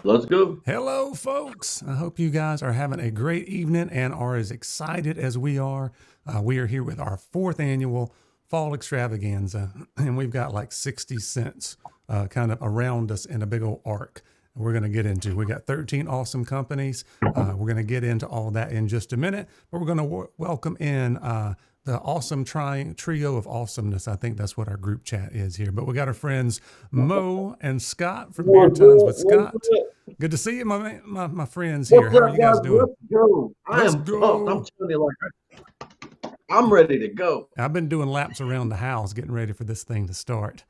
Let's go. Hello, folks. I hope you guys are having a great evening and are as excited as we are. We are here with our fourth annual Fall Extravaganza, and we've got like 60 cents kind of around us in a big old arc. We're going to get into. We got 13 awesome companies. We're going to get into all that in just a minute, but we're going to welcome in the awesome trio of awesomeness. I think that's what our group chat is here. But we got our friends Mo and Scott from Beer What's Times up? with What's Scott. up? Good to see you, my friends here. What's How are up, you guys guys? doing? Let's go. I Let's am pumped. I'm go. telling you, I'm ready to go. I've been doing laps around the house getting ready for this thing to start.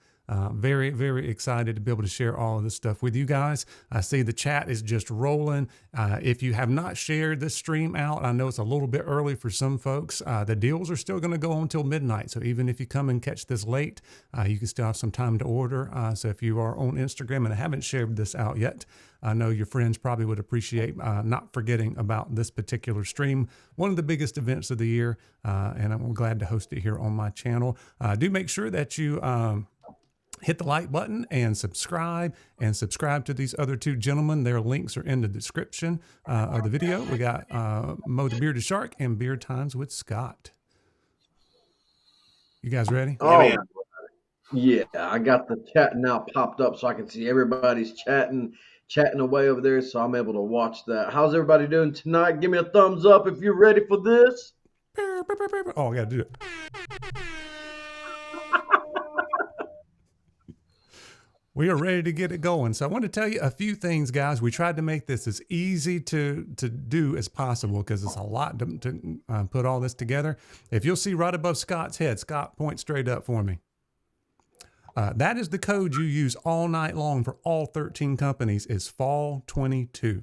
Very, very excited to be able to share all of this stuff with you guys. I see the chat is just rolling. If you have not shared this stream out, I know it's a little bit early for some folks. The deals are still going to go on until midnight. So even if you come and catch this late, you can still have some time to order. So if you are on Instagram and haven't shared this out yet, I know your friends probably would appreciate not forgetting about this particular stream, one of the biggest events of the year, and I'm glad to host it here on my channel. Do make sure that you hit the like button and subscribe to these other two gentlemen. Their links are in the description of the video. We got Mo the Bearded Shark and Beer Times with Scott. You guys ready? Oh, yeah. I got the chat now popped up so I can see everybody's chatting away over there, so I'm able to watch that. How's everybody doing tonight? Give me a thumbs up if you're ready for this. Oh, I got to do it. We are ready to get it going. So I want to tell you a few things, guys. We tried to make this as easy to do as possible because it's a lot to put all this together. If you'll see right above Scott's head, Scott, point straight up for me. That is the code you use all night long for all 13 companies is Fall 22.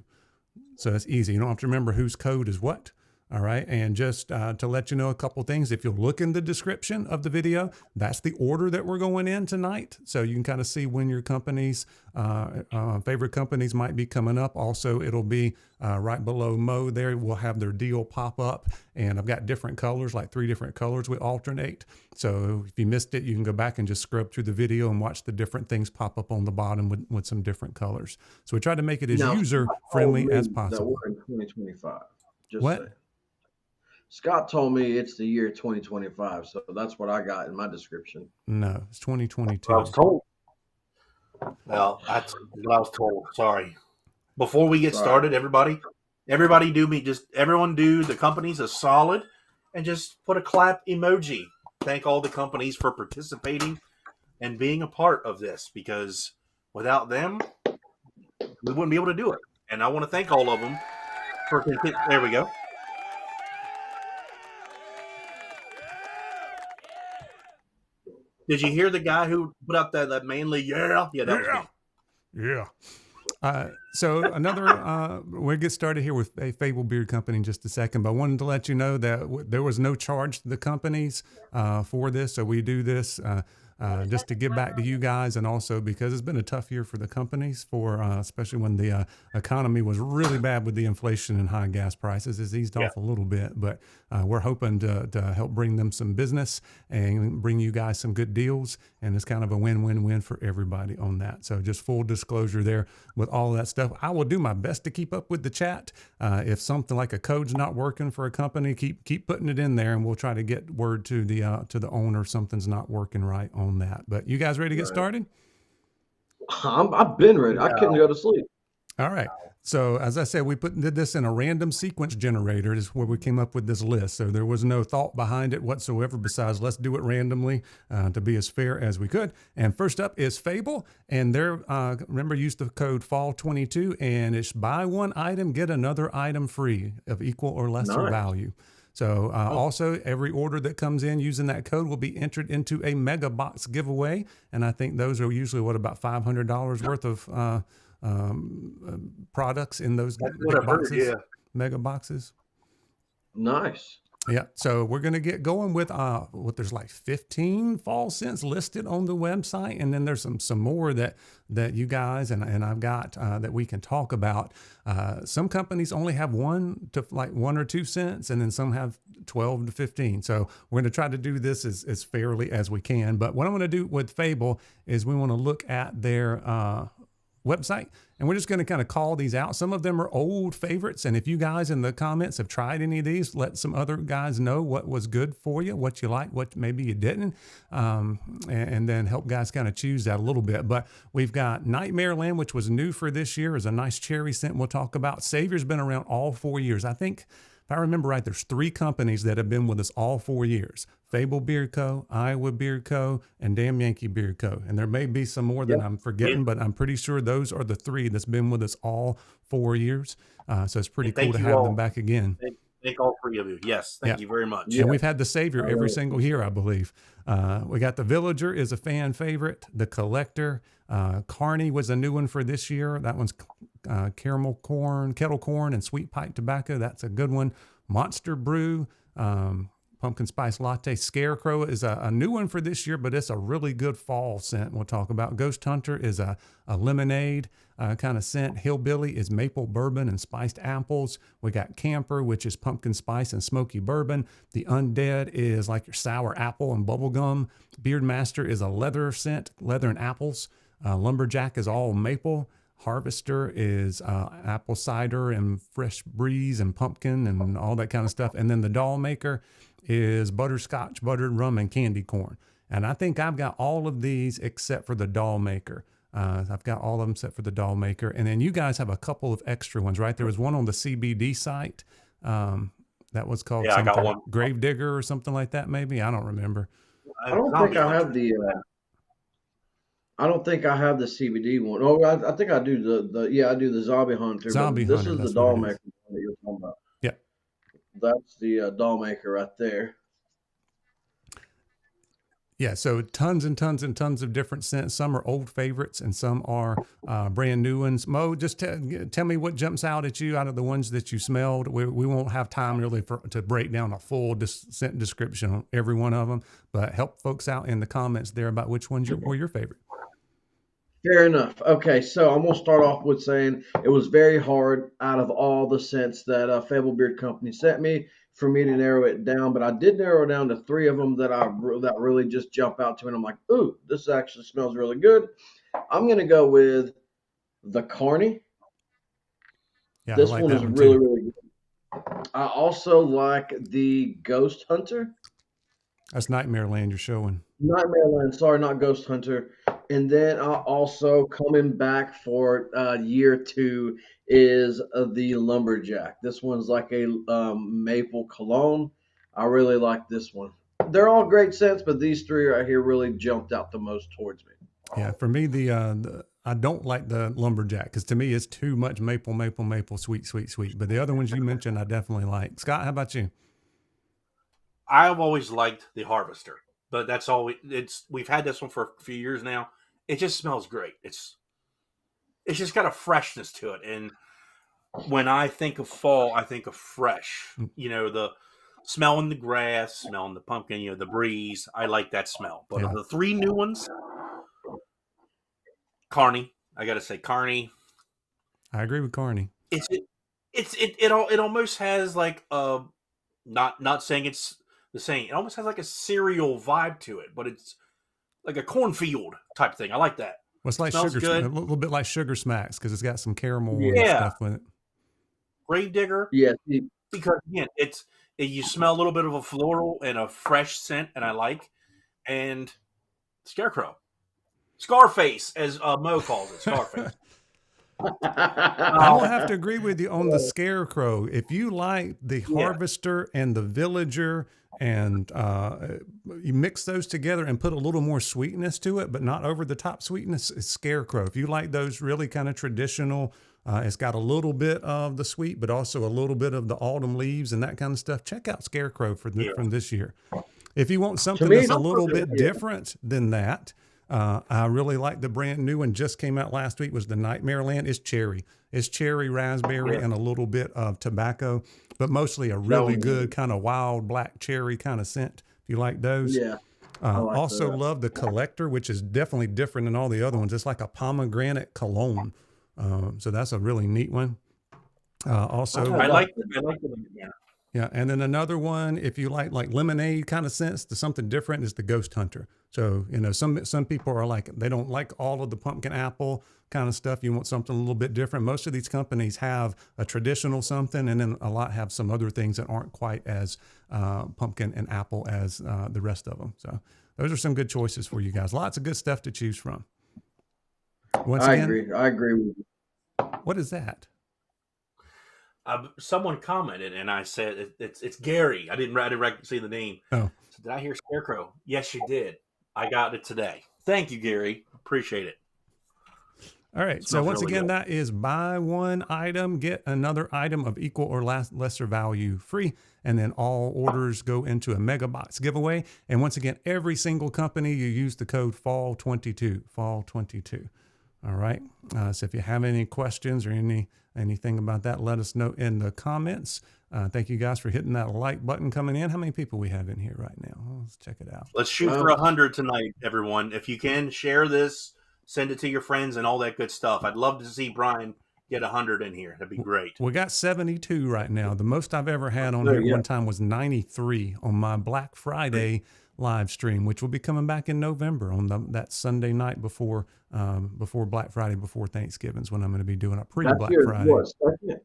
So that's easy. You don't have to remember whose code is what. All right. And just to let you know a couple things, if you'll look in the description of the video, that's the order that we're going in tonight. So you can kind of see when your company's favorite companies might be coming up. Also, it'll be right below Mo there. We'll have their deal pop up. And I've got different colors, like 3 different colors we alternate. So if you missed it, you can go back and just scrub through the video and watch the different things pop up on the bottom with some different colors. So we try to make it as user friendly as possible. That we're in 2025. Just What? saying. Scott told me it's the year 2025, so that's what I got in my description. No, it's 2022. I was told. Well, that's what I was told. Sorry. Before we get started, everybody everyone do the companies a solid and just put a clap emoji. Thank all the companies for participating and being a part of this, because without them, we wouldn't be able to do it. And I want to thank all of them for. There we go. Did you hear the guy who put up that manly yeah? Yeah, that was me. Yeah. So another, we'll get started here with a Fable Beard Company in just a second, but I wanted to let you know that there was no charge to the companies for this. So we do this just to give back to you guys, and also because it's been a tough year for the companies, for especially when the economy was really bad with the inflation and high gas prices. It's eased off a little bit, but we're hoping to help bring them some business and bring you guys some good deals, and it's kind of a win-win-win for everybody on that. So just full disclosure there with all that stuff. I will do my best to keep up with the chat. If something like a code's not working for a company, keep putting it in there, and we'll try to get word to the owner something's not working right on that. But you guys ready to get started? I've been ready. I couldn't go to sleep. All right. So as I said, we did this in a random sequence generator is where we came up with this list. So there was no thought behind it whatsoever besides let's do it randomly to be as fair as we could. And first up is Fable. And they're, remember, use the code FALL22, and it's buy one item, get another item free of equal or lesser value. So also every order that comes in using that code will be entered into a mega box giveaway. And I think those are usually about $500 worth of products in those boxes, mega boxes. Nice. Yeah. So we're going to get going with what there's like 15 fall scents listed on the website. And then there's some more that you guys and I've got that we can talk about. Some companies only have 1 or 2 cents, and then some have 12 to 15. So we're going to try to do this as fairly as we can. But what I want to do with Fable is we want to look at their website, and we're just going to kind of call these out. Some of them are old favorites, and if you guys in the comments have tried any of these, let some other guys know what was good for you, what you like, what maybe you didn't, and then help guys kind of choose that a little bit. But we've got Nightmare Land, which was new for this year, is a nice cherry scent we'll talk about. Savior's been around all 4 years. I think, if I remember right, there's 3 companies that have been with us all 4 years: Fable Beard Co., Iowa Beard Co., and Damn Yankee Beard Co. And there may be some more that I'm forgetting, but I'm pretty sure those are the 3 that's been with us all 4 years. So it's pretty cool to have them back again. Thank all 3 of you. Yes, thank you very much. And we've had the Savior every single year, I believe. We got the Villager is a fan favorite. The Collector, Carney was a new one for this year. That one's caramel corn, kettle corn, and sweet pipe tobacco. That's a good one. Monster Brew, pumpkin spice latte. Scarecrow is a new one for this year, but it's a really good fall scent we'll talk about. Ghost Hunter is a lemonade kind of scent. Hillbilly is maple bourbon and spiced apples. We got Camper, which is pumpkin spice and smoky bourbon. The Undead is like your sour apple and bubblegum. Beardmaster is a leather scent, leather and apples. Lumberjack is all maple. Harvester is apple cider and fresh breeze and pumpkin and all that kind of stuff. And then the Doll Maker is butterscotch, buttered rum, and candy corn. And I think I've got all of these except for the Doll Maker. I've got all of them except for the Doll Maker. And then you guys have a couple of extra ones, right? There was one on the CBD site that was called I got one. Gravedigger or something like that, maybe. I don't remember. I don't think I have the. I don't think I have the CBD one. Oh, I think I do I do the Zombie Hunter. Zombie this Hunter, is the Doll Maker that you're talking about. Yeah. That's the Doll Maker right there. Yeah, so tons and tons and tons of different scents. Some are old favorites and some are brand new ones. Mo, just tell me what jumps out at you out of the ones that you smelled. We won't have time really to break down a full scent description on every one of them, but help folks out in the comments there about which ones were your favorite. Fair enough. Okay, so I'm going to start off with saying it was very hard out of all the scents that Fable Beard Company sent me for me to narrow it down, but I did narrow it down to 3 of them that really just jump out to me, and I'm like, ooh, this actually smells really good. I'm going to go with the Carney. Yeah, this I like one that is one really, too. really good. I also like the Ghost Hunter. That's Nightmare Land you're showing. Nightmare Land, sorry, not Ghost Hunter. And then also coming back for year 2 is the Lumberjack. This one's like a maple cologne. I really like this one. They're all great scents, but these 3 right here really jumped out the most towards me. Yeah, for me, I don't like the Lumberjack because to me it's too much maple, sweet. But the other ones you mentioned, I definitely like. Scott, how about you? I've always liked the Harvester, but that's all we've had this one for a few years now. It just smells great. It's just got a freshness to it. And when I think of fall, I think of fresh. You know, the smelling the grass, smelling the pumpkin, the breeze. I like that smell. But of the 3 new ones, Carney. I got to say Carney. I agree with Carney. It almost has like not saying it's the same. It almost has like a cereal vibe to it, but it's like a cornfield type thing. I like that. Well, it's like Smells sugar, good. a little bit like Sugar Smacks because it's got some caramel and stuff with it. Gravedigger. Yeah. Because again, you smell a little bit of a floral and a fresh scent, and I like. And Scarecrow. Scarface, as Mo calls it, Scarface. I will have to agree with you on the Scarecrow. If you like the Harvester and the Villager and you mix those together and put a little more sweetness to it, but not over the top sweetness, it's Scarecrow. If you like those really kind of traditional, it's got a little bit of the sweet, but also a little bit of the autumn leaves and that kind of stuff. Check out Scarecrow from this year. If you want something that's a little bit different than that, I really like the brand new one just came out last week was the Nightmare Land. It's cherry. It's cherry, raspberry, and a little bit of tobacco, but mostly a really good kind of wild black cherry kind of scent. If you like those. Yeah. Also love the Collector, which is definitely different than all the other ones. It's like a pomegranate cologne. So that's a really neat one. Also, I like it. Yeah, and then another one, if you like lemonade kind of scents, to something different, is the Ghost Hunter. So, you know, some people are like, they don't like all of the pumpkin apple kind of stuff. You want something a little bit different. Most of these companies have a traditional something, and then a lot have some other things that aren't quite as pumpkin and apple as the rest of them. So those are some good choices for you guys. Lots of good stuff to choose from. Once I again, agree. I agree with you. what is that? Someone commented, and I said it's Gary. I didn't see the name. Oh, So did I hear Scarecrow? Yes, you did. I got it today. Thank you, Gary. Appreciate it. all right. It So smells once really again, good. that is buy one item, get another item of equal or lesser value free. And then all orders go into a mega box giveaway. And once again, every single company, you use the code FALL22, FALL22. All right. So if you have any questions or anything about that, let us know in the comments. Thank you guys for hitting that like button coming in. How many people we have in here right now? Let's check it out. Let's shoot for 100 tonight, everyone. If you can, share this, send it to your friends, and all that good stuff. I'd love to see Brian get 100 in here. That'd be great. We got 72 right now. The most I've ever had on here at one time was 93 on my Black Friday live stream, which will be coming back in November on that Sunday night before Black Friday, before Thanksgiving's when I'm going to be doing a pre-Black Friday. What, second?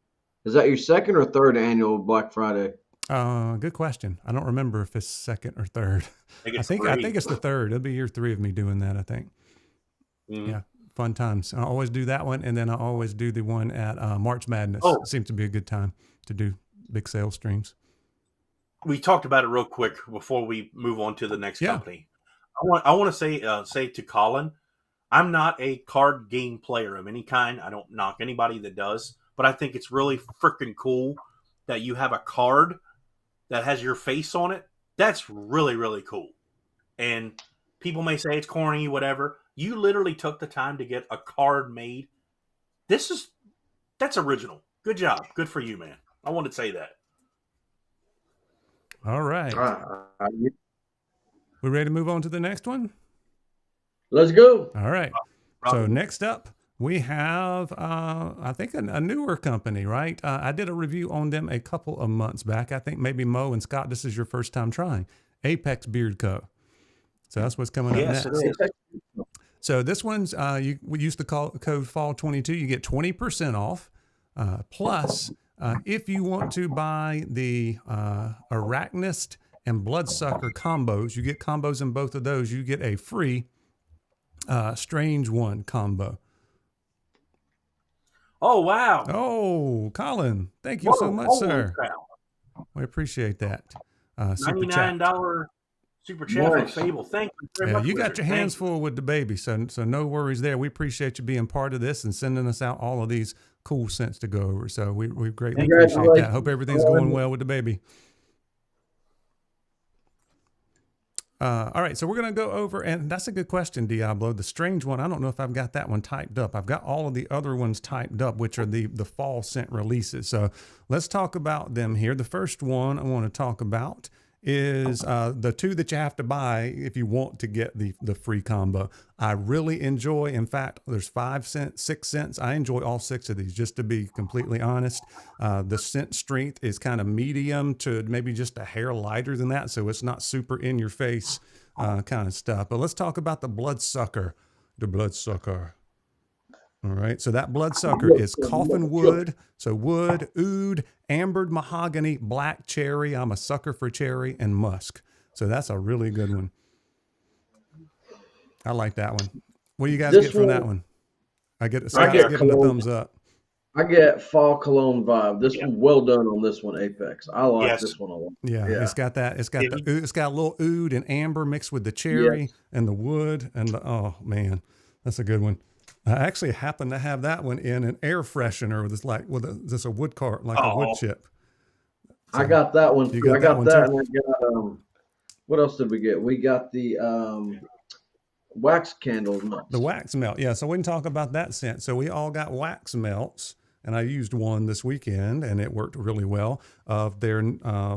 Is that your second or third annual Black Friday? Good question. I don't remember if it's second or third. I think it's the third. It'll be year 3 of me doing that, I think. Mm-hmm. Yeah. Fun times. I always do that one, and then I always do the one at March Madness. It seems to be a good time to do big sales streams. We talked about it real quick before we move on to the next company. I want to say to Colin, I'm not a card game player of any kind. I don't knock anybody that does, but I think it's really freaking cool that you have a card that has your face on it. That's really, really cool. And people may say it's corny, whatever. You literally took the time to get a card made. That's original. Good job. Good for you, man. I wanted to say that. All right. We ready to move on to the next one? Let's go. All right. So next up, we have, I think, a newer company, right? I did a review on them a couple of months back. I think maybe Mo and Scott, this is your first time trying. Apex Beard Co. So that's what's coming up next. It is. So this one's, we use the code FALL22. You get 20% off. Plus, if you want to buy the Arachnist and Bloodsucker combos, you get combos in both of those. You get a free Strange One combo. Oh, wow. Oh, Colin, thank you so much, sir. Cow. We appreciate that. $99 super chat from Fable. Thank you very much. You got your hands full with the baby, so no worries there. We appreciate you being part of this and sending us out all of these cool scents to go over. So we greatly appreciate that. Hope everything's going well with the baby. All right, so we're going to go over, and that's a good question, Diablo. The Strange One, I don't know if I've got that one typed up. I've got all of the other ones typed up, which are the fall scent releases. So let's talk about them here. The first one I want to talk about is the 2 that you have to buy if you want to get the free combo. I really enjoy, in fact, there's 5 scents, 6 scents. I enjoy all 6 of these, just to be completely honest. The scent strength is kind of medium to maybe just a hair lighter than that, so it's not super in your face kind of stuff. But let's talk about the Bloodsucker. The Bloodsucker. All right, so that Bloodsucker is coffin wood, so wood, oud, ambered mahogany, black cherry. I'm a sucker for cherry, and musk. So that's a really good one. I like that one. What do you guys get from that one? Scott's giving the thumbs up. I get fall cologne vibe. This one, well done on this one, Apex. I like this one a lot. Yeah, it's got that. It's got it's got a little oud and amber mixed with the cherry and the wood and oh man, that's a good one. I actually happen to have that one in an air freshener with a wood cart, like a wood chip. So I got that one. You got I got that, and I got what else did we get? We got the wax candle melts. The wax melt, yeah. So we can talk about that scent. So we all got wax melts, and I used one this weekend, and it worked really well. Of their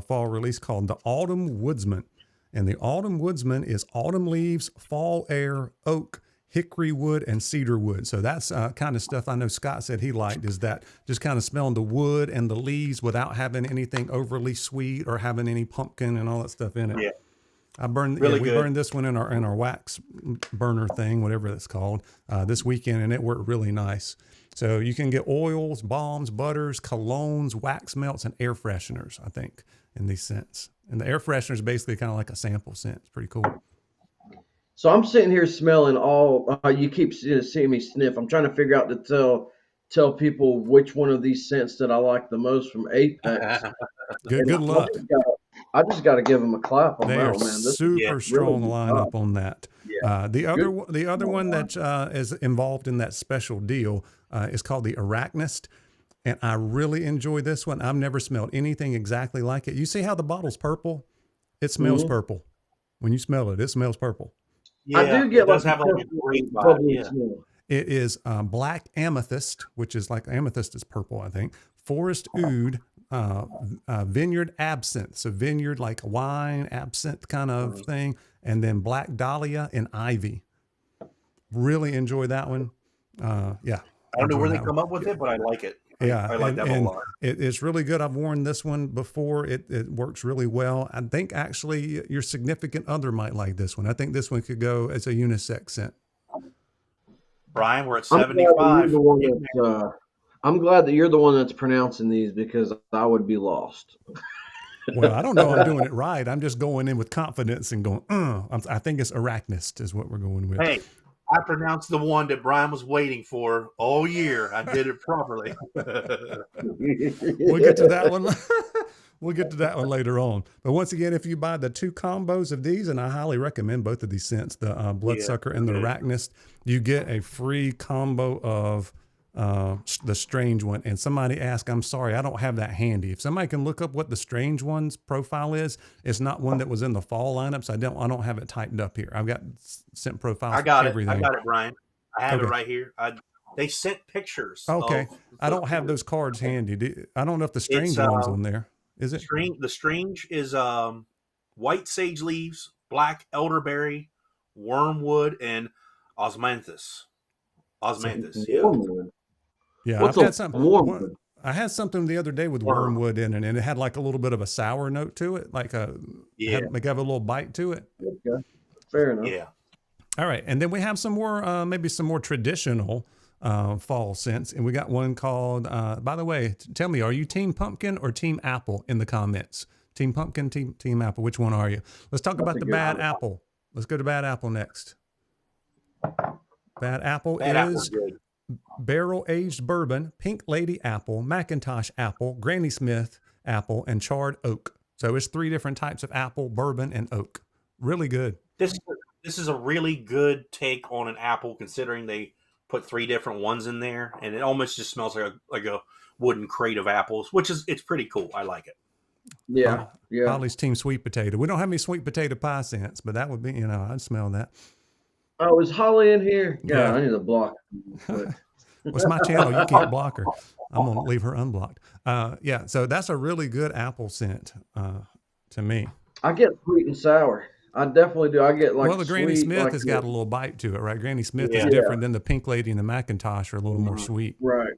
fall release called the Autumn Woodsman, and the Autumn Woodsman is autumn leaves, fall air, oak, hickory wood, and cedar wood. So that's kind of stuff I know Scott said he liked, is that just kind of smelling the wood and the leaves without having anything overly sweet or having any pumpkin and all that stuff in it. Yeah. I burned. Really We good. burned this one in our wax burner thing, whatever it's called, this weekend, and it worked really nice. So you can get oils, balms, butters, colognes, wax melts, and air fresheners, I think, in these scents. And the air freshener is basically kind of like a sample scent. It's pretty cool. So I'm sitting here smelling all. You keep seeing me sniff. I'm trying to figure out to tell people which one of these scents that I like the most from Apex. And Good luck. I just got to give them a clap on They that are one, man. This is super really strong good lineup job. on that. Yeah, The good. other one that is involved in that special deal is called the Arachnist, and I really enjoy this one. I've never smelled anything exactly like it. You see how the bottle's purple? It smells Mhm. purple. When you smell it, it smells purple. I Yeah, do it get like does a have like a purple green vibe. bubbly Yeah. smell. It is black amethyst, which is like amethyst is purple, I think. Forest oud, vineyard absinthe, so vineyard like wine absinthe kind of thing, and then black dahlia and ivy. Really enjoy that one. Yeah, I don't know enjoy where they that one. come up with it, but I like it. Yeah, I like that a lot. it's really good. I've worn this one before. It works really well. I think actually your significant other might like this one. I think this one could go as a unisex scent. Brian, we're at I'm glad that you're 75. the one that's. I'm glad that you're the one that's pronouncing these because I would be lost. Well, I don't know I'm doing it right. I'm just going in with confidence and going, I think it's Arachnist is what we're going with. Hey, I pronounced the one that Brian was waiting for all year. I did it properly. We'll get to that one. We'll get to that one later on. But once again, if you buy the 2 combos of these, and I highly recommend both of these scents, the Bloodsucker and the Arachnist, you get a free combo of the Strange one. And somebody asked, I'm sorry, I don't have that handy. If somebody can look up what the Strange one's profile is, it's not one that was in the fall lineup, so I don't have it typed up here. I've got scent profiles I got for it. everything. I got it, Brian. I have Okay. it right here. They sent pictures. Okay. Of I don't have those cards handy. I don't know if the Strange one's on there. Is it? The Strange is white sage leaves, black elderberry, wormwood, and osmanthus. Osmanthus, yeah. Wormwood. Yeah, What's I've a had some. wormwood? I had something the other day with wormwood in it, and it had like a little bit of a sour note to it, like like have a little bite to it. Okay. Fair enough. Yeah. All right, and then we have some more, maybe some more traditional fall scents, and we got one called. By the way, tell me, are you Team Pumpkin or Team Apple in the comments? Team Pumpkin, Team Apple. Which one are you? Let's talk about the Bad Apple. Let's go to Bad Apple next. Bad Apple is barrel aged bourbon, Pink Lady apple, Macintosh apple, Granny Smith apple, and charred oak. So it's 3 different types of apple, bourbon, and oak. Really good. This is a really good take on an apple, considering they put 3 different ones in there, and it almost just smells like a wooden crate of apples, it's pretty cool. I like it. Yeah. Yeah. Holly's Team Sweet Potato. We don't have any sweet potato pie scents, but that would be, I'd smell that. Oh, is Holly in here? God, Yeah. I need to block. What's my channel? You can't block her. I'm going to leave her unblocked. Yeah, so that's a really good apple scent to me. I get sweet and sour. I definitely do. I get like well, the Granny sweet, Smith like has got a little bite to it, right? Granny Smith is different than the Pink Lady and the Macintosh are a little more sweet. Right.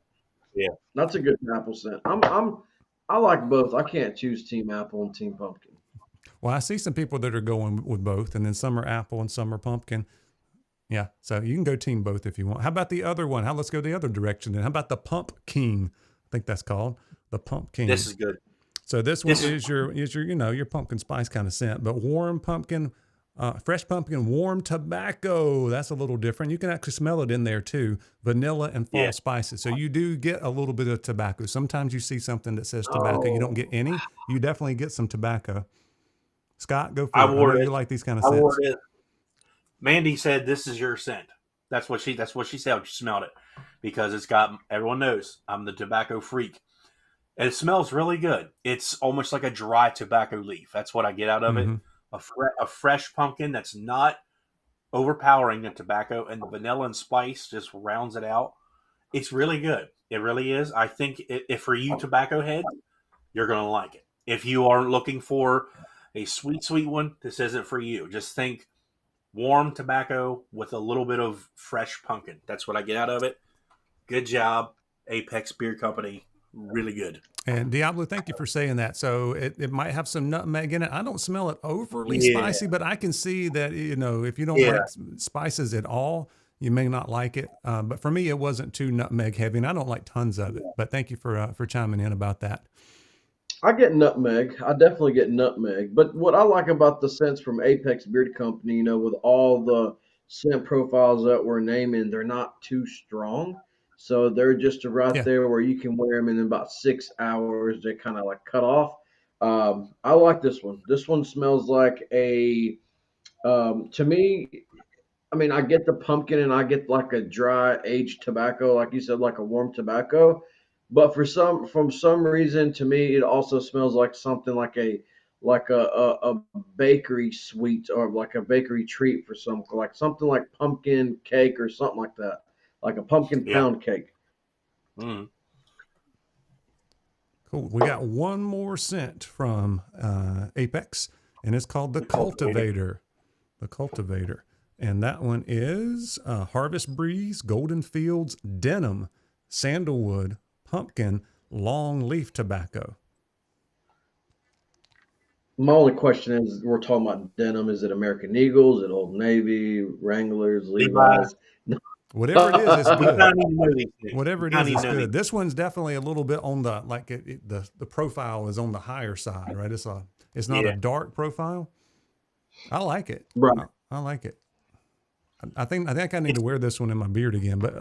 Yeah. That's a good apple scent. I like both. I can't choose Team Apple and Team Pumpkin. Well, I see some people that are going with both, and then some are apple and some are pumpkin. Yeah, so you can go team both if you want. How about the other one? Let's go the other direction then. How about the Pump King? I think that's called the Pump King. This is good. So this one is your your pumpkin spice kind of scent, but warm pumpkin, fresh pumpkin, warm tobacco. That's a little different. You can actually smell it in there too. Vanilla and fall spices. So you do get a little bit of tobacco. Sometimes you see something that says tobacco. You don't get any. You definitely get some tobacco. Scott, go for it. I know you like these kind of scents. Mandy said this is your scent. That's what she said when she smelled it, because it's got, everyone knows I'm the tobacco freak. And it smells really good. It's almost like a dry tobacco leaf. That's what I get out of it. A fresh pumpkin that's not overpowering the tobacco, and the vanilla and spice just rounds it out. It's really good. It really is. I think if for you tobacco heads, you're going to like it. If you aren't looking for a sweet one, this isn't for you. Just think warm tobacco with a little bit of fresh pumpkin. That's what I get out of it. Good job, Apex Beer Company. really good. And Diablo, thank you for saying that. So it might have some nutmeg in it. I don't smell it overly Yeah. spicy, but I can see that, if you don't Yeah. like spices at all, you may not like it. But for me, it wasn't too nutmeg heavy, and I don't like tons of it. But thank you for chiming in about that. I get nutmeg. I definitely get nutmeg. But what I like about the scents from Apex Beard Company, with all the scent profiles that we're naming, they're not too strong. So they're just right Yeah. there where you can wear them in about 6 hours. They kind of like cut off. I like this one. This one smells like to me, I mean, I get the pumpkin and I get like a dry aged tobacco, like you said, like a warm tobacco. But from some reason, to me, it also smells like something like a bakery sweet or like a bakery treat for like something like pumpkin cake or something like that, like a pumpkin Yeah. pound cake. Mm. Cool. We got one more scent from Apex, and it's called the Cultivator. The Cultivator. And that one is Harvest Breeze, Golden Fields, Denim, Sandalwood, Pumpkin, Long Leaf Tobacco. My only question is, we're talking about denim. Is it American Eagles? Is it Old Navy, Wranglers, Levi's? Whatever it is, it's You good. kind of need to know these things. Whatever it You is, kinda it's need to know good. This one's definitely a little bit on the the profile is on the higher side, right? It's not a Yeah. dark profile. I like it. Right. I like it. I think I need to wear this one in my beard again, but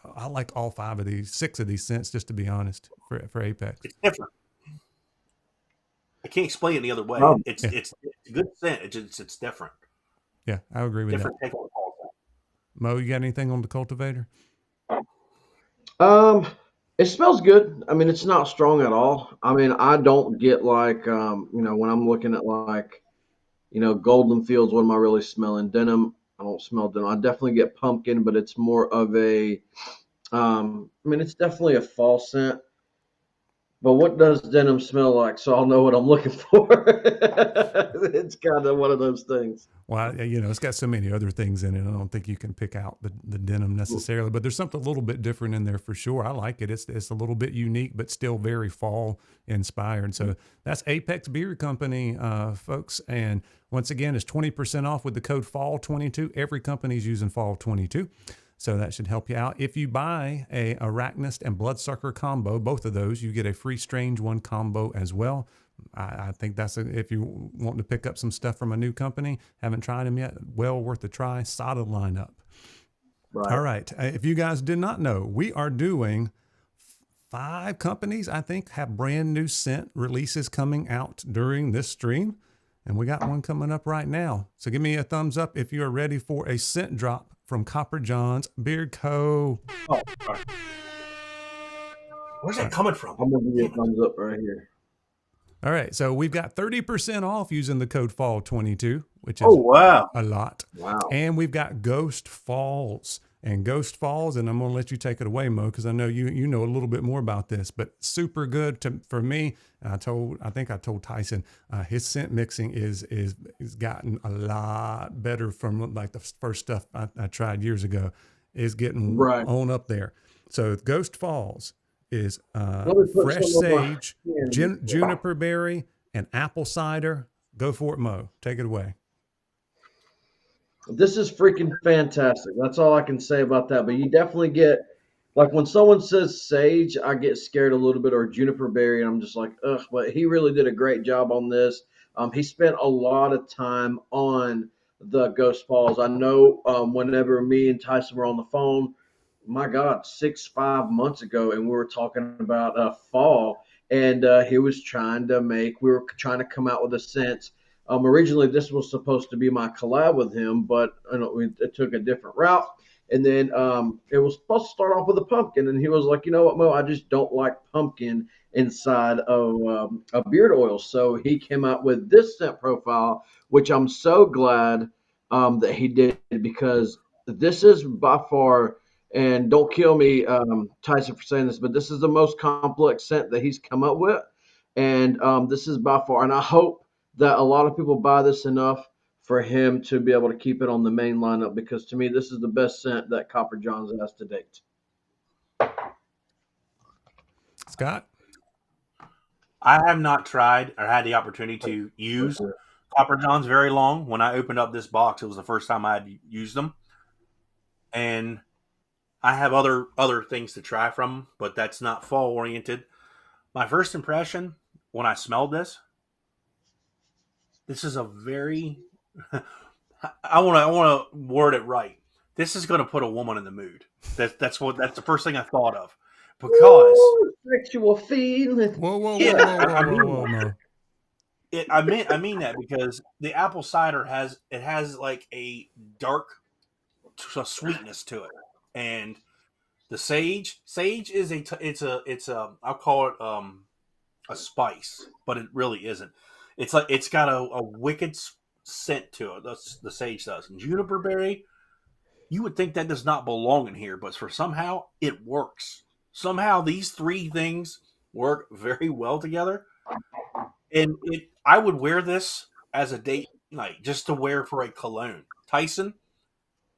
I like all 6 of these scents, just to be honest, for Apex. It's different. I can't explain it any other way. Oh. It's a good scent. It's different. Yeah, I agree with Different that. take on the Mo, you got anything on the Cultivator? Um, it smells good. I mean, it's not strong at all. I mean, I don't get like when I'm looking at like, Golden Fields, what am I really smelling? Denim. I don't smell denim. I definitely get pumpkin, but it's more of a I mean, it's definitely a fall scent. But what does denim smell like? So I'll know what I'm looking for. It's kind of one of those things. Well, it's got so many other things in it. I don't think you can pick out the denim necessarily, but there's something a little bit different in there for sure. I like it. It's a little bit unique, but still very fall inspired. So that's Apex Beer Company, folks. And once again, it's 20% off with the code FALL22. Every company's using FALL22. So that should help you out. If you buy a Arachnist and Bloodsucker combo, both of those, you get a free Strange One combo as well. I think that's if you want to pick up some stuff from a new company, haven't tried them yet, well worth a try. Solid lineup. Right. All right. If you guys did not know, we are doing 5 companies, I think, have brand new scent releases coming out during this stream. And we got one coming up right now. So give me a thumbs up if you are ready for a scent drop from Copper John's Beard Co. Oh, sorry. Where's that coming from? I'm gonna give you a thumbs up right here. All right, so we've got 30% off using the code FALL22, which is wow. a lot. Wow. And we've got Ghost Falls. And Ghost Falls, and I'm going to let you take it away, Mo, because I know you know a little bit more about this, but super good for me. I think I told Tyson, his scent mixing is gotten a lot better from like the first stuff I tried years ago. Is getting Right. on up there. So Ghost Falls is Let me put fresh some of my sage, hand. juniper berry, and apple cider. Go for it, Mo. Take it away. This is freaking fantastic. That's all I can say about that. But you definitely get, like, when someone says sage, I get scared a little bit, or juniper berry, and I'm just like, ugh. But he really did a great job on this. He spent a lot of time on the Ghost Falls. I know whenever me and Tyson were on the phone, my God, 5 months ago, and we were talking about fall, and he was we were trying to come out with a scent. Originally, this was supposed to be my collab with him, but it took a different route. And then it was supposed to start off with a pumpkin, and he was like, "You know what, Mo? I just don't like pumpkin inside of a beard oil." So he came out with this scent profile, which I'm so glad that he did, because this is by far, and don't kill me, Tyson, for saying this, but this is the most complex scent that he's come up with, and this is by far, and I hope that a lot of people buy this enough for him to be able to keep it on the main lineup, because to me, this is the best scent that Copper Johns has to date. Scott? I have not tried or had the opportunity to use Copper Johns very long. When I opened up this box, it was the first time I had used them, and I have other things to try from them, but that's not fall oriented. My first impression when I smelled this is a very I want to word it right. This is going to put a woman in the mood. That's the first thing I thought of, because Ooh, sexual feeling. Mo. I mean that because the apple cider has like a dark sweetness to it, and the sage is it's a I'll call it a spice, but it really isn't. It's like it's got a wicked scent to it. That's the sage does. And juniper berry, you would think that does not belong in here, but for somehow it works. Somehow these three things work very well together, and I would wear this as a date night just to wear for a cologne. Tyson,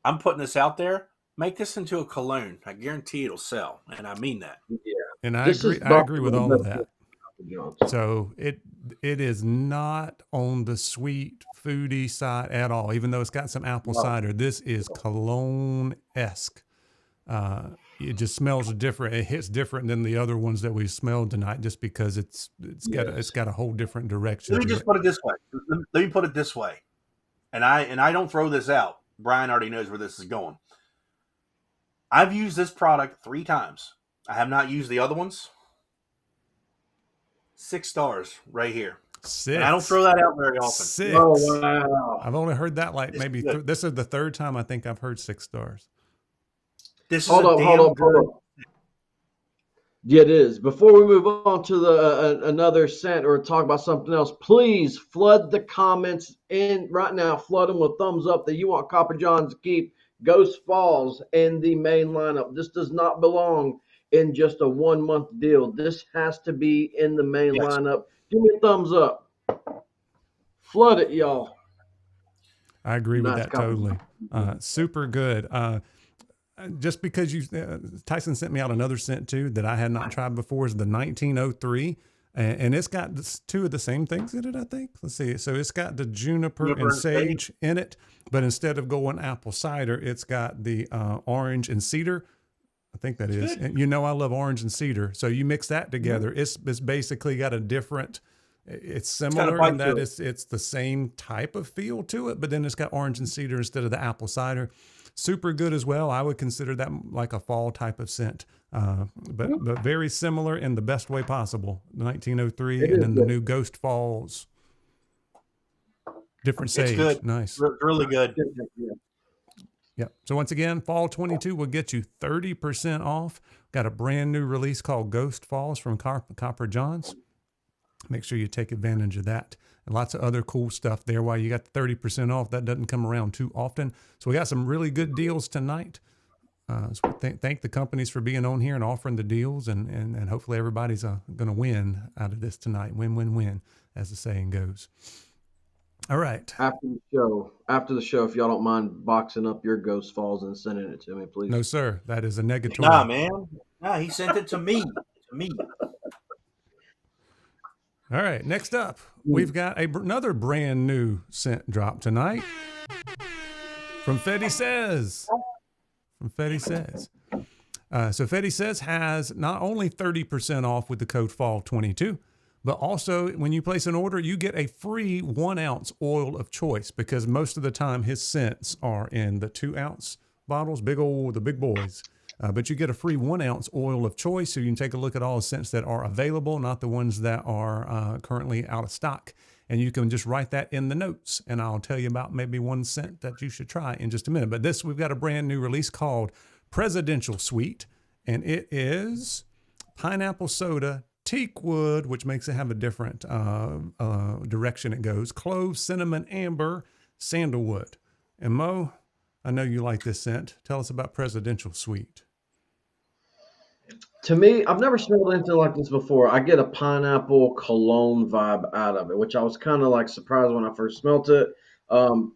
I'm putting this out there. Make this into a cologne. I guarantee it'll sell, and I mean that. Yeah. And I This is agree with all of Buffalo that. Jones. So it is not on the sweet foodie side at all. Even though it's got some apple cider, this is cologne-esque. It just smells different. It hits different than the other ones that we smelled tonight, just because it's got a whole different direction. Let me just put it this way. Let me put it this way, and I don't throw this out. Brian already knows where this is going. I've used this product 3 times. I have not used the other ones. 6 stars right here. 6. And I don't throw that out very often. 6. Oh wow! I've only heard that like It's maybe good. this is the 3rd time I think I've heard 6 stars. This is Hold a up, damn hold up, good. hold up. Yeah, it is. Before we move on to the another scent or talk about something else, please flood the comments in right now. Flood them with thumbs up that you want Copper Johns to keep Ghost Falls in the main lineup. This does not belong in just a 1 month deal. This has to be in the main Yes. lineup. Give me a thumbs up. Flood it, y'all. I agree with Nice that comment. totally. Super good. Just because Tyson sent me out another scent too that I had not tried before, is the 1903, and it's got 2 of the same things in it. I think. Let's see. So it's got the juniper and sage in it, but instead of going apple cider, it's got the orange and cedar. I think that is. And I love orange and cedar. So you mix that together, it's basically got a different. It's similar in that it's the same type of feel to it, but then it's got orange and cedar instead of the apple cider. Super good as well. I would consider that like a fall type of scent, but very similar in the best way possible. The 1903 and then the new Ghost Falls. Different sage. It's good. Nice. Really good. Yep. So once again, Fall 22 will get you 30% off. Got a brand new release called Ghost Falls from Copper Johns. Make sure you take advantage of that. And lots of other cool stuff there. While you got the 30% off, that doesn't come around too often. So we got some really good deals tonight. So thank the companies for being on here and offering the deals, and hopefully everybody's going to win out of this tonight. Win, win, win, as the saying goes. All right. After the show, if y'all don't mind boxing up your Ghost Falls and sending it to me, please. No, sir. That is a negatory. Nah, man. Nah, he sent it to me. All right, next up, we've got another brand new scent drop tonight from Fetty Says. So Fetty Says has not only 30% off with the code FALL22, but also when you place an order, you get a free 1 ounce oil of choice, because most of the time his scents are in the 2 ounce bottles, the big boys. But you get a free 1 ounce oil of choice, so you can take a look at all the scents that are available, not the ones that are currently out of stock. And you can just write that in the notes, and I'll tell you about maybe one scent that you should try in just a minute. But we've got a brand new release called Presidential Suite, and it is pineapple soda, teak wood, which makes it have a different direction it goes, clove, cinnamon, amber, sandalwood. And Mo, I know you like this scent. Tell us about Presidential Suite. To me, I've never smelled anything like this before. I get a pineapple cologne vibe out of it, which I was kind of like surprised when I first smelled it.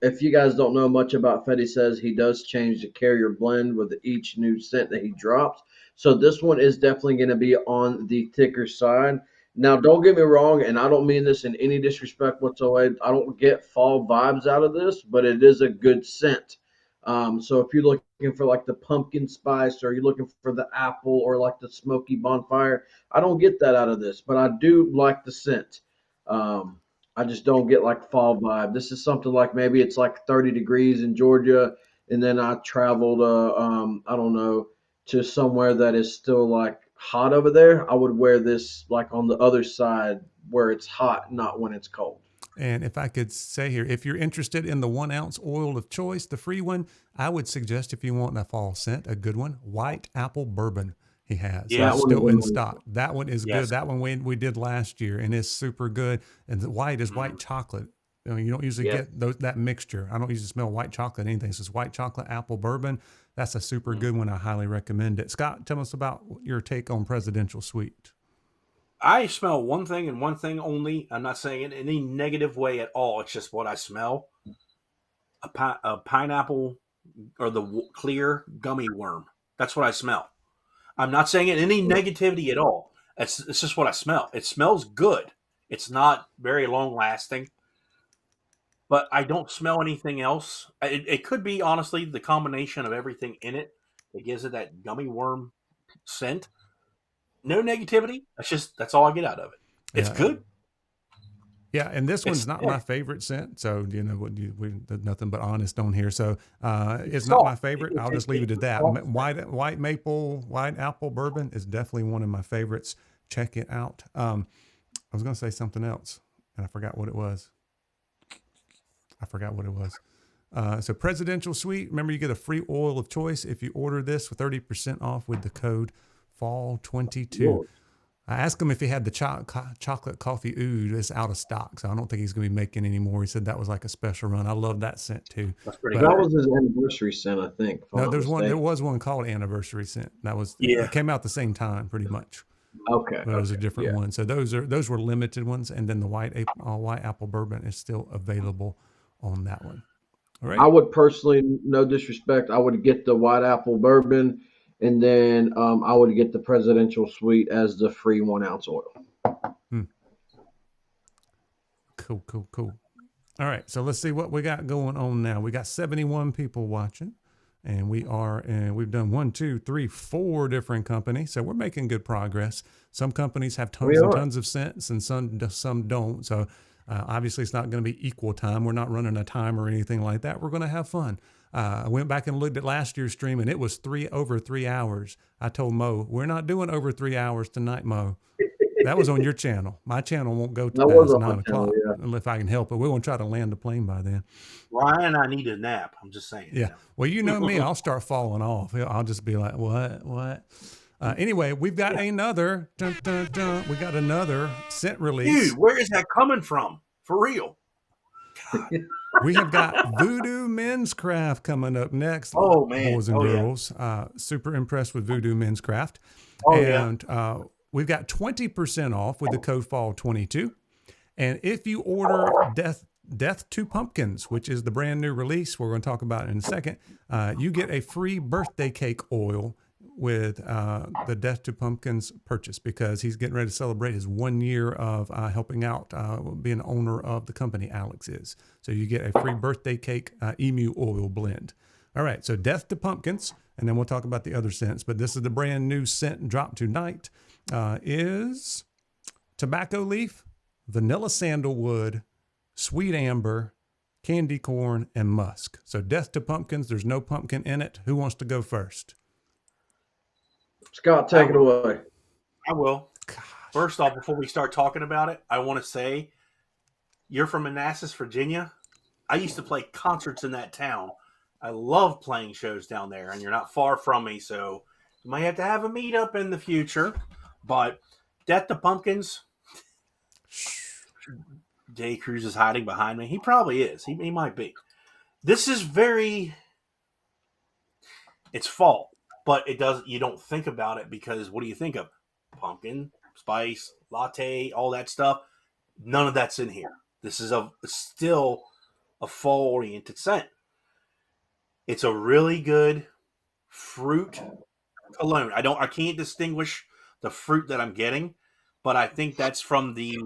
If you guys don't know much about Fetty Says, he does change the carrier blend with each new scent that he drops. So this one is definitely going to be on the thicker side. Now, don't get me wrong, and I don't mean this in any disrespect whatsoever. I don't get fall vibes out of this, but it is a good scent. So if you're looking for like the pumpkin spice, or you're looking for the apple, or like the smoky bonfire, I don't get that out of this, but I do like the scent. Um, I just don't get like fall vibe. This is something like maybe it's like 30 degrees in Georgia, and then I traveled, I don't know, to somewhere that is still like hot over there. I would wear this like on the other side where it's hot, not when it's cold. And if I could say here, if you're interested in the 1 ounce oil of choice, the free one, I would suggest, if you want a fall scent, a good one, white apple bourbon he has. Yeah. That It's one still in is stock. That one is good. Yes. That one we did last year and it's super good. And the white is white Mhm. chocolate. You don't usually yeah. get that mixture. I don't usually smell white chocolate anything. So it's white chocolate apple bourbon. That's a super Mhm. good one. I highly recommend it. Scott, tell us about your take on Presidential Suite. I smell one thing and one thing only. I'm not saying it in any negative way at all. It's just what I smell. A pineapple or the clear gummy worm. That's what I smell. I'm not saying it in any negativity at all. It's just what I smell. It smells good. It's not very long lasting, but I don't smell anything else. It could be honestly the combination of everything in it that gives it that gummy worm scent. No negativity. That's all I get out of it. It's Yeah. good. Yeah, and this one's It's not yeah, my favorite scent, so we there's nothing but honest on here. So it's it's not my soft. favorite. I'll just leave it at It's that. soft. White maple, white apple bourbon is definitely one of my favorites. Check it out. I was going to say something else, and I forgot what it was. So Presidential Suite. Remember, you get a free oil of choice if you order this for 30% off with the code FALL22. I asked him if he had the chocolate coffee oud. It's out of stock, so I don't think he's going to be making any more. He said that was like a special run. I love that scent too. That's pretty But That good. was his anniversary scent, I think, if I'm no, not there's one. There mistaken. was one called Anniversary Scent. That was Yeah. it came out the same time, pretty much. Okay. But it was a Okay. different Yeah. one. So those were limited ones, and then the white apple bourbon is still available on that one. All right. I would personally, no disrespect, I would get the white apple bourbon, and then I would get the presidential suite as the free 1 ounce oil. Hmm. Cool. All right, so let's see what we got going on now. We got 71 people watching, and we've done 1, 2, 3, 4 different companies. So we're making good progress. Some companies have We tons and are. tons of cents, and some don't. So obviously, it's not going to be equal time. We're not running a time or anything like that. We're going to have fun. I went back and looked at last year's stream, and it was over 3 hours. I told Mo, we're not doing over 3 hours tonight, Mo. That was on your channel. My channel won't go That was past on my 9 channel, o'clock yeah. if I can help it. We're going to try to land the plane by then. Ryan, I need a nap. I'm just saying. Yeah. Well, you know me, I'll start falling off. I'll just be like, what? Anyway, we've got another, we got another scent release. Dude, where is that coming from? For real? We have got Voodoo Men's Craft coming up next, Oh, man. boys and Oh, yeah. girls. Super impressed with Voodoo Men's Craft. Oh, yeah. And we've got 20% off with the code FALL22. And if you order Death to Pumpkins, which is the brand new release we're going to talk about in a second, you get a free birthday cake oil with the Death to Pumpkins purchase, because he's getting ready to celebrate his 1 year of helping out, being owner of the company, Alex is. So you get a free birthday cake emu oil blend. All right, so Death to Pumpkins, and then we'll talk about the other scents, but this is the brand new scent drop tonight, is tobacco leaf, vanilla sandalwood, sweet amber, candy corn, and musk. So Death to Pumpkins, there's no pumpkin in it. Who wants to go first? Scott, take it away. I will. First off, before we start talking about it, I want to say you're from Manassas, Virginia. I used to play concerts in that town. I love playing shows down there, and you're not far from me, so you might have to have a meetup in the future. But Death to Pumpkins, Jay Cruz is hiding behind me. He probably is. He might be. This is it's fall, but you don't think about it, because what do you think of? Pumpkin, spice, latte, all that stuff. None of that's in here. This is still a fall-oriented scent. It's a really good fruit cologne. I can't distinguish the fruit that I'm getting, but I think that's from the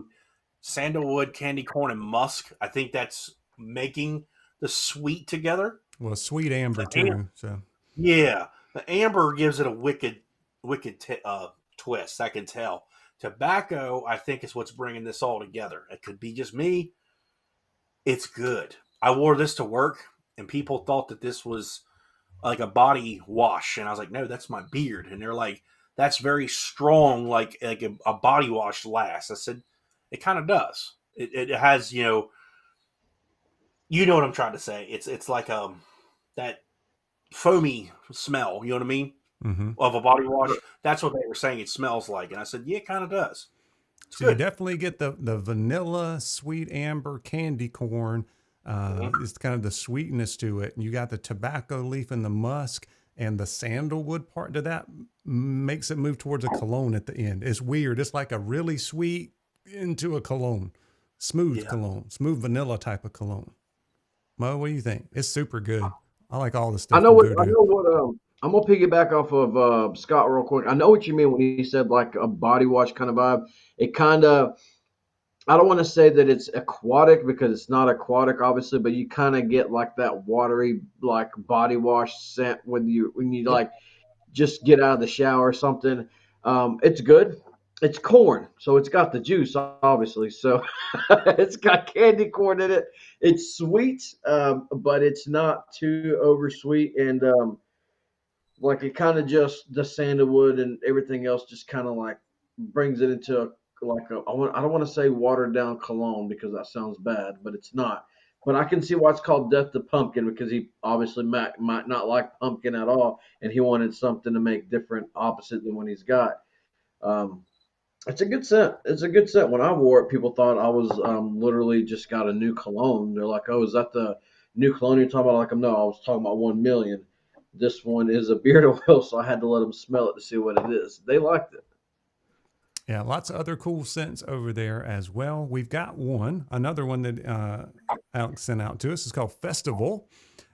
sandalwood, candy corn, and musk. I think that's making the sweet together. Well, sweet amber The too. So Yeah, the amber gives it a wicked twist. I can tell. Tobacco, I think, is what's bringing this all together. It could be just me. It's good. I wore this to work, and people thought that this was like a body wash, and I was like, no, that's my beard. And they're like, that's very strong, like a body wash lasts. I said, it kind of does. It has you know what I'm trying to say. It's like that foamy smell. You know what I mean? mm-hmm. Of a body wash. That's what they were saying it smells like. And I said, yeah, it kind of does. It's So you good. definitely get the vanilla, sweet amber, candy corn. It's kind of the sweetness to it. And you got the tobacco leaf and the musk, and the sandalwood part to that makes it move towards a cologne at the end. It's weird. It's like a really sweet into a cologne, smooth cologne, smooth vanilla type of cologne. Mo, what do you think? It's super good. I like all the I stuff know from what I Voodoo. know what I'm gonna piggyback off of Scott real quick. I know what you mean when he said like a body wash kind of vibe. It kind of, I don't want to say that it's aquatic because it's not aquatic, obviously, but you kind of get like that watery, like body wash scent when you Yep. like just get out of the shower or something. It's good. It's corn, so it's got the juice, obviously. So it's got candy corn in it. It's sweet, but it's not too over sweet, and like it kind of just the sandalwood and everything else just kind of like brings it into like I don't want to say watered down cologne because that sounds bad, but it's not. But I can see why it's called Death to Pumpkin because he obviously might not like pumpkin at all, and he wanted something to make different opposite than what he's got. Um, it's a good scent. It's a good scent. When I wore it, people thought I was literally just got a new cologne. They're like, "Oh, is that the new cologne you're talking about?" Like, no, I was talking about 1 million. This one is a beard oil, so I had to let them smell it to see what it is. They liked it. Yeah, lots of other cool scents over there as well. We've got another one that Alex sent out to us. It's called Festival.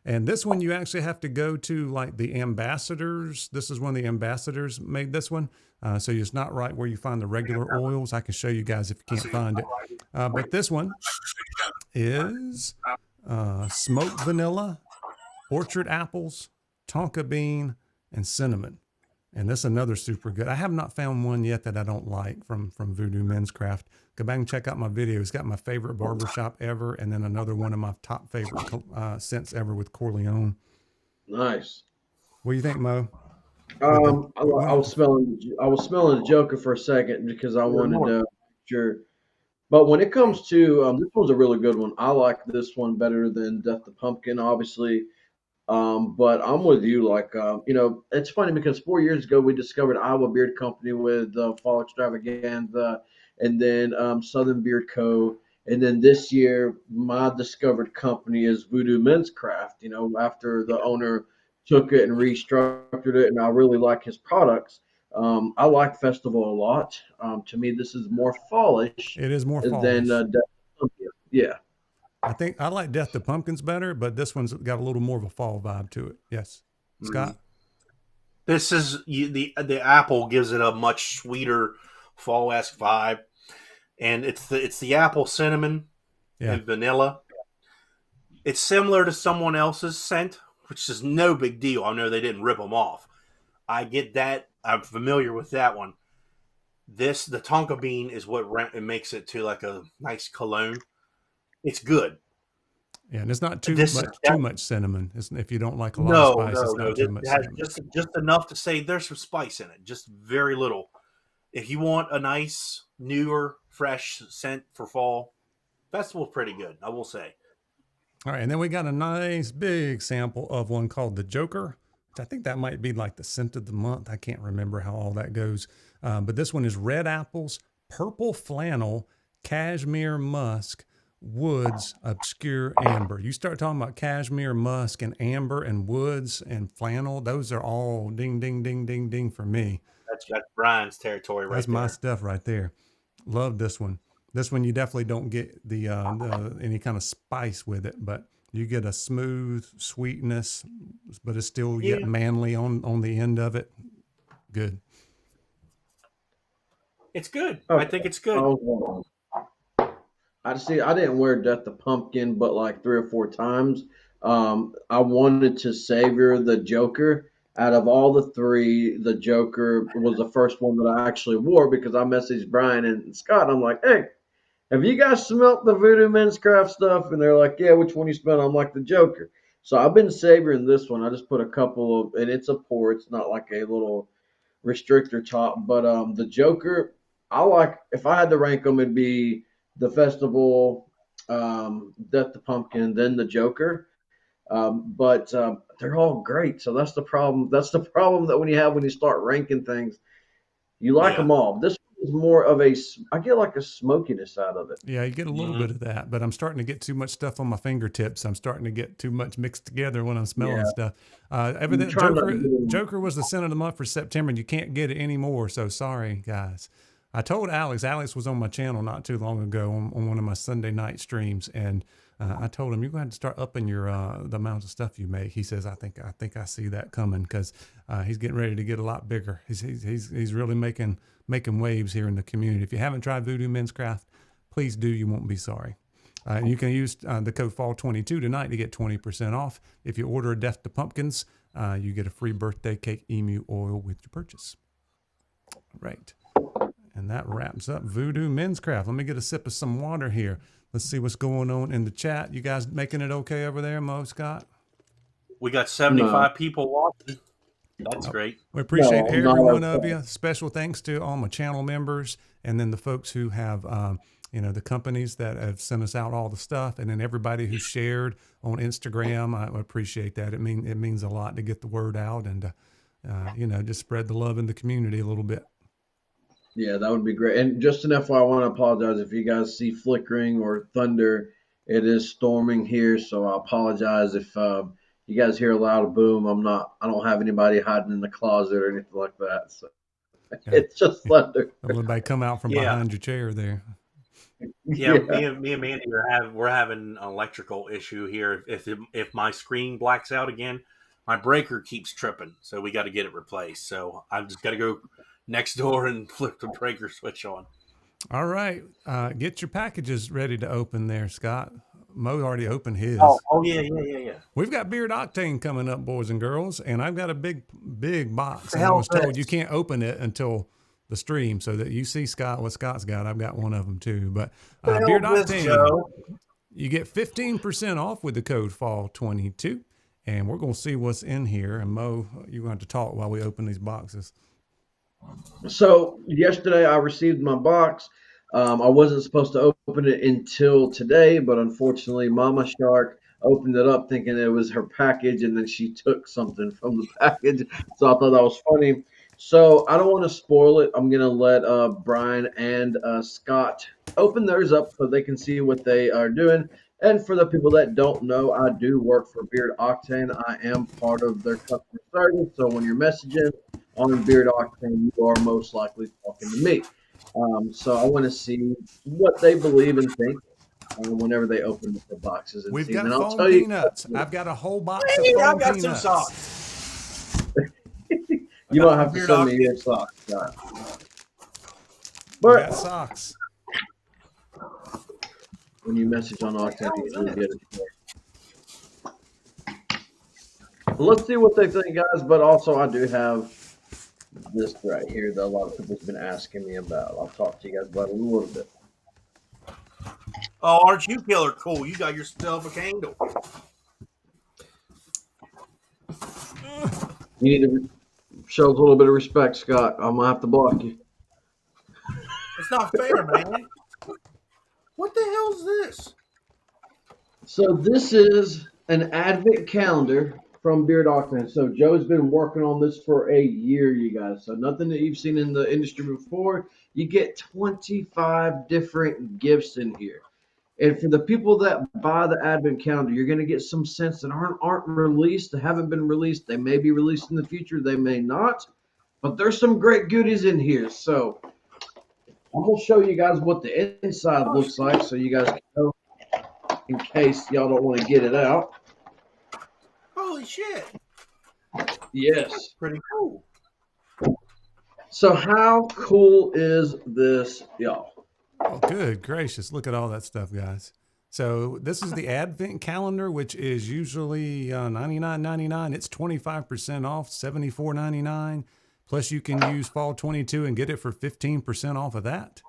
And this one you actually have to go to like the ambassadors. This is one of the ambassadors made this one. So it's not right where you find the regular oils. I can show you guys if you can't find it. But this one is smoked vanilla, orchard apples, tonka bean, and cinnamon. And that's another super good. I have not found one yet that I don't like from Voodoo Men's Craft. Go back and check out my video. It's got my favorite barbershop ever, and then another one of my top favorite scents ever with Corleone. Nice. What do you think, Mo? I was smelling the Joker for a second because I wanted to sure. But when it comes to this one's a really good one. I like this one better than Death the Pumpkin, obviously. But I'm with you. Like, it's funny because 4 years ago we discovered Iowa Beard Company with Fall Extravaganza, and then Southern Beard Co. And then this year, my discovered company is Voodoo Men's Craft. After the owner took it and restructured it, and I really like his products. I like Festival a lot. To me, this is more fallish It is more than fallish. Death Pumpkin. Yeah. I think I like Death to Pumpkins better, but this one's got a little more of a fall vibe to it. Yes, Scott. This is the apple gives it a much sweeter fall esque vibe, and it's the apple cinnamon and vanilla. It's similar to someone else's scent, which is no big deal. I know they didn't rip them off. I get that. I'm familiar with that one. The tonka bean is what it makes it to like a nice cologne. It's good. Yeah, and it's not This too much cinnamon. If you don't like a lot of No, spice, no, it's no. not too It much has cinnamon. just enough to say there's some spice in it, just very little. If you want a nice, newer, fresh scent for fall, festival's pretty good, I will say. All right, and then we got a nice big sample of one called the Joker, which I think that might be like the scent of the month. I can't remember how all that goes. But this one is red apples, purple flannel, cashmere musk, woods, obscure amber. You start talking about cashmere musk and amber and woods and flannel, those are all ding, ding, ding, ding, ding for me. That's Brian's territory right That's there. my stuff right there. Love this one. This one you definitely don't get the any kind of spice with it, but you get a smooth sweetness, but it's still yet manly on the end of it. Good. It's good. I Okay. think it's I good. was wrong. I see. I didn't wear Death the Pumpkin, but like 3 or 4 times. I wanted to savor the Joker. Out of all the three, the Joker was the first one that I actually wore because I messaged Brian and Scott. I'm like, hey, have you guys smelt the Voodoo Men's Craft stuff? And they're like, yeah, which one you smell? I'm like, the Joker. So I've been savoring this one. I just put a couple of, and it's a pour. It's not like a little restrictor top. But the Joker, I like. If I had to rank them, it'd be the Festival, Death the Pumpkin, then the Joker. But they're all great. So that's the problem. That's the problem that when you have when you start ranking things, you like Yeah. them all. This is more of a. I get like a smokiness out of it. Yeah, you get a little Hmm. bit of that, but I'm starting to get too much stuff on my fingertips. I'm starting to get too much mixed together when I'm smelling Yeah, stuff. I'm Everything trying not to Joker do. Joker was the scent of the month for September, and you can't get it anymore. So sorry, guys. I told Alex. Alex was on my channel not too long ago on one of my Sunday night streams, and I told him you're going to have to start upping your the amount of stuff you make. He says, I think I see that coming because he's getting ready to get a lot bigger. He's really making waves here in the community. If you haven't tried Voodoo Men's Craft, please do. You won't be sorry. And you can use the code FALL22 tonight to get 20% off. If you order a Death to Pumpkins, you get a free birthday cake emu oil with your purchase. Right. And that wraps up Voodoo Men's Craft. Let me get a sip of some water here. Let's see what's going on in the chat. You guys making it okay over there, Mo, Scott? We got No, 75 people watching. That's great. We appreciate no, I'm every not one of okay. you. Special thanks to all my channel members, and then the folks who have, the companies that have sent us out all the stuff, and then everybody who shared on Instagram. I appreciate that. It means a lot to get the word out and just spread the love in the community a little bit. Yeah, that would be great. And just an FYI, I want to apologize if you guys see flickering or thunder. It is storming here, so I apologize if you guys hear a loud boom. I'm not. I don't have anybody hiding in the closet or anything like that. So Yeah, it's just thunder. don't let anybody come out from Yeah. behind your chair there. Yeah, Yeah. me and Mandy we're having an electrical issue here. If my screen blacks out again, my breaker keeps tripping, so we got to get it replaced. So I've just got to go next door and flip the breaker switch on. All right, get your packages ready to open there, Scott. Mo already opened Oh, his. yeah. We've got Beard Octane coming up, boys and girls, and I've got a big box, The and I hell was is told you this? can't open it until the stream, so that you see Scott what Scott's got. I've got one of them too. But The hell Beard is this, Octane, Joe? you get 15% off with the code FALL22, and we're gonna see what's in here. And Mo, you're going to have to talk while we open these boxes. So yesterday I received my box. I wasn't supposed to open it until today, but unfortunately, Mama Shark opened it up thinking it was her package, and then she took something from the package. So I thought that was funny. So I don't want to spoil it. I'm gonna let Brian and Scott open theirs up so they can see what they are doing. And for the people that don't know, I do work for Beard Octane. I am part of their customer service. So when you're messaging on Beard Octane, you are most likely talking to me. So I want to see what they believe and think whenever they open up the boxes and We've see. And got then I'll foam tell you. peanuts. I've got a whole box of Hey, I foam got some peanuts. socks. I You got don't some have to Beard send me Octane your socks, Scott. We got But socks. when you message on Octane, you'll get it. Let's see what they think, guys. But also, I do have this right here that a lot of people's been asking me about. I'll talk to you guys about it in a little bit. Oh, aren't you killer cool? You got yourself a candle. You need to show a little bit of respect, Scott. I'm gonna have to block you. It's not fair, man. What the hell's this? So this is an advent calendar from Beard Octane. So Joe's been working on this for a year, you guys. So nothing that you've seen in the industry before. You get 25 different gifts in here. And for the people that buy the advent calendar, you're going to get some scents that aren't released, that haven't been released. They may be released in the future, they may not. But there's some great goodies in here. So I'm going to show you guys what the inside Oh, looks like so you guys can know in case y'all don't want to get it out. holy shit. Yes. Pretty cool. So how cool is this, y'all? Oh, good gracious. Look at all that stuff, guys. So this is the Advent calendar, which is usually $99.99. It's 25% off, $74.99. Plus you can use Fall 22 and get it for 15% off of that.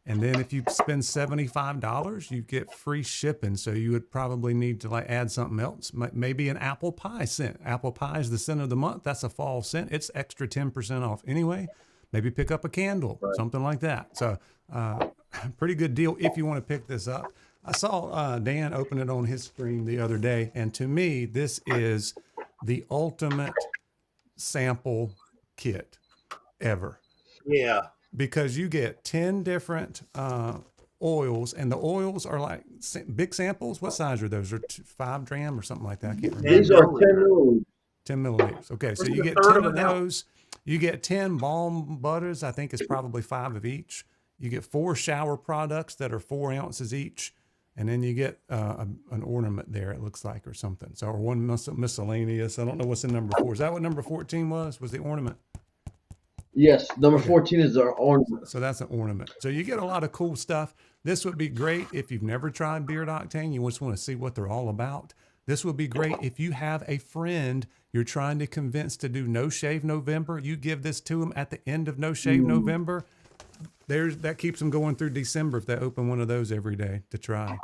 And then if you spend $75, you get free shipping. So you would probably need to like add something else, maybe an apple pie scent. Apple pie is the scent of the month. That's a fall scent. It's extra 10% off anyway. Maybe pick up a candle, Right. something like that. So pretty good deal if you want to pick this up. I saw Dan open it on his stream the other day. And to me, this is the ultimate sample kit ever. Yeah. Because you get 10 different oils, and the oils are like big samples. What size are those? Are 5 gram or something like that? I can't remember. These are 10 milliliters. 10 milliliters. Okay, so What's you the get third 10 of of an ounce? those. You get 10 balm butters. I think it's probably 5 of each. You get 4 shower products that are 4 ounces each. And then you get an ornament there, it looks like, or something. So, or one miscellaneous. I don't know what's in number 4. Is that what number 14 was? Was the ornament? Yes, number 14 is our ornament. So that's an ornament. So you get a lot of cool stuff. This would be great if you've never tried Beard Octane. You just want to see what they're all about. This would be great if you have a friend you're trying to convince to do No Shave November. You give this to them at the end of No Shave November. That keeps them going through December if they open one of those every day to try.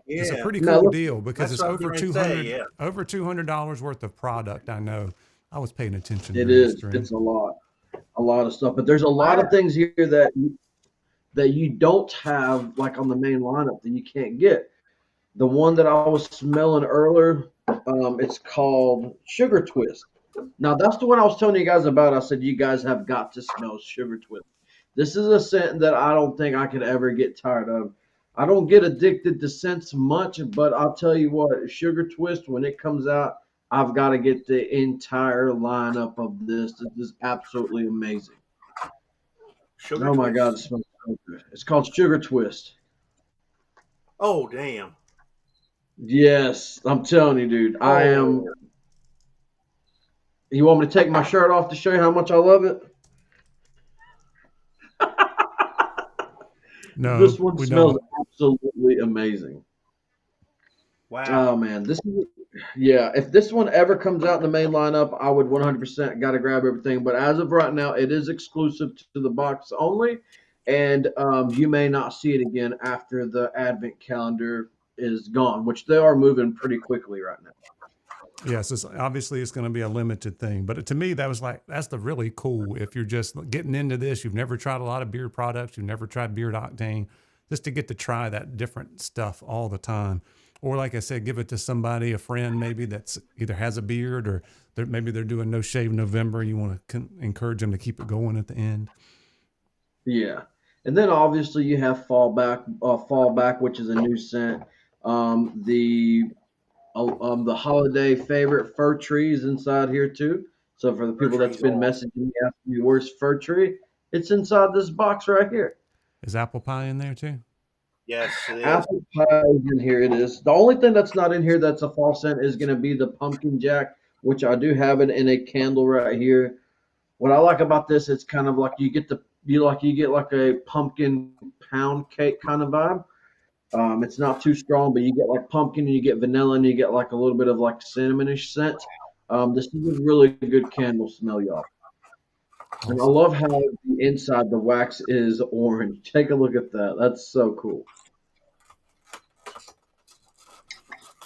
Yeah. It's a pretty Now, cool look- deal because That's it's what I over was gonna say, 200 yeah. over $200 worth of product. I know. I was paying attention. It during the is. stream. It's a lot of stuff. But there's a lot of things here that you don't have like on the main lineup that you can't get. The one that I was smelling earlier, it's called Sugar Twist. Now that's the one I was telling you guys about. I said you guys have got to smell Sugar Twist. This is a scent that I don't think I could ever get tired of. I don't get addicted to scents much, but I'll tell you what, Sugar Twist, when it comes out, I've got to get the entire lineup of this. This is absolutely amazing. Sugar Oh my Twist. God, it smells so good. It's called Sugar Twist. Oh, damn. Yes, I'm telling you, dude. I am. Oh. You want me to take my shirt off to show you how much I love it? No, This one we smells don't. absolutely amazing. Wow. Oh man, yeah. If this one ever comes out in the main lineup, I would 100% got to grab everything. But as of right now, it is exclusive to the box only, and you may not see it again after the Advent calendar is gone, which they are moving pretty quickly right now. Yes, obviously it's going to be a limited thing, but to me that's the really cool. If you're just getting into this, you've never tried a lot of beard products, you've never tried Beard Octane, just to get to try that different stuff all the time. Or like I said, give it to somebody, a friend maybe that's either has a beard or maybe they're doing No Shave November. You want to encourage them to keep it going at the end. Yeah, and then obviously you have Fallback, which is a new scent. The holiday favorite fir tree is inside here too. So for the people that's been messaging me asking me where's fir tree, it's inside this box right here. Is apple pie in there too? Yes, it is. Apple pie is in here. It is. The only thing that's not in here that's a fall scent is going to be the pumpkin jack, which I do have it in a candle right here. What I like about this, it's kind of like you get like a pumpkin pound cake kind of vibe. It's not too strong, but you get like pumpkin and you get vanilla and you get like a little bit of like cinnamonish scent. This is a really good candle smell, y'all. And I love how the inside the wax is orange. Take a look at that. That's so cool.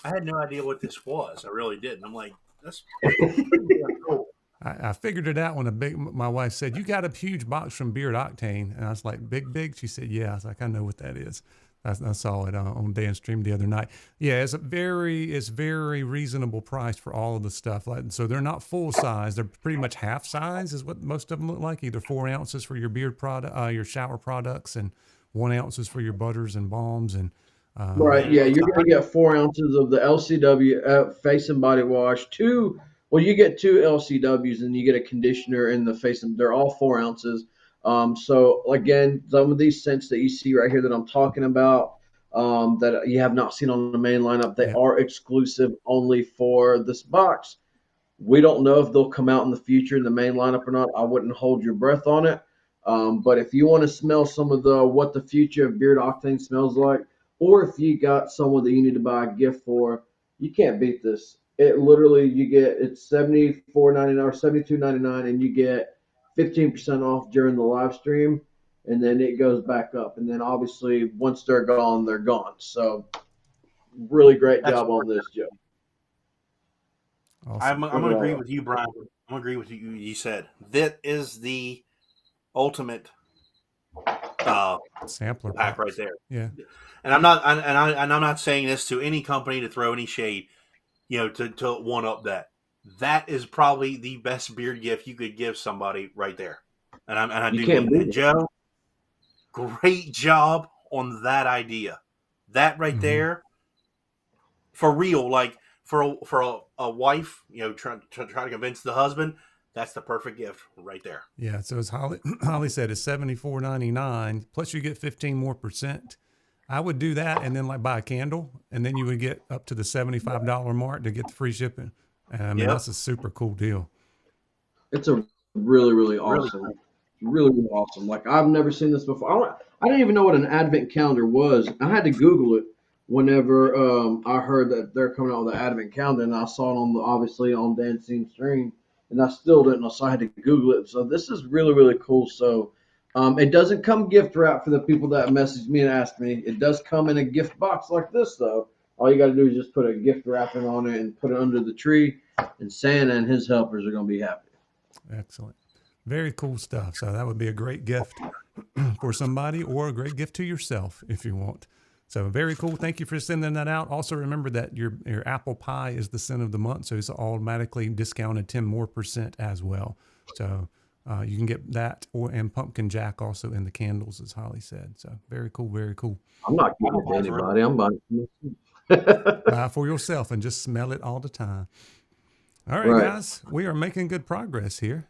I had no idea what this was. I really didn't. I'm like, that's pretty damn cool. I figured it out when my wife said, "You got a huge box from Beard Octane," and I was like, "Big?" She said, "Yeah." I was like, "I know what that is." I saw it on Dan's stream the other night. Yeah, it's very reasonable price for all of the stuff. Like, so they're not full size; they're pretty much half size, is what most of them look like. Either 4 ounces for your beard product, your shower products, and 1 ounces for your butters and balms. And Right, yeah, you're going to get 4 ounces of the LCW face and body wash. You get 2 LCWs and you get a conditioner in the face, and they're all 4 ounces. So again, some of these scents that you see right here that I'm talking about, that you have not seen on the main lineup, they are exclusive only for this box. We don't know if they'll come out in the future in the main lineup or not. I wouldn't hold your breath on it. But if you want to smell some of the what the future of beard octane smells like, or if you got someone that you need to buy a gift for, you can't beat this. It literally it's $74.99 or $72.99, and you get 15% off during the live stream, and then it goes back up. And then obviously once they're gone, they're gone. So really great That's job on this, Joe. Awesome. I'm going to agree with you, Brian. I'm going to agree with you. You said that is the ultimate sampler pack packs right there. Yeah. And I'm not saying this to any company to throw any shade, to one up that. That is probably the best beard gift you could give somebody right there. And I do mean that. Joe, great job on that idea. That right there, for real, like for a wife, trying to convince the husband, that's the perfect gift right there. Yeah. So as Holly said, it's $74.99 plus you get 15% more. I would do that and then like buy a candle, and then you would get up to the $75 mark to get the free shipping. I mean, that's a super cool deal. It's a really, really awesome. Really, really awesome. Like, I've never seen this before. I didn't even know what an advent calendar was. I had to Google it whenever I heard that they're coming out with an advent calendar, and I saw it obviously on Dancing Stream, and I still didn't know, so I had to Google it. So this is really, really cool. So it doesn't come gift wrap for the people that messaged me and asked me. It does come in a gift box like this, though. All you got to do is just put a gift wrapping on it and put it under the tree, and Santa and his helpers are going to be happy. Excellent. Very cool stuff. So that would be a great gift for somebody, or a great gift to yourself if you want. So very cool. Thank you for sending that out. Also remember that your apple pie is the scent of the month, so it's automatically discounted 10% more as well. So you can get that, and pumpkin jack also in the candles, as Holly said. So very cool, very cool. I'm not giving it to anybody. I'm buying buy for yourself and just smell it all the time. All right, guys, we are making good progress here.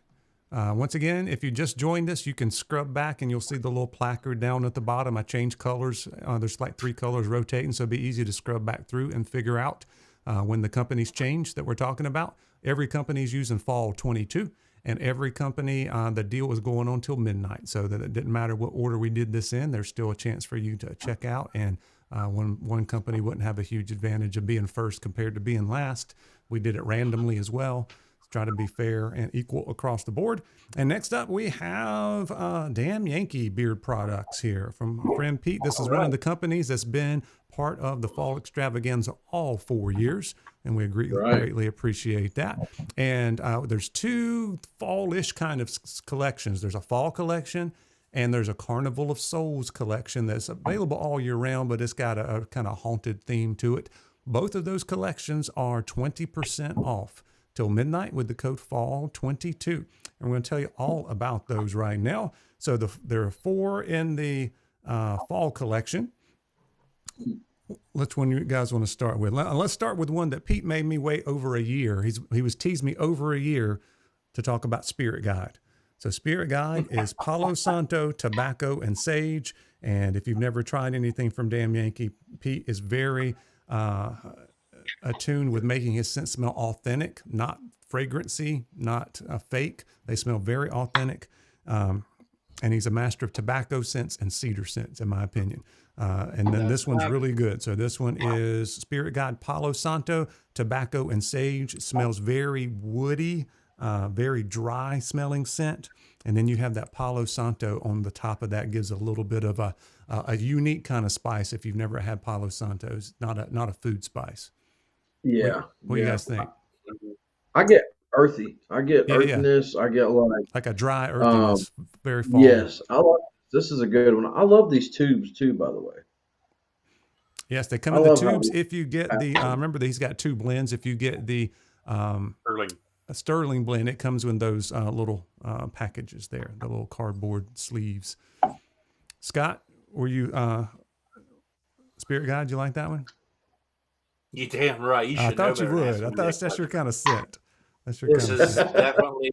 Once again, if you just joined us, you can scrub back and you'll see the little placard down at the bottom. I changed colors. There's like 3 colors rotating, so it'll be easy to scrub back through and figure out when the companies change that we're talking about. Every company is using fall 22, and every company, the deal was going on till midnight, so that it didn't matter what order we did this in. There's still a chance for you to check out, and one company wouldn't have a huge advantage of being first compared to being last. We did it randomly as well. Try to be fair and equal across the board. And next up, we have Damn Yankee Beard Products here from our friend Pete. This is one of the companies that's been part of the Fall Extravaganza all 4 years, and we greatly appreciate that. And there's 2 fall-ish kind of collections. There's a fall collection, and there's a Carnival of Souls collection that's available all year round, but it's got a kind of haunted theme to it. Both of those collections are 20% off till midnight with the code FALL22. And we're going to tell you all about those right now. So there are 4 in the fall collection. Which one you guys want to start with? Let's start with one that Pete made me wait over a year. He was teasing me over a year to talk about Spirit Guide. So Spirit Guide is Palo Santo, tobacco, and sage. And if you've never tried anything from Damn Yankee, Pete is very attuned with making his scent smell authentic, not fragrancy, not fake. They smell very authentic. And he's a master of tobacco scents and cedar scents, in my opinion. And then this one's really good. So this one is Spirit Guide Palo Santo, tobacco and sage. It smells very woody, very dry smelling scent. And then you have that Palo Santo on the top of that, gives a little bit of a unique kind of spice. If you've never had Palo Santos, not a food spice. Yeah. What do you guys think? I get earthy. I get earthiness. Yeah. I get like a dry earthiness, very fall. Yes. This is a good one. I love these tubes too, by the way. Yes, they come in the tubes. If you get the, remember he's got 2 blends. If you get the Sterling blend, it comes in those little packages there, the little cardboard sleeves. Scott, were you Spirit Guide? You like that one? You damn right. You should. I thought you would. I thought that's your kind of scent. This is definitely.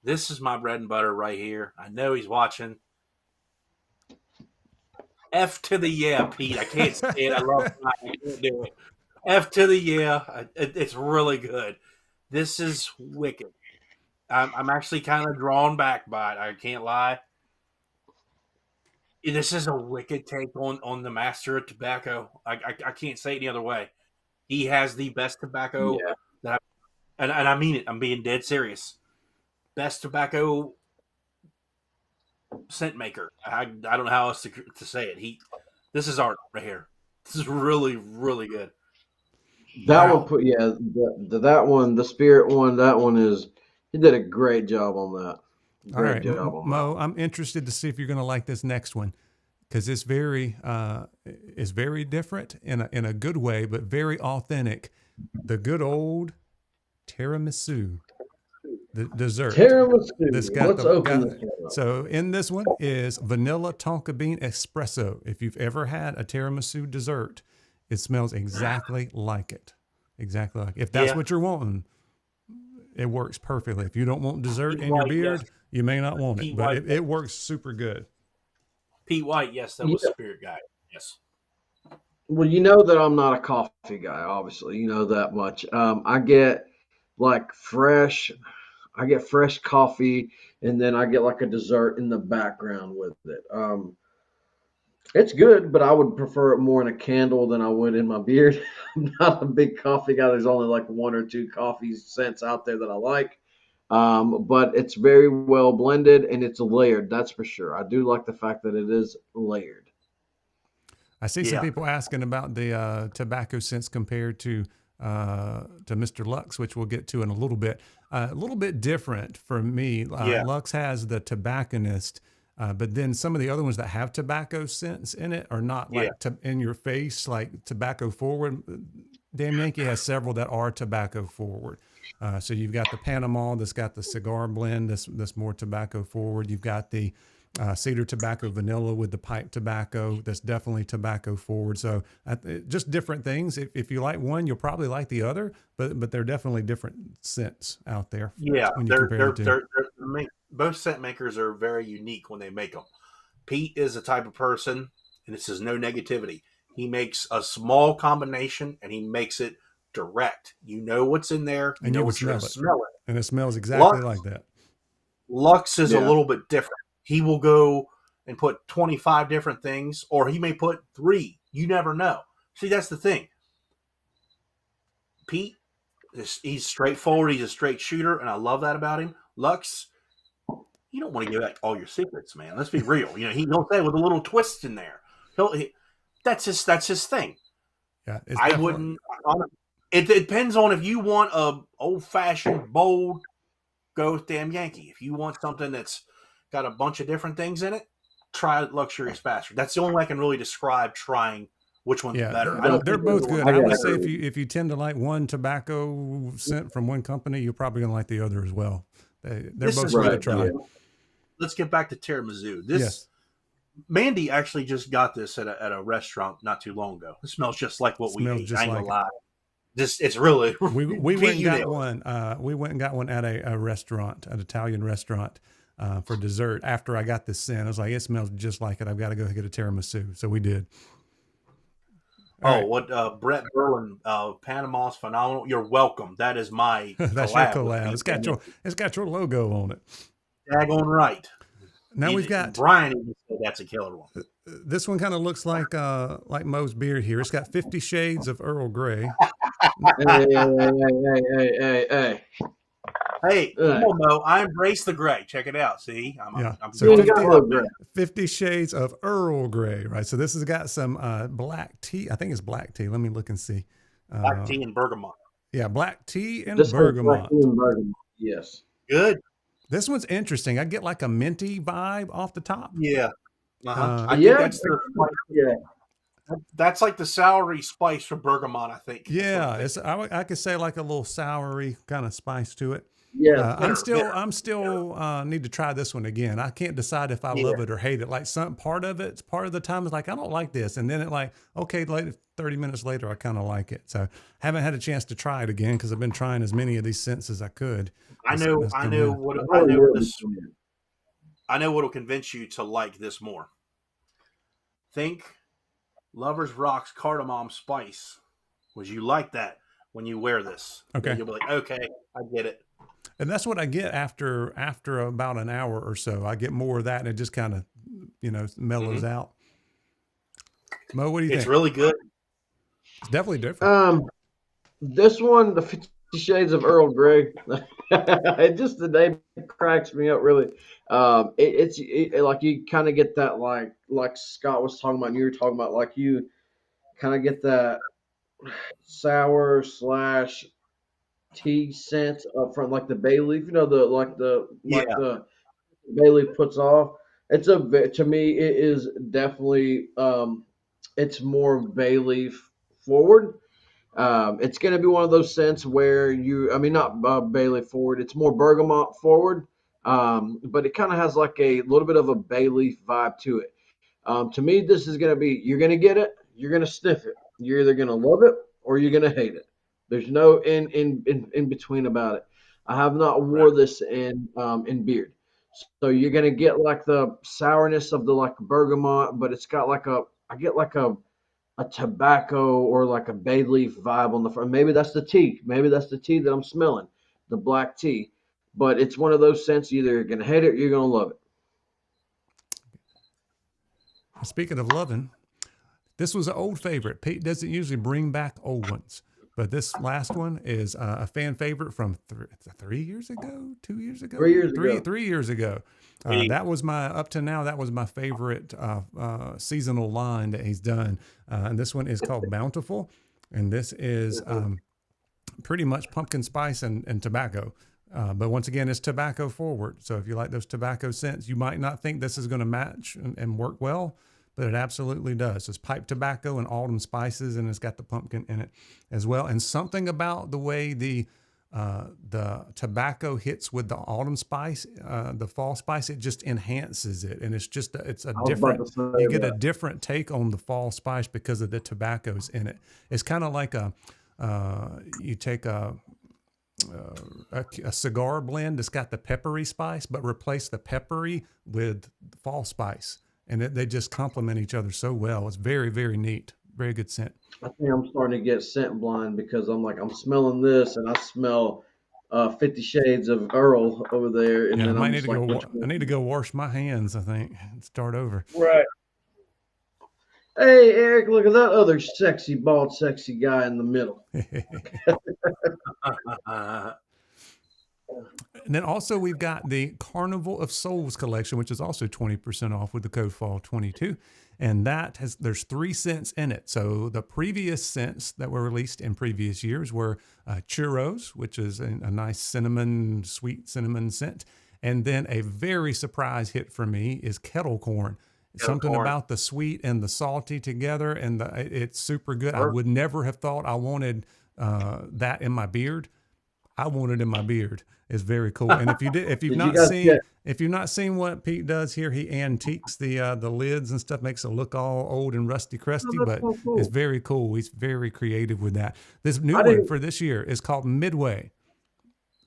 This is my bread and butter right here. I know he's watching. F to the yeah, Pete. I can't say it. I love it. I can't do it. F to the yeah. It's really good. This is wicked. I'm actually kind of drawn back by it. I can't lie. This is a wicked take on the master of tobacco. I can't say it any other way. He has the best tobacco Yeah. that, and I mean it. I'm being dead serious. Best tobacco scent maker. I don't know how else to say it. This is art right here. This is really really good. That Wow. one put that one, the spirit one, that one is he did a great job on that. All Great right, job on that Mo, one. I'm interested to see if you're going to like this next one because it's very different in a good way, but very authentic. The good old tiramisu, the dessert. This Tiramisu. got Let's the open got this one up. so in this one is vanilla tonka bean espresso. If you've ever had a tiramisu dessert, it smells exactly like it. Exactly like if that's Yeah. what you're wanting, it works perfectly. If you don't want dessert Pete in your White, yes. beard, you may not want it, Pete but White. it works super good. Pete White, yes, that was Yeah. Spirit Guide. Yes. Well, you know that I'm not a coffee guy, obviously. You know that much. I get like fresh I get fresh coffee and then I get like a dessert in the background with it. It's good, but I would prefer it more in a candle than I would in my beard. I'm not a big coffee guy. There's only like one or two coffee scents out there that I like. But it's very well blended and it's layered. That's for sure. I do like the fact that it is layered. I see some Yeah. people asking about the tobacco scents compared to Mr. Lux, which we'll get to in a little bit different for me. Yeah. Lux has the tobacconist, but then some of the other ones that have tobacco scents in it are not Yeah. like in your face, like tobacco forward. Damn Yankee has several that are tobacco forward. So you've got the Panama that's got the cigar blend that's more tobacco forward. You've got the cedar tobacco vanilla with the pipe tobacco that's definitely tobacco forward. So just different things. If you like one, you'll probably like the other, but they're definitely different scents out there Yeah. when you compare the two. Both scent makers are very unique when they make them. Pete is the type of person, and this is no negativity. He makes a small combination and he makes it direct. You know what's in there. You And you know would what you're going smell to it. smell it. And it smells exactly Lux, like that. Lux is a Yeah. little bit different. He will go and put 25 different things, or he may put 3. You never know. See, that's the thing. Pete, he's straightforward. He's a straight shooter, and I love that about him. Lux, you don't want to give out all your secrets, man. Let's be real. He'll say with a little twist in there. That's his thing. Yeah, it's I definitely. wouldn't. It depends on if you want a old fashioned bold, go with damn Yankee. If you want something that's got a bunch of different things in it, try Luxurious Bastard. That's the only way I can really describe trying which one's Yeah, better. I don't they're think there's both one good. I would better. say if you tend to like one tobacco scent from one company, you're probably gonna like the other as well. They're This both is worth a Right. try. Yeah. Let's get back to tiramisu. Yes, Mandy actually just got this at a restaurant not too long ago. It smells just like what we smells ate. just I ain't like gonna it. lie. It's really We Pete, went and you got nailed it. one. We went and got one at a restaurant, an Italian restaurant, for dessert. After I got this scent, I was like, it smells just like it. I've got to go get a tiramisu. So we did. All Oh, right, what Brett Berlin, Panama's phenomenal. You're welcome. That is my that's your collab with collab. Pete. It's got your logo on it. Daggone right. Now we've got Brian even said that's a killer one. this one. Kind of looks like Mo's beard here. It's got 50 shades of Earl Grey. Hey. Hey, come Hey. on, Mo. I embrace the gray. Check it out. See, Yeah. I'm So You going got for a it, little man. bit. 50 shades of Earl Grey, right? So this has got some black tea. I think it's black tea. Let me look and see. Black tea and bergamot. Yeah, black tea and This one's black bergamot. tea and bergamot. Yes. Good. This one's interesting. I get like a minty vibe off the top. Yeah. I think Yeah. that's Yeah. that's like the soury spice from bergamot. I think. Yeah, I could say like a little soury kind of spice to it. Yeah. I'm bitter. still need to try this one again. I can't decide if I love it or hate it. Like some part of the time is like I don't like this, and then it like okay, later 30 minutes later I kind of like it. So haven't had a chance to try it again because I've been trying as many of these scents as I could. I know this. Yeah. I know what'll convince you to like this more. Think Lovers Rock's cardamom spice. Would you like that? when you wear this. Okay. You'll be like, okay, I get it. And that's what I get after about an hour or so. I get more of that, and it just kind of, mellows out. Mo, what do you It's think? really good. It's definitely different. This one, the 50 Shades of Earl Grey, the name cracks me up really. Like you kind of get that like Scott was talking about, and you were talking about, like you kind of get that sour slash tea scent up front, like the bay leaf. Yeah, The bay leaf puts off. To me, it is definitely it's more bay leaf forward. It's going to be one of those scents where I mean, not bay leaf forward. It's more bergamot forward, but it kind of has like a little bit of a bay leaf vibe to it. To me, this is going to be, you're going to get it, you're going to sniff it. You're either going to love it or you're going to hate it. There's no in between about it. I have not right. wore this in beard. So you're going to get like the sourness of the like bergamot, but it's got like I get like a tobacco or like a bay leaf vibe on the front. Maybe that's the tea. Maybe that's the tea that I'm smelling, the black tea. But it's one of those scents, either you're going to hate it or you're going to love it. Speaking of loving, this was an old favorite. Pete doesn't usually bring back old ones, but this last one is a fan favorite from 3 years ago, 2 years ago, 3 years ago. 3 years ago. That was up to now, that was my favorite seasonal line that he's done. And this one is called Bountiful. And this is pretty much pumpkin spice and tobacco. But once again, it's tobacco forward. So if you like those tobacco scents, you might not think this is going to match and work well, but it absolutely does. It's pipe tobacco and autumn spices, and it's got the pumpkin in it as well. And something about the way the tobacco hits with the autumn spice, the fall spice, it just enhances it. And it's a different, you get a different take on the fall spice because of the tobaccos in it. It's kind of like you take a cigar blend that's got the peppery spice, but replace the peppery with fall spice. And they just complement each other so well. It's very, very neat. Very good scent. I think I'm starting to get scent blind because I'm smelling this and I smell 50 Shades of Earl over there. And Yeah, then I I'm need just to like, go. I need to go wash my hands, I think, and start over. right. Hey, Eric, look at that other sexy, bald, sexy guy in the middle. And then also we've got the Carnival of Souls collection, which is also 20% off with the code fall22. And there's 3 scents in it. So the previous scents that were released in previous years were churros, which is a nice sweet cinnamon scent. And then a very surprise hit for me is kettle corn. Something about the sweet and the salty together, and it's super good. I would never have thought I wanted that in my beard. I want it in my beard. It's very cool. And if you've not seen what Pete does here, he antiques the lids and stuff, makes it look all old and rusty, crusty, but so cool. It's very cool. He's very creative with that. This new one for this year is called Midway.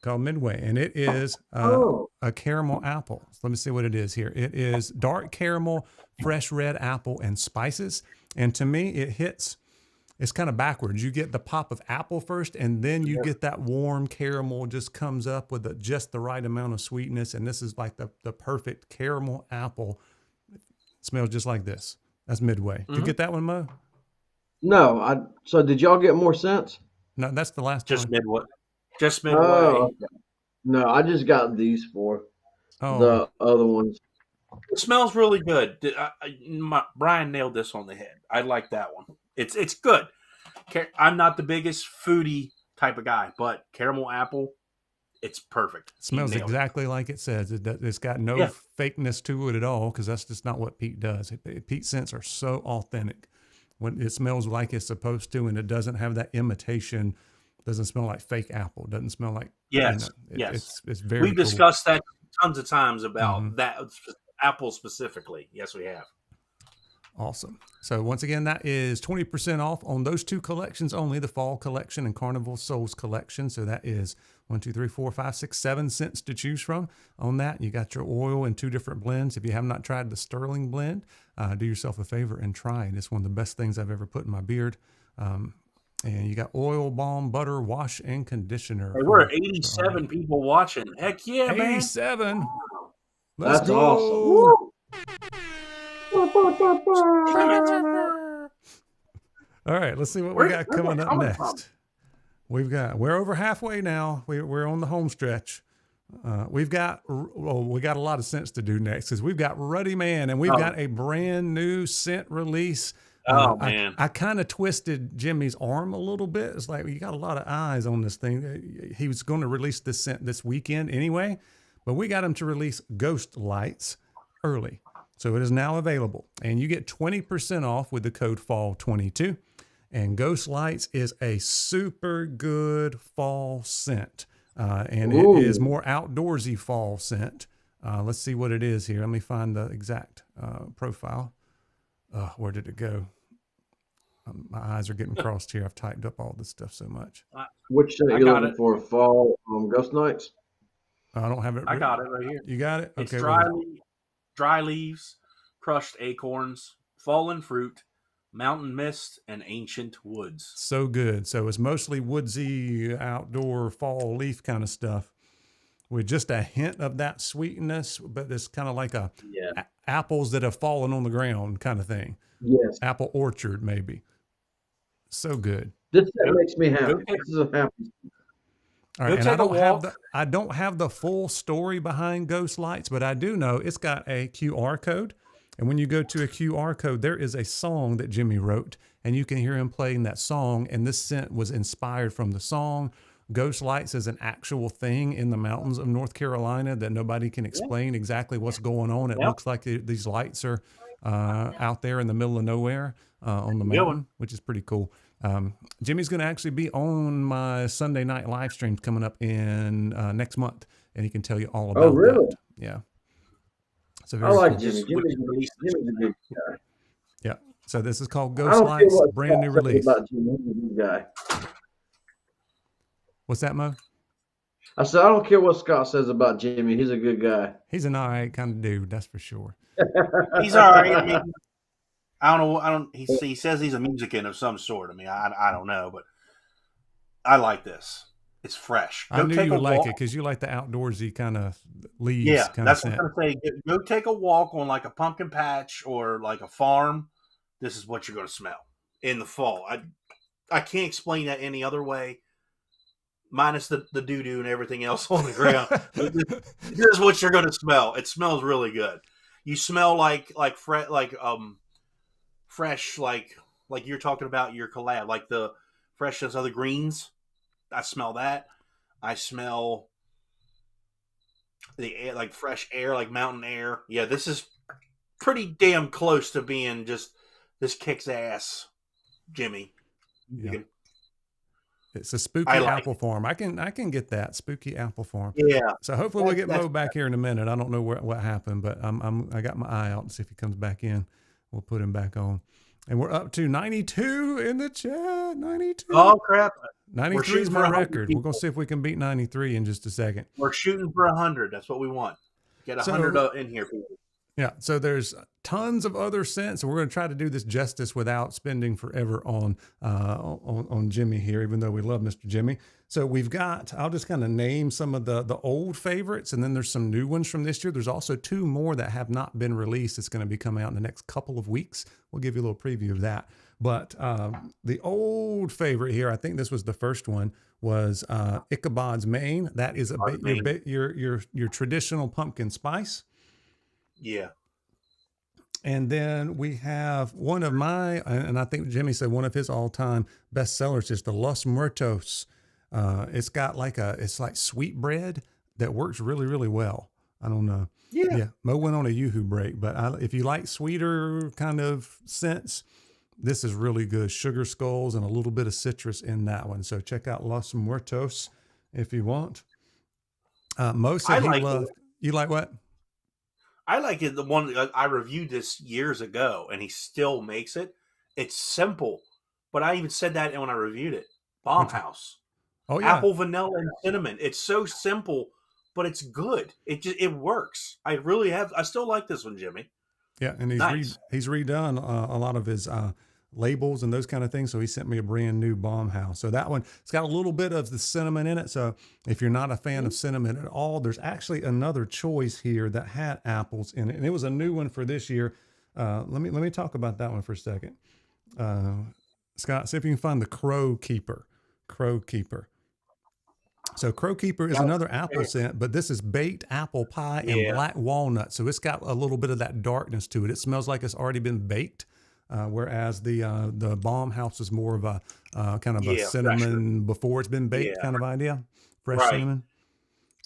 And it is a caramel apple. So let me see what it is here. It is dark caramel, fresh red apple, and spices. And to me, it's kind of backwards. You get the pop of apple first, and then you get that warm caramel just comes up with just the right amount of sweetness. And this is like the perfect caramel apple. It smells just like this. That's Midway. Did you get that one, Mo? No. So did y'all get more scents? No, that's the last Just one. Midway. Just Midway. Oh, okay. No, I just got these 4. The other ones. It smells really good. Brian nailed this on the head. I like that one. It's good. I'm not the biggest foodie type of guy, but caramel apple, it's perfect. It smells exactly like it says. It's got no fakeness to it at all, because that's just not what Pete does. Pete's scents are so authentic. When it smells like it's supposed to, and it doesn't have that imitation. Doesn't smell like fake apple. Doesn't smell like yes. It's very. We've discussed that tons of times about that apple specifically. Yes, we have. Awesome. So once again, that is 20% off on those 2 collections only, the Fall Collection and Carnival Souls Collection. So that is 1, 2, 3, 4, 5, 6, 7 scents to choose from on that. You got your oil in 2 different blends. If you have not tried the Sterling blend, do yourself a favor and try it. It's one of the best things I've ever put in my beard. And you got oil, balm, butter, wash, and conditioner. Hey, we're at 87 people watching. Heck yeah, man. 87. Let's That's go. awesome. All right, let's see what we got coming up next. From? We're over halfway now. We're on the home stretch. We got a lot of scents to do next because we've got Ruddy Man and we've got a brand new scent release. Oh man, I kind of twisted Jimmy's arm a little bit. It's like, you got a lot of eyes on this thing. He was going to release this scent this weekend anyway, but we got him to release Ghost Lights early. So it is now available and you get 20% off with the code FALL22. And Ghost Lights is a super good fall scent. And it is more outdoorsy fall scent. Let's see what it is here. Let me find the exact profile. Where did it go? My eyes are getting crossed here. I've typed up all this stuff so much. Which scent you looking for? Fall Ghost Nights? I don't have it. I got it right here. You got it? It's Okay. dry leaves, crushed acorns, fallen fruit, mountain mist, and ancient woods. So good. So it's mostly woodsy, outdoor, fall leaf kind of stuff with just a hint of that sweetness, but it's kind of like apples that have fallen on the ground kind of thing. Yes. Apple orchard, maybe. So good. This makes me happy. This is a happy. All right, and I don't have the full story behind Ghost Lights, but I do know it's got a QR code. And when you go to a QR code, there is a song that Jimmy wrote, and you can hear him playing that song. And this scent was inspired from the song. Ghost Lights is an actual thing in the mountains of North Carolina that nobody can explain exactly what's going on. It looks like these lights are out there in the middle of nowhere on the mountain, which is pretty cool. Jimmy's going to actually be on my Sunday night live streams coming up in next month, and he can tell you all about that. Yeah. So I like Jimmy. Jimmy's a good guy. Yeah. So this is called Ghost Lights, brand new release. About Jimmy. He's a good guy. What's that, Mo? I said, I don't care what Scott says about Jimmy. He's a good guy. He's an all right kind of dude, that's for sure. He's all right. I mean, I don't know. He says he's a musician of some sort. I mean, I don't know, but I like this. It's fresh. I knew you would like it because you like the outdoorsy kind of leaves. Yeah, that's what I'm going to say. Go take a walk on like a pumpkin patch or like a farm. This is what you're going to smell in the fall. I can't explain that any other way, minus the doo-doo and everything else on the ground. Here's what you're going to smell. It smells really good. You smell like fresh, like you're talking about your collab, like the freshness of the greens. I smell that. I smell the air, like fresh air, like mountain air. Yeah, this is pretty damn close to being just this kicks ass, Jimmy. Yeah. It's a spooky apple farm. I can get that spooky apple farm. Yeah. So hopefully we'll get Mo back here in a minute. I don't know what happened, but I got my eye out to see if he comes back in. We'll put him back on. And we're up to 92 in the chat. 92. Oh crap! 93 is my record. We're gonna see if we can beat 93 in just a second. We're shooting for 100. That's what we want. Get 100 in here, people. Yeah. So there's tons of other scents. We're going to try to do this justice without spending forever on Jimmy here, even though we love Mr. Jimmy. So we've got, I'll just kind of name some of the old favorites, and then there's some new ones from this year. There's also 2 more that have not been released. It's going to be coming out in the next couple of weeks. We'll give you a little preview of that. But the old favorite here, I think this was the first one, was Ichabod's Maine. That is your traditional pumpkin spice. Yeah. And then we have one of my, and I think Jimmy said one of his all-time bestsellers is the Los Muertos. It's got it's like sweet bread that works really, really well. I don't know. Yeah. Mo went on a Yoo-hoo break, but if you like sweeter kind of scents, this is really good. Sugar skulls and a little bit of citrus in that one. So check out Los Muertos if you want. Mo said you like what? I like it. The one I reviewed this years ago, and he still makes it. It's simple, but I even said that when I reviewed it. Baumhaus. Oh yeah. Apple, vanilla, and cinnamon. It's so simple, but it's good. It works. I still like this one, Jimmy. Yeah, and he's redone a lot of his labels and those kind of things. So he sent me a brand new bomb house. So that one, it's got a little bit of the cinnamon in it. So if you're not a fan of cinnamon at all, there's actually another choice here that had apples in it. And it was a new one for this year. Let me talk about that one for a second. Scott, see if you can find the Crow Keeper. Crow Keeper. So Crow Keeper is another apple scent, but this is baked apple pie and black walnut. So it's got a little bit of that darkness to it. It smells like it's already been baked, whereas the Bomb House is more of a kind of a cinnamon before it's been baked kind of idea. Fresh cinnamon.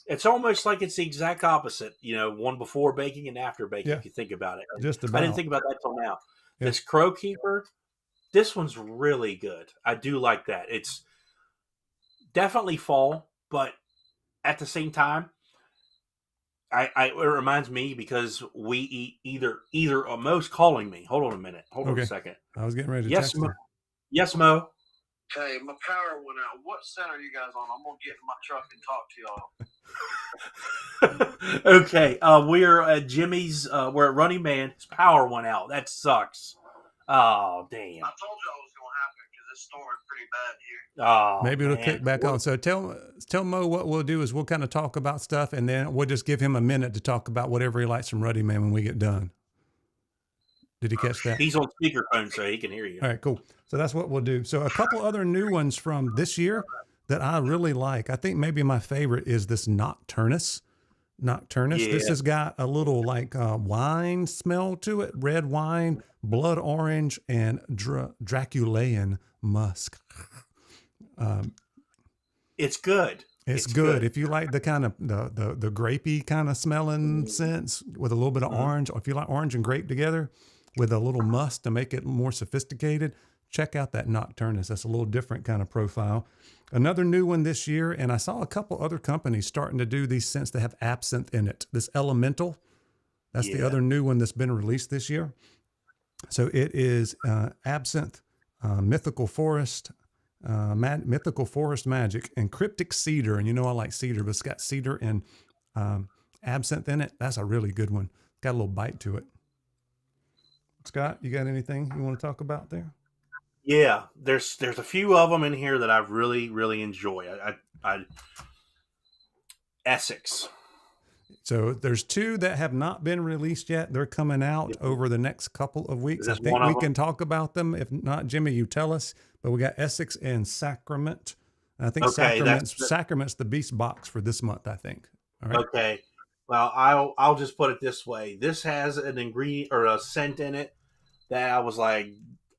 It's almost like it's the exact opposite, one before baking and after baking, if you think about it. Just about. I didn't think about that till now. Yeah. This Crow Keeper, this one's really good. I do like that. It's definitely fall, but at the same time, it reminds me because we eat either Mo's calling me. Hold on a minute. Hold on a second. I was getting ready to text Mo. Yes, Mo. Hey, my power went out. What set are you guys on? I'm going to get in my truck and talk to y'all. Okay. We're at Jimmy's. We're at Running Man. His power went out. That sucks. Oh, damn. I told y'all it was going to happen because this storm is pretty bad here. Oh, maybe it'll kick back on. So tell Mo what we'll do is we'll kind of talk about stuff, and then we'll just give him a minute to talk about whatever he likes from Running Man when we get done. Did he catch that? He's on speakerphone, so he can hear you. All right, cool. So that's what we'll do. So a couple other new ones from this year that I really like. I think maybe my favorite is this Nocturnus. Nocturnus. Yeah. This has got a little like wine smell to it. Red wine, blood orange, and Draculean musk. It's good. It's good. If you like the kind of the grapey kind of smelling scents with a little bit of orange, or if you like orange and grape together with a little musk to make it more sophisticated, check out that Nocturnus. That's a little different kind of profile. Another new one this year, and I saw a couple other companies starting to do these scents that have absinthe in it. This Elemental, that's the other new one that's been released this year. So it is absinthe, mythical forest, mythical forest magic, and cryptic cedar. And I like cedar, but it's got cedar and absinthe in it. That's a really good one. It's got a little bite to it. Scott, you got anything you want to talk about there? Yeah, there's a few of them in here that I really, really enjoy. I Essex. So there's two that have not been released yet. They're coming out over the next couple of weeks. I think we can talk about them. If not, Jimmy, you tell us. But we got Essex and Sacrament. And I think Sacrament's the beast box for this month, I think. All right. Okay. Well, I'll just put it this way. This has an ingredient or a scent in it that I was like,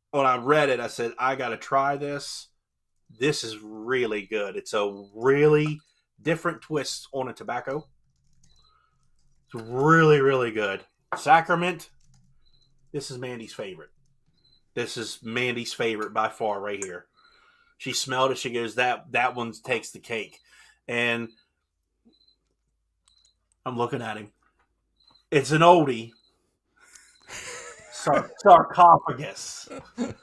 when I read it, I said, I got to try this. This is really good. It's a really different twist on a tobacco. It's really, really good. Sacrament, this is Mandy's favorite. This is Mandy's favorite by far right here. She smelled it. She goes, that one takes the cake. And I'm looking at him. It's an oldie. Sarcophagus,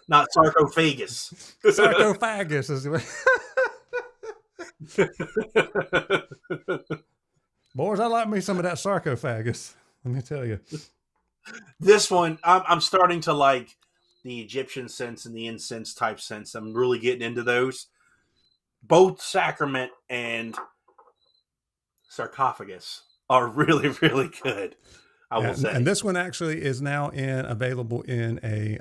not sarcophagus. Sarcophagus is what. Boys, I like me some of that sarcophagus. Let me tell you. This one, I'm starting to like the Egyptian scents and the incense type scents. I'm really getting into those. Both Sacrament and Sarcophagus are really, really good. I will say. And this one actually is now available in a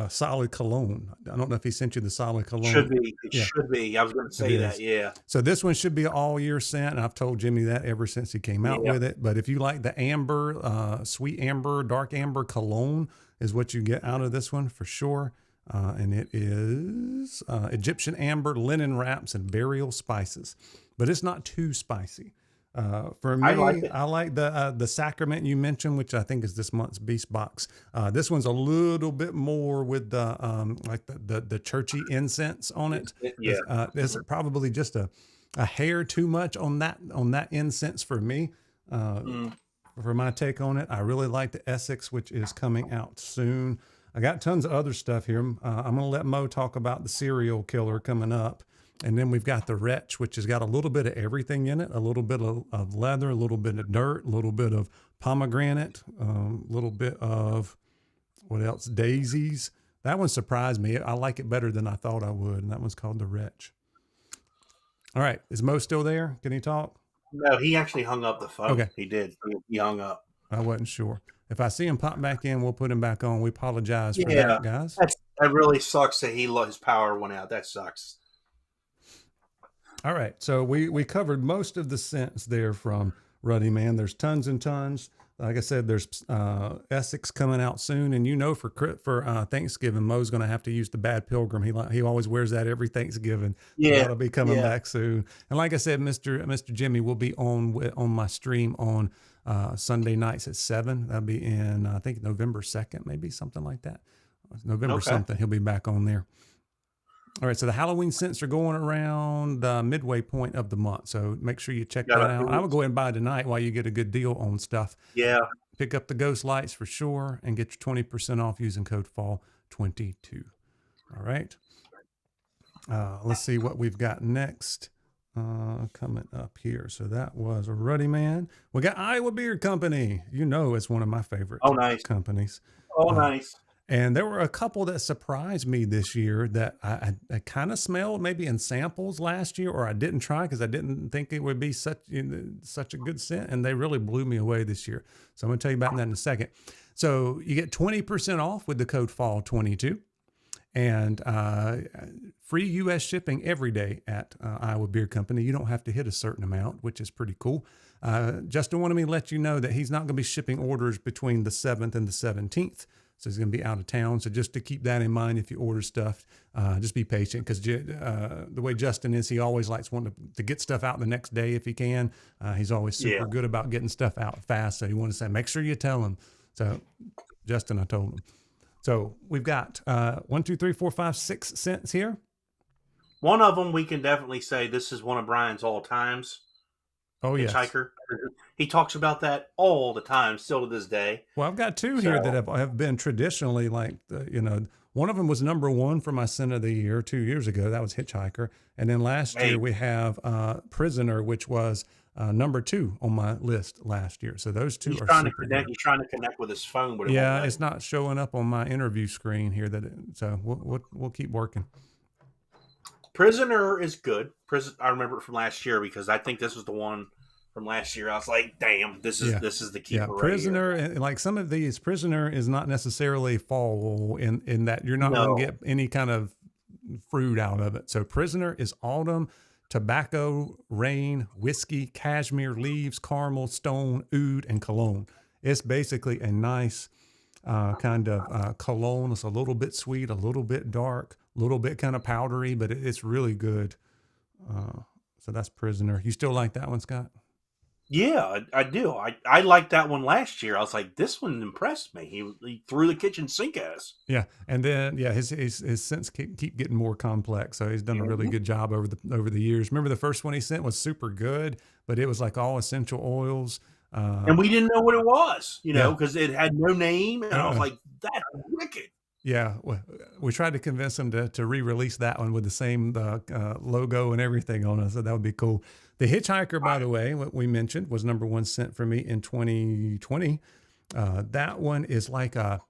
solid cologne. I don't know if he sent you the solid cologne. Should be. It should be. I was going to say that. Yeah. So this one should be all year scent. And I've told Jimmy that ever since he came out with it. But if you like the amber, sweet amber, dark amber cologne is what you get out of this one for sure. And it is Egyptian amber, linen wraps, and burial spices. But it's not too spicy. For me, I like the Sacrament you mentioned, which I think is this month's Beast Box. This one's a little bit more with the like the churchy incense on it. Yeah, it's probably just a hair too much on that incense for me. For my take on it, I really like the Essex, which is coming out soon. I got tons of other stuff here. I'm going to let Mo talk about the serial killer coming up. And then we've got the Wretch, which has got a little bit of everything in it, a little bit of leather, a little bit of dirt, a little bit of pomegranate, a little bit of What else? Daisies. That one surprised me. I like it better than I thought I would. And that one's called the Wretch. All right. Is Mo still there? Can he talk? No, he actually hung up the phone. Okay. He did. He hung up. I wasn't sure. If I see him pop back in, we'll put him back on. We apologize for that, guys. That really sucks that his power went out. That sucks. All right. So we covered most of the scents there from Ruddy Man. There's tons and tons. Like I said, there's Essex coming out soon, and for Thanksgiving, Mo's going to have to use the Bad Pilgrim. He always wears that every Thanksgiving. Yeah, so that'll be coming back soon. And like I said, Mr. Jimmy will be on my stream on Sunday nights at 7. That'll be in I think November 2nd, maybe something like that. November something. He'll be back on there. All right, so the Halloween scents are going around the midway point of the month, so make sure you check that out. I would go ahead and buy tonight while you get a good deal on stuff. Yeah. Pick up the Ghost Lights for sure and get your 20% off using code FALL22. All right. Let's see what we've got next coming up here. So that was Ruddy Man. We got Iowa Beard Company. You know it's one of my favorite companies. Oh, nice. And there were a couple that surprised me this year that I kind of smelled maybe in samples last year, or I didn't try because I didn't think it would be such a good scent, and they really blew me away this year. So I'm going to tell you about that in a second. So you get 20% off with the code FALL22, and free U.S. shipping every day at Iowa Beer Company. You don't have to hit a certain amount, which is pretty cool. Justin wanted me to let you know that he's not going to be shipping orders between the 7th and the 17th. So he's going to be out of town. So just to keep that in mind, if you order stuff, just be patient, because the way Justin is, he always likes wanting to get stuff out the next day if he can. He's always super good about getting stuff out fast. So he wanted to say, make sure you tell him. So Justin, I told him. So we've got 1, 2, 3, 4, 5, 6 scents here. One of them we can definitely say this is one of Brian's all times. Oh, yes. Hitchhiker. He talks about that all the time, still to this day. Well, I've got two here that have been traditionally one of them was #1 for my scent of the year 2 years ago. That was Hitchhiker. And then last year we have Prisoner, which was #2 on my list last year. So those two He's are trying to super connect. good. He's trying to connect with his phone, but it's not showing up on my interview screen here. So we'll keep working. Prisoner is good. I remember it from last year because I think this was the one from last year. I was like, damn, this is the keeper. Yeah, Prisoner, right, and like some of these, Prisoner is not necessarily fall in that you're not going to get any kind of fruit out of it. So Prisoner is autumn, tobacco, rain, whiskey, cashmere, leaves, caramel, stone, oud, and cologne. It's basically a nice kind of cologne. It's a little bit sweet, a little bit dark, a little bit kind of powdery, but it's really good. So that's Prisoner. You still like that one, Scott? Yeah, I do. I liked that one last year. I was like, this one impressed me. He threw the kitchen sink at us. Yeah, and then his scents keep getting more complex. So he's done a really good job over the years. Remember the first one he sent was super good, but it was like all essential oils. And we didn't know what it was, because it had no name, and I was like, that's wicked. Yeah, we tried to convince him to re-release that one with the same logo and everything on it, so that would be cool. The Hitchhiker, by the way, what we mentioned, was #1 scent for me in 2020. That one is like a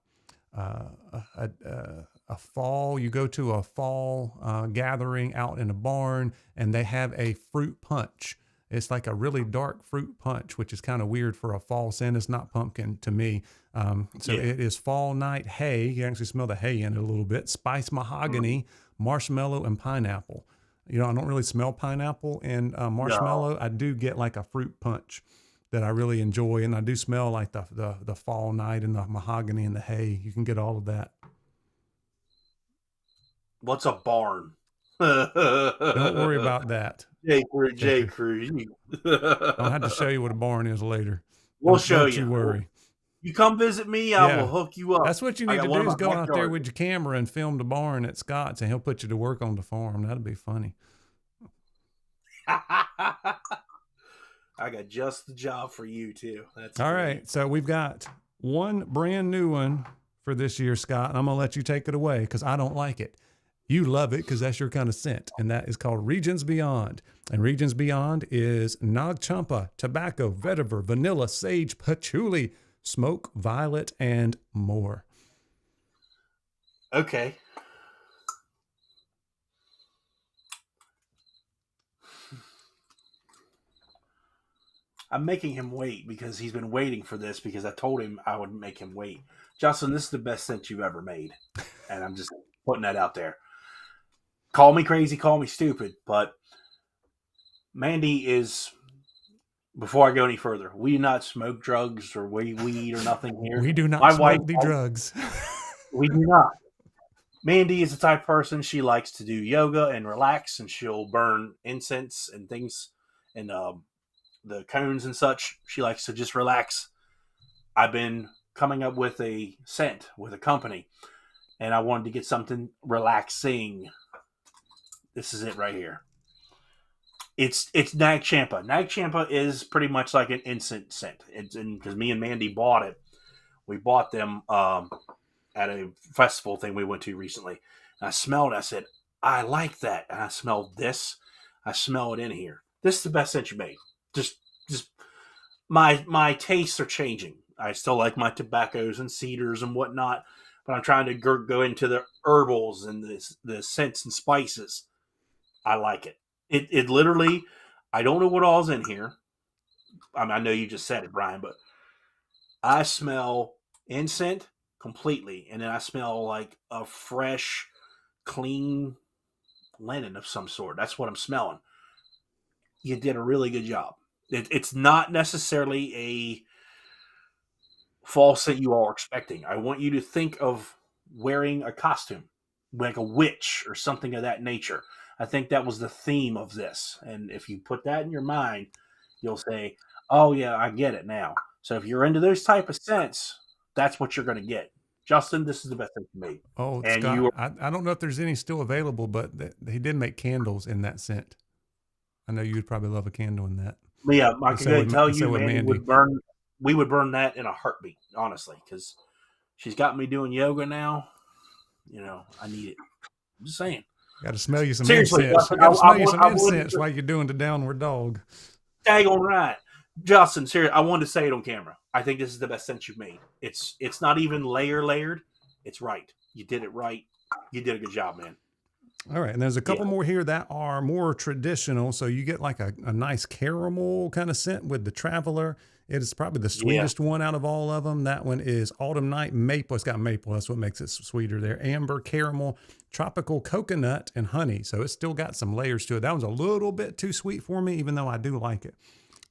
fall. You go to a fall gathering out in a barn, and they have a fruit punch. It's like a really dark fruit punch, which is kind of weird for a fall scent. It's not pumpkin to me. It is fall night hay. You actually smell the hay in it a little bit. Spice mahogany, marshmallow, and pineapple. I don't really smell pineapple and marshmallow. No. I do get like a fruit punch that I really enjoy. And I do smell like the fall night and the mahogany and the hay. You can get all of that. What's a barn? Don't worry about that. J. Crew. I'll have to show you what a barn is later. We'll show you. Don't you worry. You come visit me, I will hook you up. That's what you need to do, is go out there with your camera and film the barn at Scott's, and he'll put you to work on the farm. That'll be funny. I got just the job for you, too. That's all right. So we've got one brand new one for this year, Scott. I'm going to let you take it away because I don't like it. You love it because that's your kind of scent, and that is called Regions Beyond. And Regions Beyond is Nag Champa, tobacco, vetiver, vanilla, sage, patchouli, smoke, violet, and more. Okay. I'm making him wait because he's been waiting for this because I told him I would make him wait. Justin, this is the best scent you've ever made. And I'm just putting that out there. Call me crazy, call me stupid, but Mandy is, before I go any further, we do not smoke drugs or weed or nothing here. We do not My smoke wife, the drugs. we do not. Mandy is the type of person, she likes to do yoga and relax, and she'll burn incense and things and the cones and such. She likes to just relax. I've been coming up with a scent with a company, and I wanted to get something relaxing. This is it right here. It's Nag Champa. Nag Champa is pretty much like an incense scent. It's because me and Mandy bought it. We bought them at a festival thing we went to recently. And I smelled it. I said, I like that. And I smelled this. I smell it in here. This is the best scent you made. Just my tastes are changing. I still like my tobaccos and cedars and whatnot, but I'm trying to go into the herbals and the scents and spices. I like it. It literally, I don't know what all's in here. I know you just said it, Brian, but I smell incense completely, and then I smell like a fresh, clean linen of some sort. That's what I'm smelling. You did a really good job. It's not necessarily a fall scent you all are expecting. I want you to think of wearing a costume, like a witch or something of that nature. I think that was the theme of this. And if you put that in your mind, you'll say, oh, yeah, I get it now. So if you're into those type of scents, that's what you're going to get. Justin, this is the best thing for me. Oh, and Scott, I don't know if there's any still available, but he did make candles in that scent. I know you'd probably love a candle in that. Yeah, I can tell you, Mandy would burn. We would burn that in a heartbeat, honestly, because she's got me doing yoga now. You know, I need it. I'm just saying. Got to smell you some Seriously, incense. Justin, Got to smell you some incense while you're doing the downward dog. Daggone right. Justin, seriously, I wanted to say it on camera. I think this is the best scent you've made. It's not even layered. It's right. You did it right. You did a good job, man. All right, and there's a couple more here that are more traditional. So you get like a nice caramel kind of scent with the Traveler. It is probably the sweetest one out of all of them. That one is Autumn Night Maple. It's got maple. That's what makes it sweeter there. Amber, caramel, tropical coconut, and honey. So it's still got some layers to it. That one's a little bit too sweet for me, even though I do like it.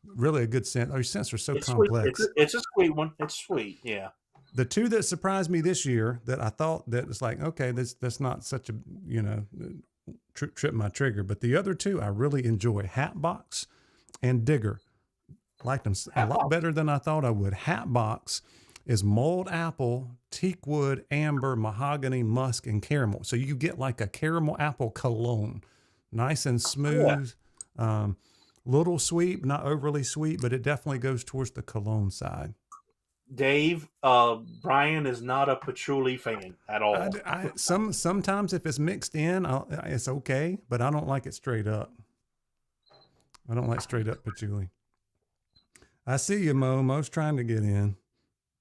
Really a good scent. Your scents are so complex. It's a sweet one. It's sweet, yeah. The two that surprised me this year that I thought that it's like, okay, that's not such a, trip my trigger. But the other two I really enjoy, Hatbox and Digger. Liked them a lot better than I thought I would. Hatbox is mulled apple, teakwood, amber, mahogany, musk, and caramel. So you get like a caramel apple cologne. Nice and smooth. Little sweet, not overly sweet, but it definitely goes towards the cologne side. Dave, Brian is not a patchouli fan at all. Sometimes if it's mixed in, it's okay, but I don't like it straight up. I don't like straight up patchouli. I see you, Mo. Mo's trying to get in.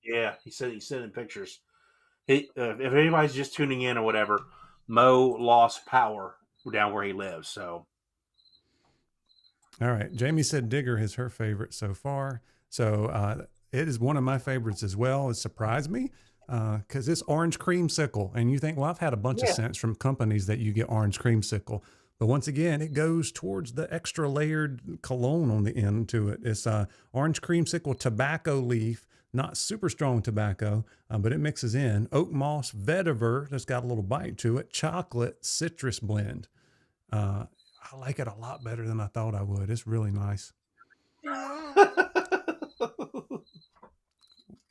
Yeah, he said he's sending pictures. If anybody's just tuning in or whatever, Mo lost power down where he lives. So, all right. Jamie said Digger is her favorite so far. So it is one of my favorites as well. It surprised me because it's orange creamsicle, and you think, well, I've had a bunch of scents from companies that you get orange creamsicle. But once again, it goes towards the extra layered cologne on the end to it. It's orange creamsicle tobacco leaf, not super strong tobacco, but it mixes in. Oak moss vetiver, that's got a little bite to it. Chocolate citrus blend. I like it a lot better than I thought I would. It's really nice.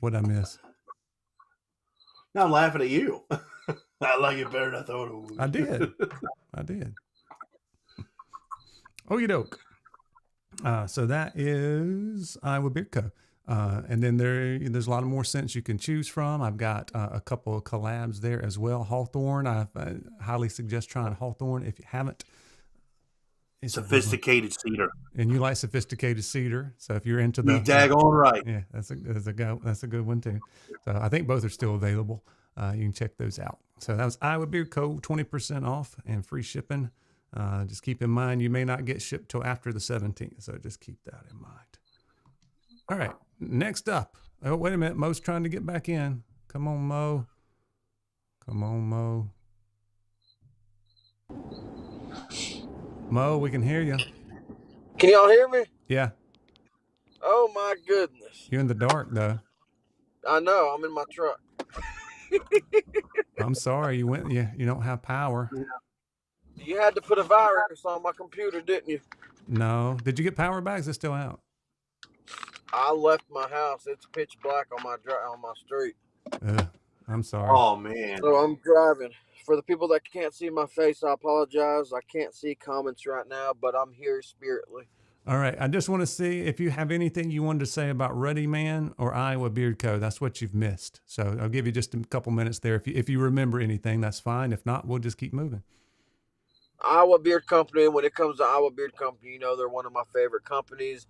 What'd I miss? No, I'm laughing at you. I like it better than I thought it would. I did. Okie doke. So that is Iowa Beard Co. And then there's a lot of more scents you can choose from. I've got a couple of collabs there as well. Hawthorne. I highly suggest trying Hawthorne if you haven't. Sophisticated cedar. And you like sophisticated cedar. So if you're into the daggone right. Yeah, that's a good one too. So I think both are still available. You can check those out. So that was Iowa Beard Co. 20% off and free shipping. Just keep in mind, you may not get shipped till after the 17th. So just keep that in mind. All right. Next up. Oh, wait a minute. Mo's trying to get back in. Come on, Mo. Come on, Mo. Mo, we can hear you. Can y'all hear me? Yeah. Oh my goodness. You're in the dark, though. I know. I'm in my truck. I'm sorry. You don't have power. You had to put a virus on my computer, didn't you? No. Did you get power back? Is it still out? I left my house. It's pitch black on my street. I'm sorry. Oh man. So I'm driving. For the people that can't see my face, I apologize. I can't see comments right now, but I'm here spiritly. All right. I just want to see if you have anything you wanted to say about Ruddy Man or Iowa Beard Co. That's what you've missed. So I'll give you just a couple minutes there. If you remember anything, that's fine. If not, we'll just keep moving. Iowa Beard Company. When it comes to Iowa Beard Company, you know they're one of my favorite companies.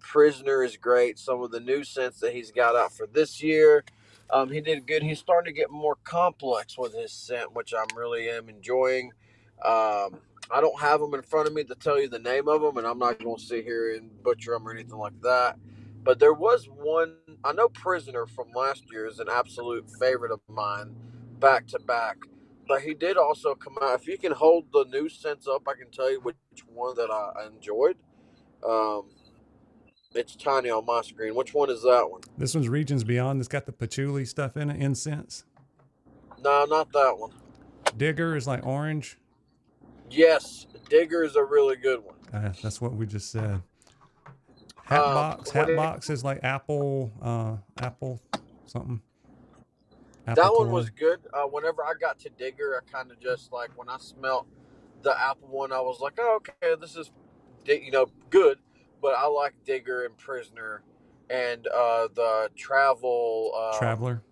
Prisoner is great. Some of the new scents that he's got out for this year, he did good. He's starting to get more complex with his scent, which I'm really am enjoying. I don't have them in front of me to tell you the name of them, and I'm not going to sit here and butcher them or anything like that. But there was one. I know Prisoner from last year is an absolute favorite of mine, back to back. But he did also come out. If you can hold the new scents up, I can tell you which one that I enjoyed. It's tiny on my screen. Which one is that one? This one's Regions Beyond. It's got the patchouli stuff in it, incense. No, not that one. Digger is like orange. Yes, Digger is a really good one. That's what we just said. Hatbox is like apple something. That one was good. Whenever I got to Digger, I kind of just like when I smelled the apple one, I was like, oh, okay, this is, good. But I like Digger and Prisoner, and the Traveler.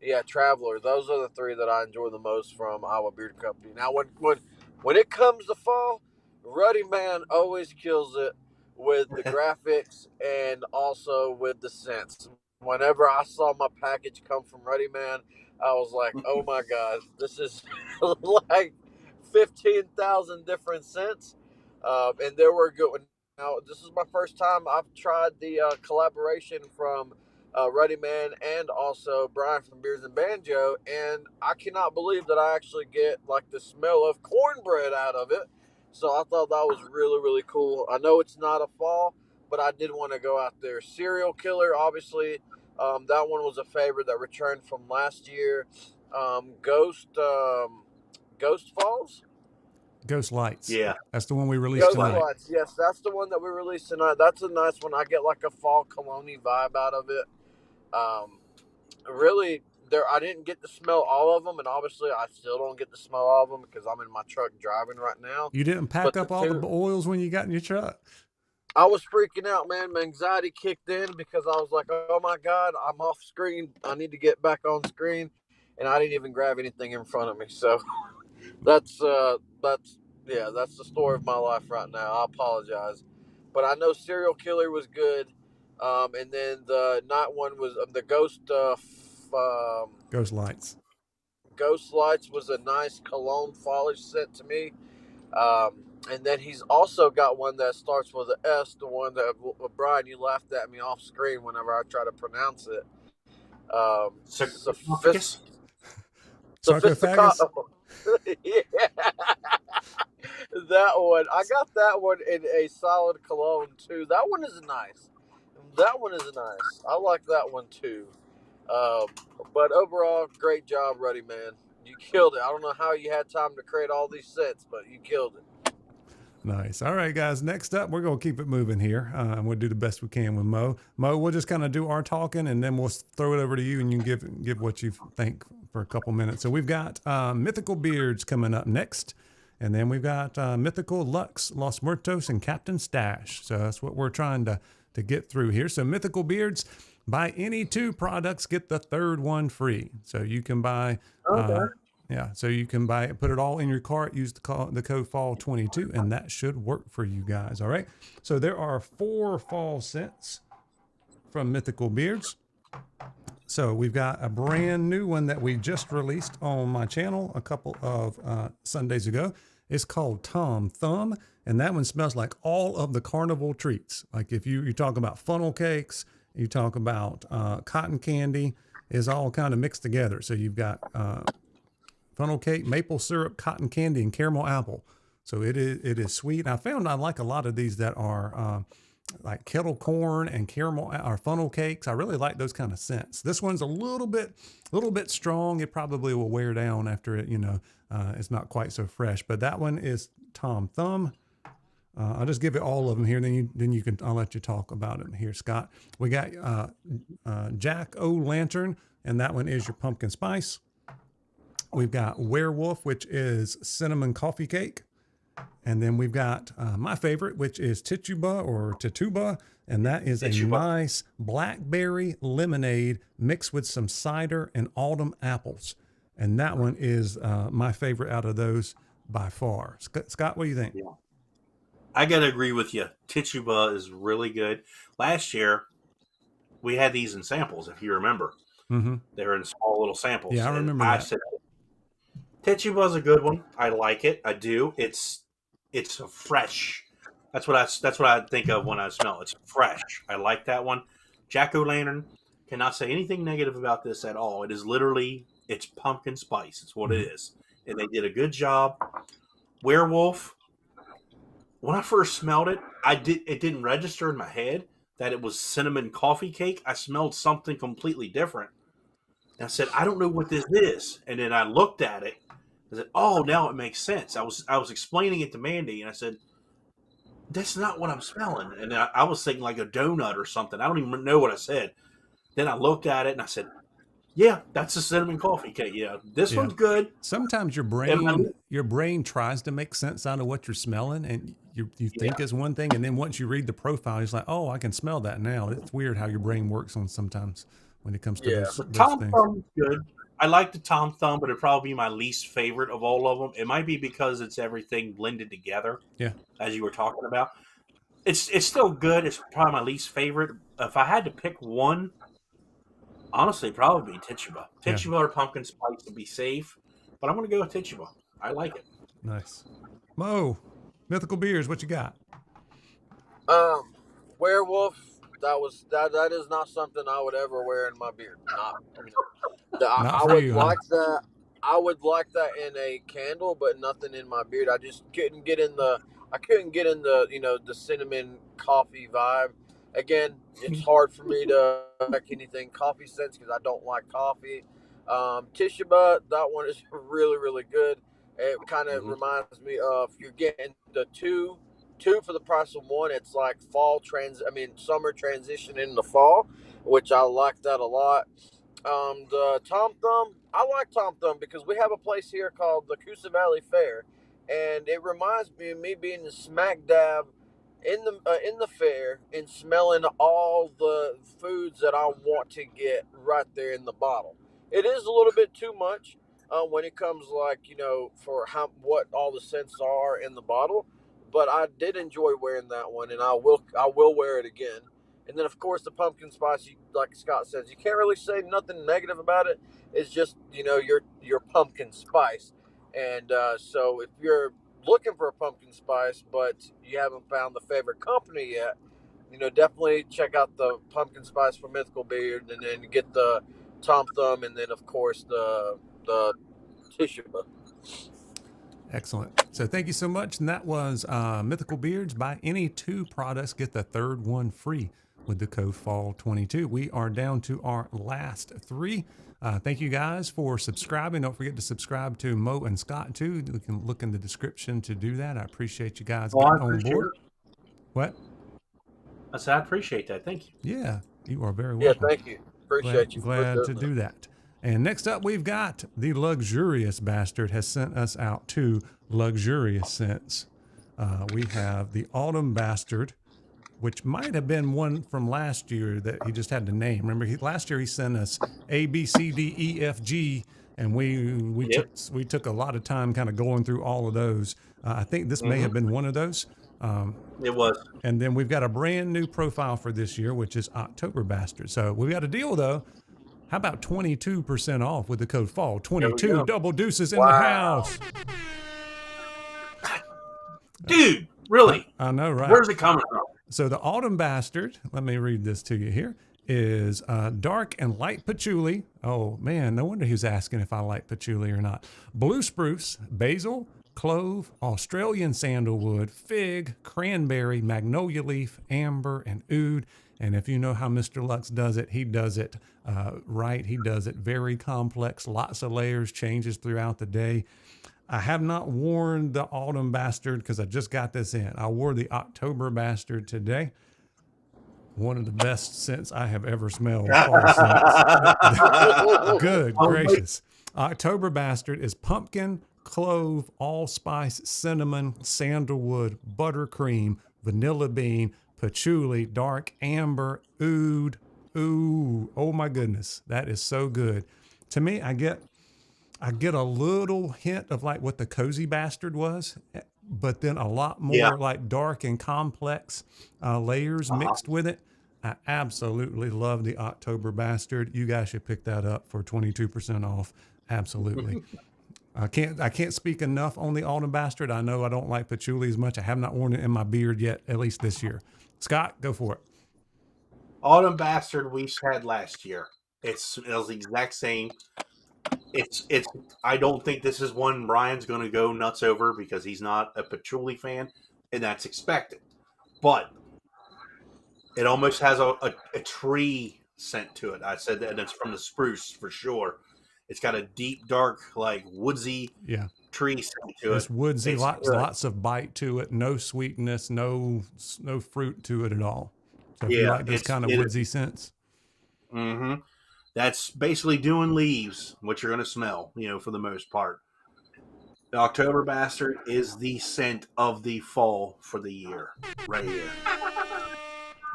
Yeah, Traveler. Those are the three that I enjoy the most from Iowa Beard Company. Now, when it comes to fall, Ruddy Man always kills it with the graphics and also with the scents. Whenever I saw my package come from Ruddy Man, I was like, oh my gosh, this is like 15,000 different scents. And there were good ones. Now, this is my first time I've tried the collaboration from Ruddy Man and also Brian from Beers and Banjo, and I cannot believe that I actually get like the smell of cornbread out of it. So I thought that was really, really cool. I know it's not a fall, but I did want to go out there. Serial Killer, obviously, that one was a favorite that returned from last year. Ghost Falls. Ghost Lights. Yeah. That's the one we released tonight. Ghost Lights, yes, that's the one that we released tonight. That's a nice one. I get like a fall cologne vibe out of it. Really, I didn't get to smell all of them, and obviously I still don't get to smell all of them because I'm in my truck driving right now. You didn't pack up all the oils when you got in your truck? I was freaking out, man. My anxiety kicked in because I was like, oh my God, I'm off screen. I need to get back on screen. And I didn't even grab anything in front of me. So that's the story of my life right now. I apologize. But I know Serial Killer was good. And then the night one was the Ghost Lights. Ghost Lights was a nice cologne fallish scent to me. And then he's also got one that starts with an S, the one that, Brian, you laughed at me off screen whenever I try to pronounce it. Sarcophagus? Sarcophagus? Yeah. That one. I got that one in a solid cologne, too. That one is nice. I like that one, too. But overall, great job, Ruddy Man. You killed it. I don't know how you had time to create all these sets, but you killed it. Nice. All right, guys. Next up, we're going to keep it moving here. And we'll do the best we can with Mo. Mo, we'll just kind of do our talking, and then we'll throw it over to you, and you can give what you think for a couple minutes. So we've got Mythical Beards coming up next, and then we've got Mythical Lux, Los Muertos, and Captain Stash. So that's what we're trying to get through here. So Mythical Beards, buy any 2 products, get the 3rd one free. So you can buy... Okay. So you can buy it, put it all in your cart, use the code FALL22, and that should work for you guys. All right. So there are 4 fall scents from Mythical Beards. So we've got a brand new one that we just released on my channel a couple of Sundays ago. It's called Tom Thumb, and that one smells like all of the carnival treats. Like if you talk about funnel cakes, you talk about cotton candy, is all kind of mixed together. So you've got funnel cake, maple syrup, cotton candy, and caramel apple. So it is sweet. I found I like a lot of these that are like kettle corn and caramel or funnel cakes. I really like those kind of scents. This one's a little bit strong. It probably will wear down after it, it's not quite so fresh. But that one is Tom Thumb. I'll just give it all of them here. I'll let you talk about it here, Scott. We got Jack O' Lantern, and that one is your pumpkin spice. We've got Werewolf, which is cinnamon coffee cake. And then we've got my favorite, which is Tituba or Tituba, and that is a nice blackberry lemonade mixed with some cider and autumn apples. And that one is my favorite out of those by far. Scott, what do you think? Yeah. I got to agree with you. Tituba is really good. Last year, we had these in samples, if you remember. Mm-hmm. They were in small little samples. Yeah, I remember that. Said, Tituba's a good one. I like it. I do. It's fresh. That's what I think of when I smell it. It's fresh. I like that one. Jack O' Lantern, cannot say anything negative about this at all. It is literally, it's pumpkin spice. It's what it is. And they did a good job. Werewolf, when I first smelled it, it didn't register in my head that it was cinnamon coffee cake. I smelled something completely different. And I said, I don't know what this is. And then I looked at it. I said, oh, now it makes sense. I was explaining it to Mandy, and I said, that's not what I'm smelling. And I was thinking like a donut or something. I don't even know what I said. Then I looked at it, and I said, yeah, that's a cinnamon coffee cake. Yeah, this one's good. Sometimes your brain tries to make sense out of what you're smelling, and you think is one thing, and then once you read the profile, it's like, oh, I can smell that now. It's weird how your brain works on sometimes when it comes to those Tom things. Thumb's good. I like the Tom Thumb, but it'd probably be my least favorite of all of them. It might be because it's everything blended together. Yeah, as you were talking about, it's still good. It's probably my least favorite. If I had to pick one, honestly, probably be Tituba. Tituba or pumpkin spice to be safe, but I'm going to go with Tituba. I like it. Nice. Mo, Mythical Beers, what you got? Werewolf. That is not something I would ever wear in my beard. I would like that in a candle, but nothing in my beard. I just couldn't get in the the cinnamon coffee vibe. Again, it's hard for me to like anything coffee scents because I don't like coffee. Tituba, that one is really, really good. It kind of reminds me of you're getting the two for the price of one. It's like summer transition into fall, which I like that a lot. The Tom Thumb, I like Tom Thumb because we have a place here called the Coosa Valley Fair, and it reminds me of me being smack dab in the fair and smelling all the foods that I want to get right there in the bottle. It is a little bit too much when it comes for what all the scents are in the bottle, but I did enjoy wearing that one, and I will wear it again. And then, of course, the pumpkin spice, like Scott says, you can't really say nothing negative about it. It's just, your pumpkin spice. And so if you're looking for a pumpkin spice, but you haven't found the favorite company yet, definitely check out the pumpkin spice from Mythical Beard, and then get the Tom Thumb, and then, of course, the Tituba. Excellent. So thank you so much. And that was Mythical Beards. Buy any 2 products, get the 3rd one free with the code FALL22. We are down to our last 3. Thank you guys for subscribing. Don't forget to subscribe to Mo and Scott too. You can look in the description to do that. I appreciate you guys getting on board. What? I said I appreciate that. Thank you. Yeah, you are very welcome. Yeah, thank you. Appreciate you. Glad to do that. And next up, we've got the Luxurious Bastard has sent us out 2 luxurious scents. We have the Autumn Bastard, which might have been one from last year that he just had to name. Remember, last year he sent us A, B, C, D, E, F, G, and we took a lot of time kind of going through all of those. I think this may have been one of those. It was. And then we've got a brand new profile for this year, which is October Bastard. So we've got a deal, though. How about 22% off with the code FALL? There we 22 go. double deuces in the house. Dude, really? I know, right? Where's it coming from? So the Autumn Bastard, let me read this to you here, is dark and light patchouli. Oh, man, no wonder he was asking if I like patchouli or not. Blue spruce, basil, clove, Australian sandalwood, fig, cranberry, magnolia leaf, amber, and oud. And if you know how Mr. Lux does it, he does it right. He does it very complex, lots of layers, changes throughout the day. I have not worn the Autumn Bastard because I just got this in. I wore the October Bastard today. One of the best scents I have ever smelled. Fall scents. Good gracious. October Bastard is pumpkin, clove, allspice, cinnamon, sandalwood, buttercream, vanilla bean, patchouli, dark amber, oud. Ooh, oh my goodness. That is so good. To me, I get a little hint of like what the Cozy Bastard was, but then a lot more like dark and complex layers mixed with it. I absolutely love the October Bastard. You guys should pick that up for 22% off. Absolutely. I can't speak enough on the Autumn Bastard. I know I don't like patchouli as much. I have not worn it in my beard yet, at least this year. Scott, go for it. Autumn Bastard we had last year. It was the exact same. It's. I don't think this is one Brian's going to go nuts over because he's not a patchouli fan, and that's expected. But it almost has a tree scent to it. I said that, and it's from the spruce for sure. It's got a deep, dark, like woodsy tree scent to it. It's woodsy, lots of bite to it, no sweetness, no fruit to it at all. So if you like this kind of woodsy scents. Mm-hmm. That's basically doing leaves, what you're going to smell, for the most part. The October Bastard is the scent of the fall for the year, right here.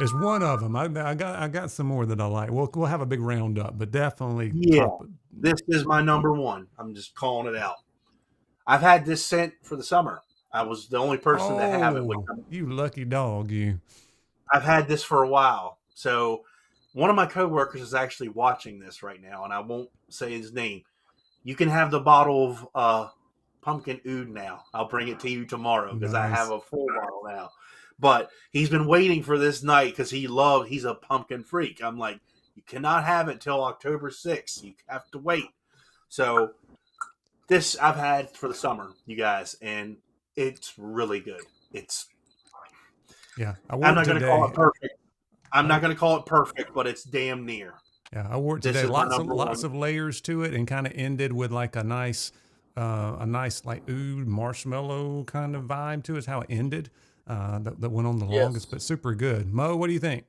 It's one of them. I got some more that I like. We'll have a big roundup, but definitely. This is my number one. I'm just calling it out. I've had this scent for the summer. I was the only person to have it. You lucky dog, you. I've had this for a while. So one of my coworkers is actually watching this right now, and I won't say his name. You can have the bottle of pumpkin oud now. I'll bring it to you tomorrow because I have a full bottle now. But he's been waiting for this night because he's a pumpkin freak. I'm like, you cannot have it till October 6th. You have to wait. So this I've had for the summer, you guys, and it's really good. I'm not going to call it perfect. I'm not going to call it perfect, but it's damn near. Yeah, I wore it today. Lots of layers to it, and kind of ended with like a nice like oud marshmallow kind of vibe to it. Is how it ended. That went on the longest, but super good. Mo, what do you think?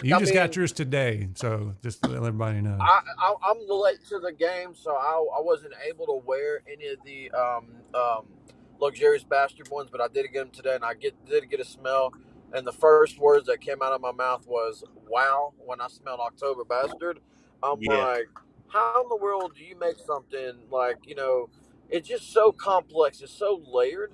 You got yours today, so just to let everybody know. I'm late to the game, so I wasn't able to wear any of the luxurious bastard ones, but I did get them today, and I did get a smell. And the first words that came out of my mouth was "wow" when I smelled October Bastard. I'm like, how in the world do you make something like it's just so complex, it's so layered.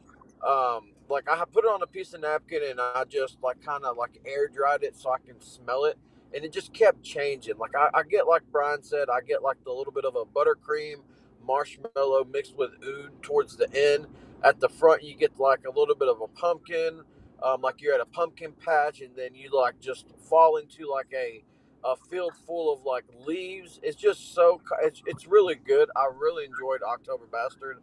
Like I put it on a piece of napkin and I just kind of air dried it so I can smell it, and it just kept changing. Like I get, like Brian said, I get like the little bit of a buttercream marshmallow mixed with oud towards the end. At the front, you get like a little bit of a pumpkin. Like you're at a pumpkin patch, and then you just fall into like a field full of like leaves. It's just it's really good. I really enjoyed October Bastard.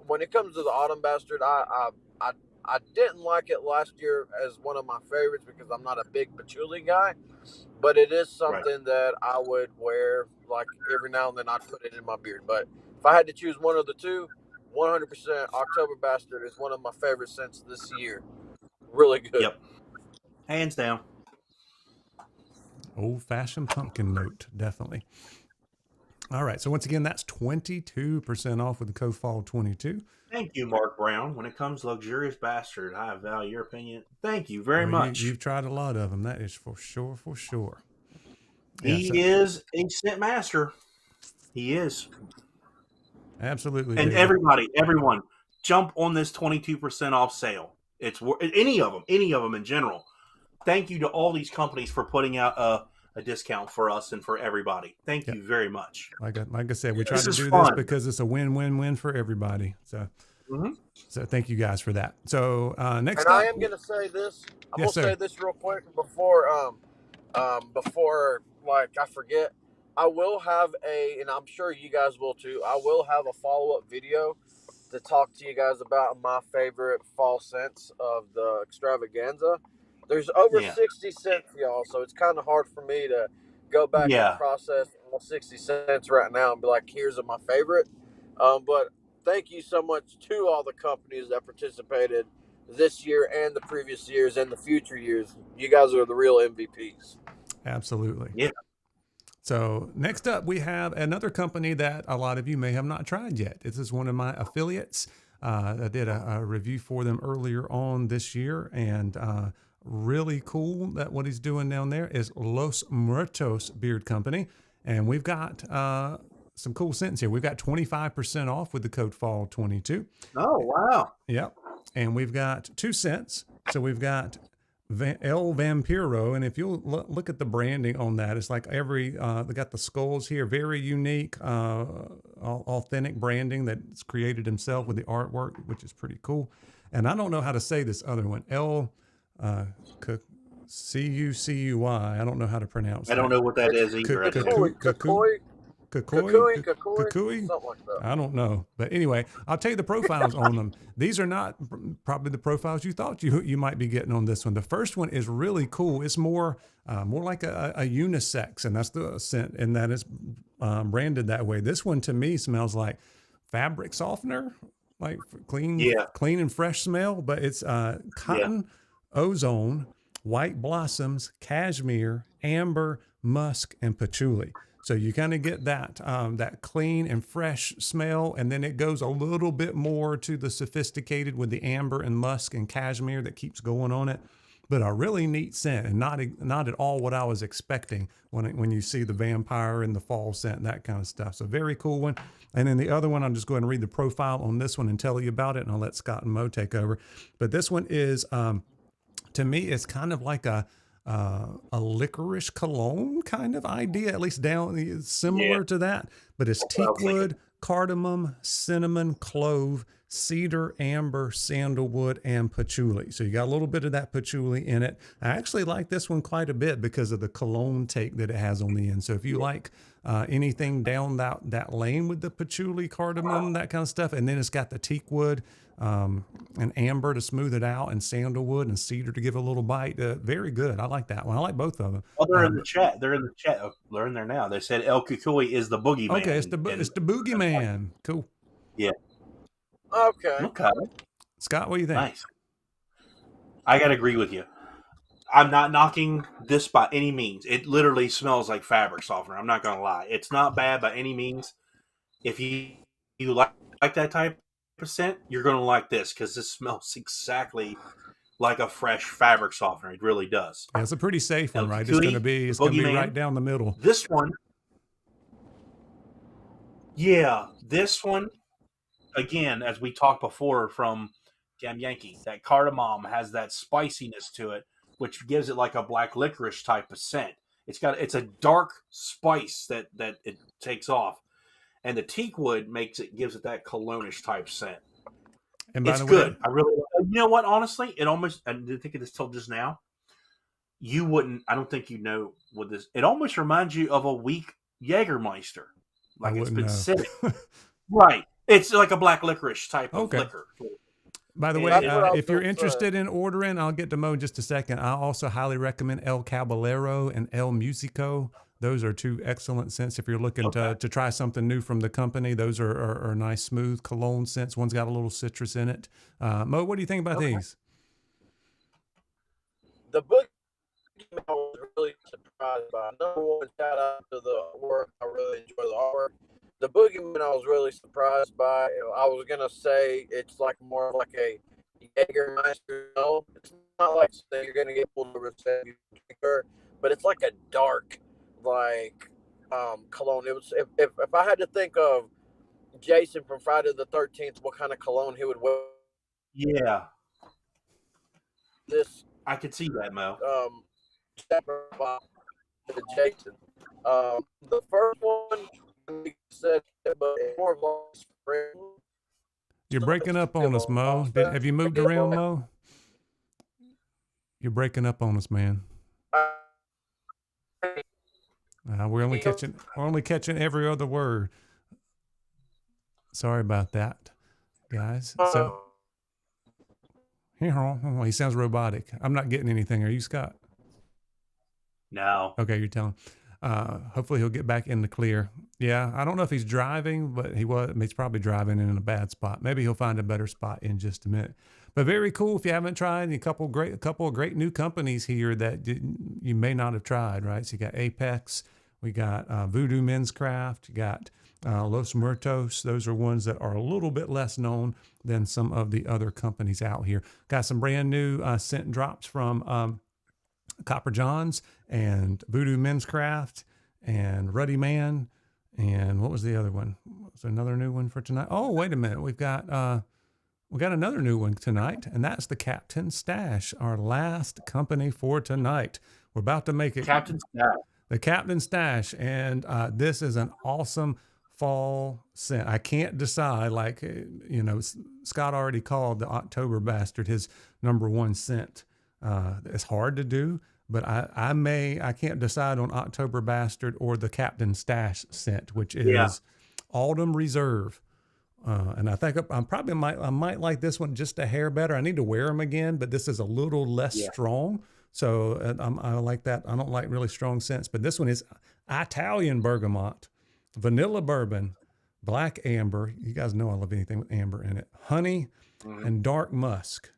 When it comes to the Autumn Bastard, I didn't like it last year as one of my favorites because I'm not a big patchouli guy, but it is something that I would wear like every now and then. I'd put it in my beard. But if I had to choose one of the two, 100% October Bastard is one of my favorite scents this year. Really good. Yep. Hands down. Old-fashioned pumpkin note, definitely. All right. So once again, that's 22% off with the code FALL22. Thank you, Mark Brown. When it comes to luxurious bastard, I value your opinion. Thank you very much. You've tried a lot of them. That is for sure. He is a scent master. He is. Absolutely. And everyone, jump on this 22% off sale. It's any of them in general. Thank you to all these companies for putting out a discount for us and for everybody. Thank you very much. Like I said, we try This to is do fun. this because it's a win-win-win for everybody. So, so thank you guys for that. So next And up, I am going to say this. I'm yes, going to sir. say this real quick before like I forget. I will have and I'm sure you guys will too. I will have a follow-up video to talk to you guys about my favorite fall scents of the extravaganza. There's over 60 cents, y'all, so it's kind of hard for me to go back and process all 60 cents right now and be like, here's my favorite. But thank you so much to all the companies that participated this year and the previous years and the future years. You guys are the real MVPs. Absolutely. Yeah. So next up, we have another company that a lot of you may have not tried yet. This is one of my affiliates. I did a review for them earlier on this year, and really cool that what he's doing down there is Los Muertos Beard Company. And we've got some cool scents here. We've got 25% off with the code FALL22. Oh, wow. Yep. And we've got 2 scents. So we've got El Vampiro, and if you'll look at the branding on that, it's like they got the skulls here, very unique, authentic branding that's created himself with the artwork, which is pretty cool. And I don't know how to say this other one, El Cucuy. I don't know how to pronounce that. I don't know what that is either. Cucuy, something like that. I don't know, but anyway, I'll tell you the profiles on them. These are not probably the profiles you thought you might be getting on this one. The first one is really cool. It's more like a unisex, and that's the scent, and that is branded that way. This one to me smells like fabric softener, like clean and fresh smell, but it's cotton, ozone, white blossoms, cashmere, amber, musk, and patchouli. So you kind of get that clean and fresh smell, and then it goes a little bit more to the sophisticated with the amber and musk and cashmere that keeps going on it. But a really neat scent, and not at all what I was expecting when you see the vampire and the fall scent and that kind of stuff. So very cool one. And then the other one, I'm just going to read the profile on this one and tell you about it, and I'll let Scott and Mo take over. But this one is, to me, it's kind of like a licorice cologne kind of idea, at least down similar to that, but it's teakwood, cardamom, cinnamon, clove, cedar, amber, sandalwood, and patchouli. So you got a little bit of that patchouli in it. I actually like this one quite a bit because of the cologne take that it has on the end. So if you like anything down that lane with the patchouli, cardamom, that kind of stuff, and then it's got the teakwood, and amber to smooth it out, and sandalwood and cedar to give a little bite. Very good. I like that one. I like both of them. Oh, they're in the chat. They're in the chat. Oh, they're in there now. They said El Cucuy is the boogeyman. Okay, it's the boogeyman. Cool. Yeah. Okay. Scott, what do you think? Nice. I gotta agree with you. I'm not knocking this by any means. It literally smells like fabric softener. I'm not gonna lie. It's not bad by any means. If you like that type of scent, you're gonna like this because this smells exactly like a fresh fabric softener. It really does. Yeah, it's a pretty safe one, right? It's gonna be right down the middle. This one, this one, again, as we talked before from Jam Yankee, that cardamom has that spiciness to it, which gives it like a black licorice type of scent. It's a dark spice that it takes off, and the teakwood gives it that cologne-ish type scent. And by it's the good. way, I really, you know what? Honestly, I didn't think of this till just now. You wouldn't. I don't think you know what this. It almost reminds you of a weak Jägermeister, like it's been sitting. Right. It's like a black licorice type of liquor. By the way, if you're interested in ordering, I'll get to Mo in just a second. I also highly recommend El Caballero and El Musico. Those are 2 excellent scents if you're looking to try something new from the company. Those are nice, smooth cologne scents. One's got a little citrus in it. Mo, what do you think about these? The boogeyman I was really surprised by. Number one, shout out to the work. I really enjoy the artwork. The boogeyman I was really surprised by. I was gonna say it's like more like a Jägermeister. No, it's not like you're gonna get pulled over and say but it's like a dark, like cologne. It was if I had to think of Jason from Friday the 13th, what kind of cologne he would wear? Yeah, this I could see that, Mo. Jason. The first one, like said, but it's more of like spring. You're breaking up on us, Mo. Have you moved around, Mo? You're breaking up on us, man. We're only catching every other word. Sorry about that, guys. So he sounds robotic. I'm not getting anything. Are you, Scott? No. Okay, you're telling. Hopefully he'll get back in the clear. Yeah, I don't know if he's driving, but he's probably driving in a bad spot. Maybe he'll find a better spot in just a minute. But very cool. If you haven't tried, a couple of great new companies here that you may not have tried, right? So you got Apex, we got Voodoo Men's Craft, you got Los Muertos. Those are ones that are a little bit less known than some of the other companies out here. Got some brand new scent drops from Copper Johns and Voodoo Men's Craft and Ruddy Man. And what was the other one? Was there another new one for tonight? Oh, wait a minute. We got another new one tonight, and that's the Captain Stash, our last company for tonight. We're about to make it Captain Stash. The Captain Stash, and this is an awesome fall scent. I can't decide, Scott already called the October Bastard his #1 scent. It's hard to do, but I can't decide on October Bastard or the Captain Stash scent, which is Autumn Reserve. And I think I might like this one just a hair better. I need to wear them again, but this is a little less strong. So I like that. I don't like really strong scents, but this one is Italian bergamot, vanilla bourbon, black amber. You guys know I love anything with amber in it. Honey and dark musk.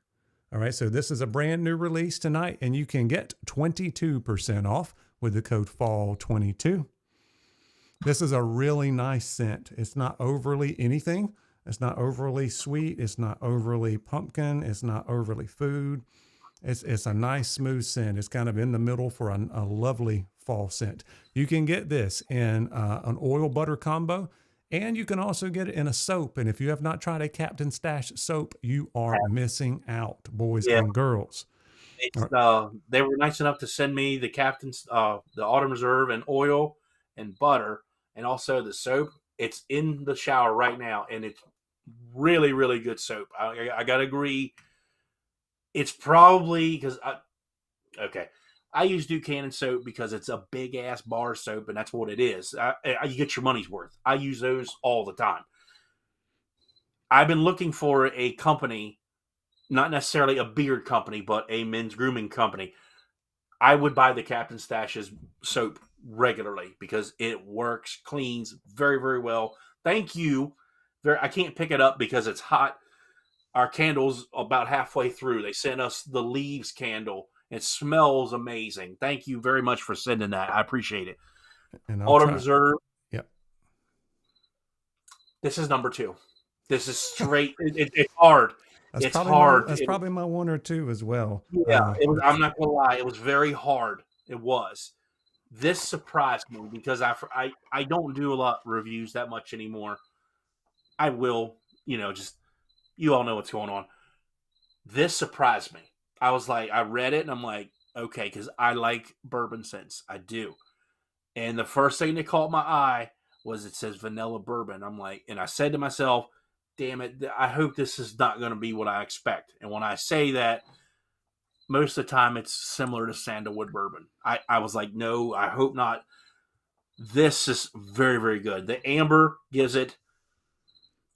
All right. So this is a brand new release tonight, and you can get 22% off with the code FALL22. This is a really nice scent. It's not overly anything. It's not overly sweet. It's not overly pumpkin. It's not overly food. It's a nice smooth scent. It's kind of in the middle for a lovely fall scent. You can get this in an oil butter combo, and you can also get it in a soap. And if you have not tried a Captain Stash soap, you are missing out, boys and girls. They were nice enough to send me the Captain's, the Autumn Reserve and oil and butter, and also the soap. It's in the shower right now, and it's really, really good soap. I got to agree. It's probably because I use Buchanan soap because it's a big ass bar soap, and that's what it is. You get your money's worth. I use those all the time. I've been looking for a company, not necessarily a beard company, but a men's grooming company. I would buy the Captain Stash's soap regularly because it works, cleans very, very well. Thank you. I can't pick it up because it's hot. Our candle's about halfway through. They sent us the leaves candle. It smells amazing. Thank you very much for sending that. I appreciate it. And Autumn Reserve. Yep. This is #2. This is straight. It's hard. It's hard. That's probably my 1 or 2 as well. Yeah, I'm not going to lie. It was very hard. It was. This surprised me because I don't do a lot of reviews that much anymore. I will, you all know what's going on. This surprised me. I was like, I read it and I'm like, okay, because I like bourbon scents. I do. And the first thing that caught my eye was it says vanilla bourbon. I'm like, and I said to myself, damn it, I hope this is not going to be what I expect. And when I say that, most of the time it's similar to sandalwood bourbon. I was like, no, I hope not. This is very, very good. The amber gives it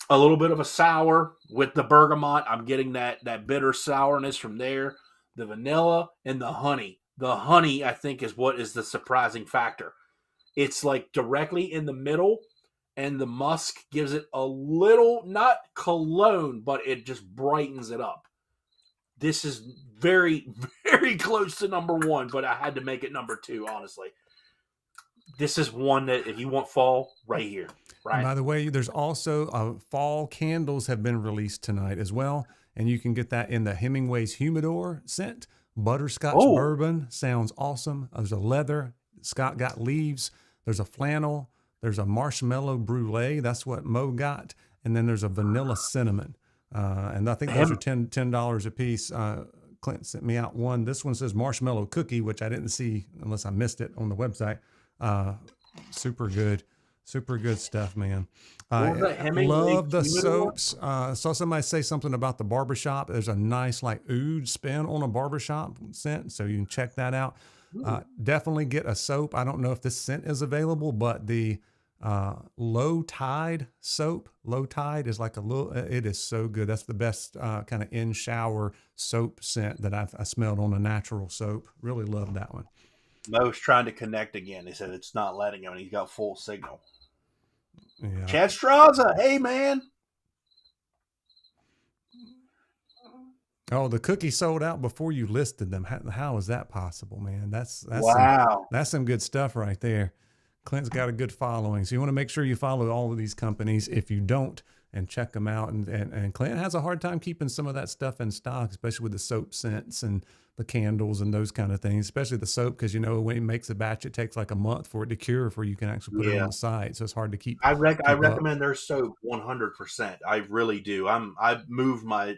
a little bit of a sour with the bergamot. I'm getting that bitter sourness from there. The vanilla and the honey. The honey, I think, is what is the surprising factor. It's like directly in the middle, and the musk gives it a little, not cologne, but it just brightens it up. This is very, very close to #1, but I had to make it #2, honestly. This is one that if you want fall, right here. Right. By the way, there's also fall candles have been released tonight as well, and you can get that in the Hemingway's Humidor scent. Butterscotch bourbon sounds awesome. There's a leather. Scott got leaves. There's a flannel. There's a marshmallow brulee. That's what Mo got. And then there's a vanilla cinnamon. And I think those are $10 a piece. Clint sent me out one. This one says marshmallow cookie, which I didn't see unless I missed it on the website. Super good stuff, man. I love the soaps. Saw somebody say something about the barbershop. There's a nice like oud spin on a barbershop scent, so you can check that out. Definitely get a soap. I don't know if this scent is available, but the Low Tide soap. Low Tide is like it is so good. That's the best kind of in shower soap scent that I smelled on a natural soap. Really love that one. Mo's trying to connect again. He said it's not letting him, and he's got full signal. Yeah. Chad Straza, hey man. Oh, the cookie sold out before you listed them. How is that possible, man? That's wow. That's some good stuff right there. Clint's got a good following. So you want to make sure you follow all of these companies if you don't, and check them out. And Clint has a hard time keeping some of that stuff in stock, especially with the soap scents and the candles and those kind of things, especially the soap, because, when he makes a batch, it takes like a month for it to cure before you can actually put it on the site. So it's hard to keep. I recommend their soap 100%. I really do. I've moved my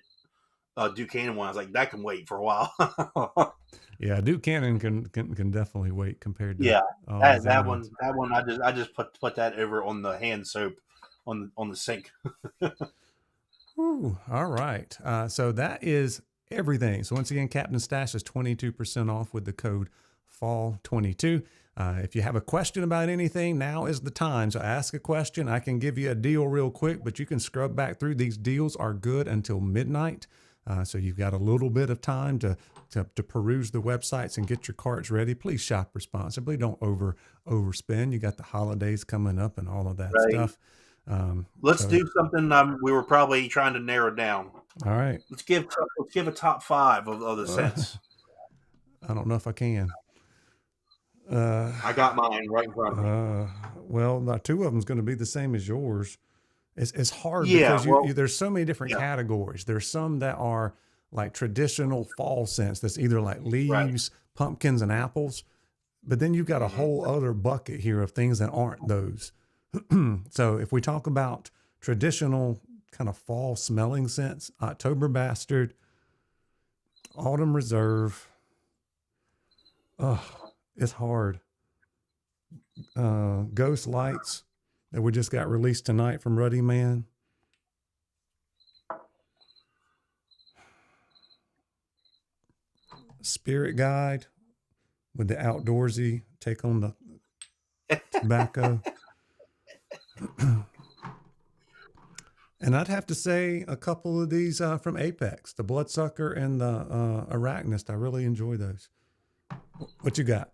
Duquesne one. I was like, that can wait for a while. Yeah, Duquesne can definitely wait compared to that one I just put that over on the hand soap on the sink. Ooh, all right. So that is everything. So once again, Captain Stash is 22% off with the code FALL22. If you have a question about anything, now is the time. So ask a question. I can give you a deal real quick, but you can scrub back through. These deals are good until midnight. So you've got a little bit of time to peruse the websites and get your carts ready. Please shop responsibly. Don't overspend. You got the holidays coming up and all of that stuff. Let's do something we were probably trying to narrow down. All right. Let's give a top 5 of the scents. I don't know if I can. I got mine right in front of me. Well, 2 of them is going to be the same as yours. It's hard because there's so many different categories. There's some that are like traditional fall scents. That's either like leaves, pumpkins, and apples. But then you've got a whole other bucket here of things that aren't those. So if we talk about traditional kind of fall smelling scents, October Bastard, Autumn Reserve. It's hard. Ghost Lights that we just got released tonight from Ruddy Man. Spirit Guide with the outdoorsy take on the tobacco. And I'd have to say a couple of these from Apex, the Bloodsucker and the Arachnist. I really enjoy those. What you got?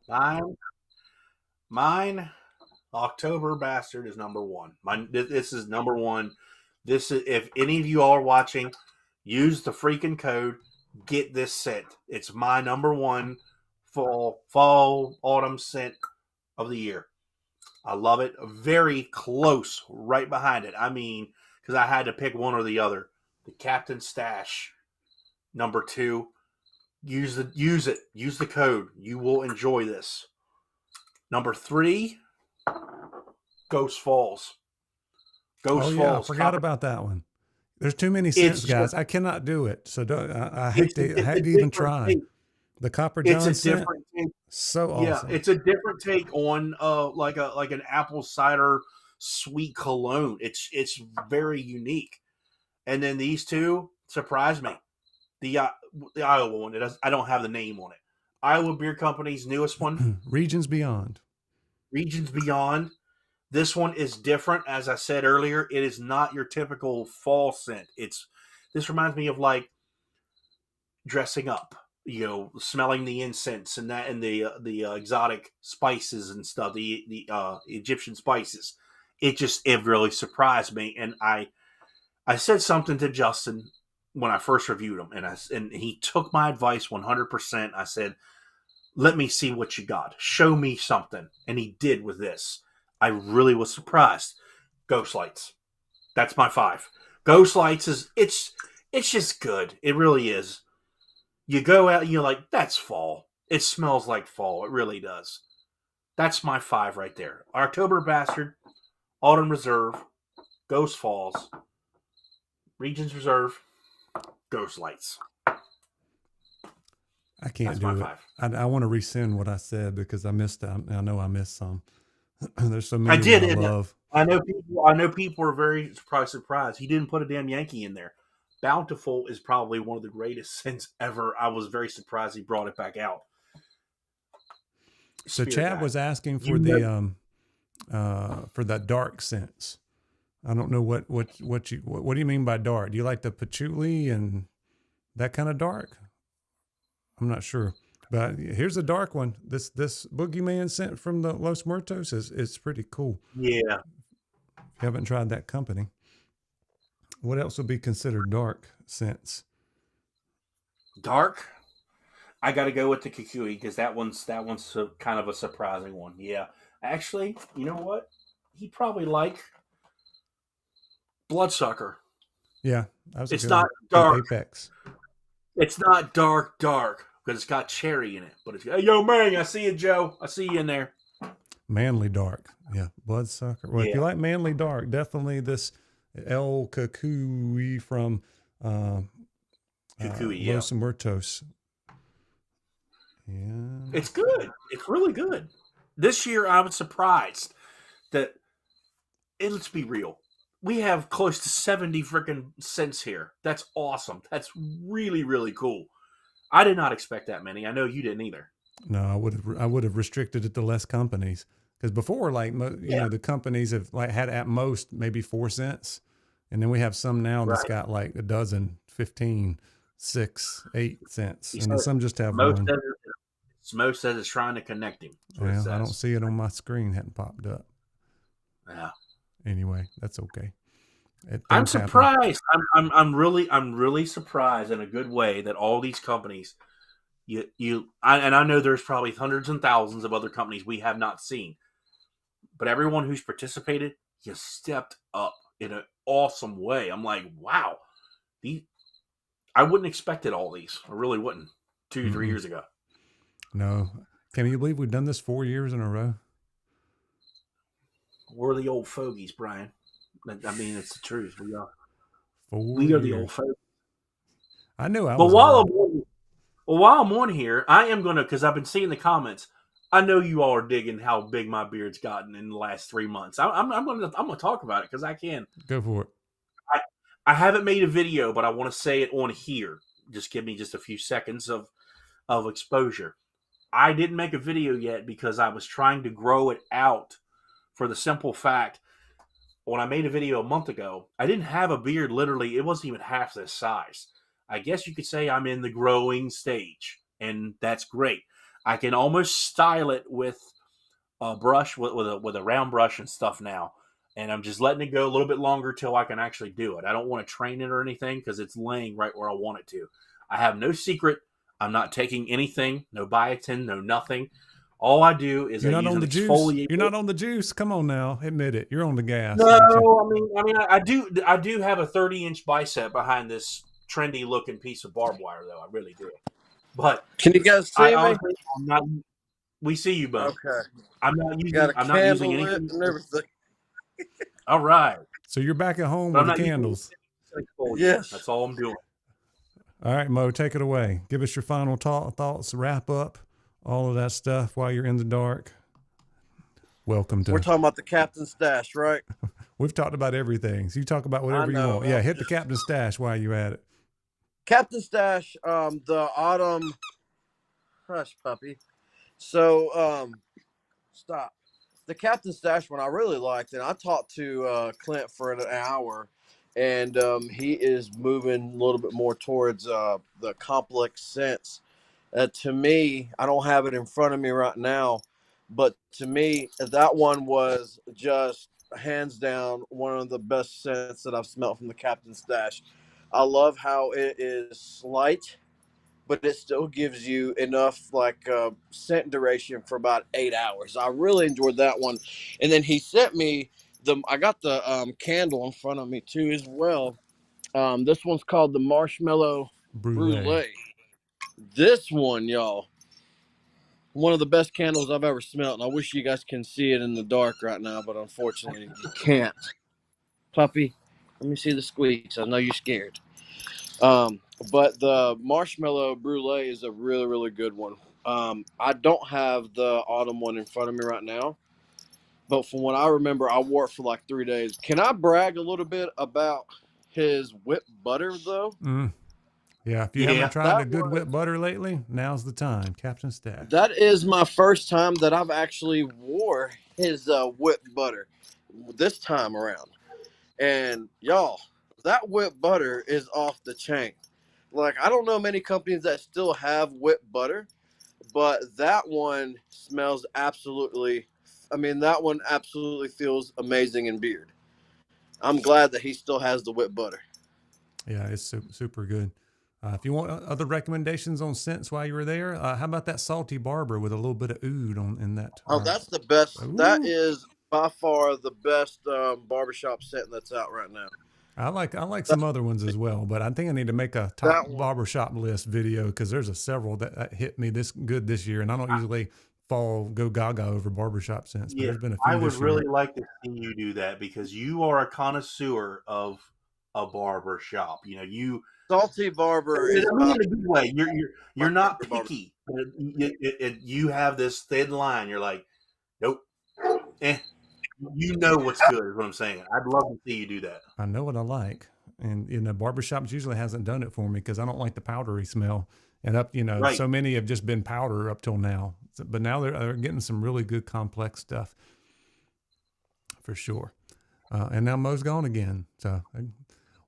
Mine, October Bastard is number 1. This is number 1. This is, if any of you are watching, use the freaking code. Get this scent. It's my number 1 fall autumn scent of the year. I love it. Very close, right behind it. I mean, because I had to pick one or the other. The Captain Stash, number 2. Use it. Use the code. You will enjoy this. Number 3, Ghost Falls. I forgot about that one. There's too many scents, guys. I cannot do it. So I hate to even try. Take. The Copper John it's a different take. So awesome. Yeah, it's a different take on like an apple cider sweet cologne. It's very unique. And then these 2 surprised me. The Iowa one. I don't have the name on it. Iowa Beer Company's newest one. Regions Beyond. Regions Beyond. This one is different. As I said earlier, it is not your typical fall scent. This reminds me of like dressing up, smelling the incense and that, and the exotic spices and stuff, the Egyptian spices. It really surprised me. And I said something to Justin when I first reviewed them, and he took my advice 100%. I said, let me see what you got. Show me something. And he did with this. I really was surprised. Ghost Lights. That's my 5. Ghost Lights it's just good. It really is. You go out and you're like, that's fall. It smells like fall. It really does. That's my 5 right there. October Bastard, Autumn Reserve, Ghost Falls, Regions Reserve, Ghost Lights. I can't That's my do it. 5. I want to rescind what I said because I missed. I know I missed some. There's so I many did. that I love. I know people are very surprised. He didn't put a damn Yankee in there. Bountiful is probably one of the greatest scents ever. I was very surprised he brought it back out. So Spirit Chad guide. was asking for for that dark scents. I don't know what do you mean by dark? Do you like the patchouli and that kind of dark? I'm not sure, but here's a dark one. This Boogeyman scent from the Los Muertos is pretty cool. Yeah. If you haven't tried that company, what else would be considered dark scents? Dark. I got to go with the Kukui because that one's kind of a surprising one. Yeah. Actually, you know what? He probably like Bloodsucker. Yeah, that was it's not one. dark. Apex. It's not dark because it's got cherry in it. But it's, hey, yo, man, I see you, Joe. I see you in there. Manly dark. Yeah, Bloodsucker. Well, if you like manly dark, definitely this El Kukui from Los Muertos. Yeah. It's good. It's really good. This year, I was surprised that, let's be real, we have close to 70 freaking scents here. That's awesome. That's really, really cool. I did not expect that many. I know you didn't either. No, I would have restricted it to less companies because before, like you know, the companies have like had at most maybe 4 scents, and then we have some now that's got like a dozen, 15, 6, 8 scents, and then some just have one. Smoke says it's trying to connect him. Yeah, I don't see it on my screen. Hadn't popped up. Yeah. Anyway, that's okay. I'm surprised. I'm really surprised in a good way that all these companies, I know there's probably hundreds and thousands of other companies we have not seen, but everyone who's participated, you stepped up in an awesome way. I'm like, wow, I wouldn't expect it all these. I really wouldn't. 2-3 years ago. No. Can you believe we've done this 4 years in a row? We're the old fogies, Brian. I mean, it's the truth. We are. 4 We are the years. old fogies. I knew I but was. while I'm on here, I am gonna, because I've been seeing the comments. I know you all are digging how big my beard's gotten in the last 3 months. I'm gonna talk about it because I can. Go for it. I haven't made a video, but I want to say it on here. Just give me just a few seconds of exposure. I didn't make a video yet because I was trying to grow it out for the simple fact, when I made a video a month ago, I didn't have a beard. Literally, it wasn't even half this size. I guess you could say I'm in the growing stage, and that's great. I can almost style it with a brush, with a round brush and stuff now, and I'm just letting it go a little bit longer till I can actually do it. I don't want to train it or anything because it's laying right where I want it to. I have no secret. I'm not taking anything, no biotin, no nothing. All I do is You're I not use on an the juice. exfoliator. You're not on the juice. Come on now, admit it. You're on the gas. No, I mean, I do have a 30-inch bicep behind this trendy looking piece of barbed wire, though. I really do. But can you guys see me? Honestly, I'm not. We see you both. Okay. I'm not using. Got a I'm not candle using lit anything. and everything. All right. So you're back at home But with the candles. Yes. That's all I'm doing. All right, Mo, take it away. Give us your final thoughts, wrap up, all of that stuff while you're in the dark. Welcome to. We're talking about the Captain Stash, right? We've talked about everything. So you talk about whatever you want. Yeah, hit the Captain Stash while you at it. Captain Stash, the autumn. Hush, puppy. So, stop. The Captain Stash one I really liked, and I talked to Clint for an hour, and he is moving a little bit more towards the complex scents. To me, I don't have it in front of me right now, but to me, that one was just hands down one of the best scents that I've smelled from the Captain Stash. I love how it is light, but it still gives you enough like scent duration for about 8 hours. I really enjoyed that one. And then he sent me I got the candle in front of me too as well. This one's called the Marshmallow Brulee. This one, y'all, one of the best candles I've ever smelled. And I wish you guys can see it in the dark right now, but unfortunately you can't. Puppy, let me see the squeaks. I know you're scared. But the marshmallow brulee is a really, really good one. I don't have the autumn one in front of me right now, but from what I remember, I wore it for like 3 days. Can I brag a little bit about his whipped butter though? Yeah, if you haven't Yeah. tried a good whipped butter lately, now's the time, Captain Stack. That is my first time that I've actually wore his whipped butter this time around. And y'all, that whipped butter is off the chain. Like, I don't know many companies that still have whipped butter, but that one smells absolutely, I mean, that one absolutely feels amazing in beard. I'm glad that he still has the whipped butter. Yeah, it's super good. If you want other recommendations on scents while you were there, how about that salty barber with a little bit of oud in that? Oh, that's the best. That Ooh. is by far the best barbershop scent that's out right now. I like some other ones as well, but I think I need to make a top barbershop list video because there's several that hit me this good this year, and I don't usually go gaga over barbershop scents, but Yeah, there's been a I few would this year. really like to see you do that because you are a connoisseur of a barber shop. You know, you Salty barber in is a good way. You're not favorite picky. You have this thin line. You're like, nope, you know what's good. Is what I'm saying. I'd love to see you do that. I know what I like, and barbershops usually hasn't done it for me because I don't like the powdery smell. And Right. so many have just been powder up till now, but now they're getting some really good complex stuff for sure. And now Mo's gone again, so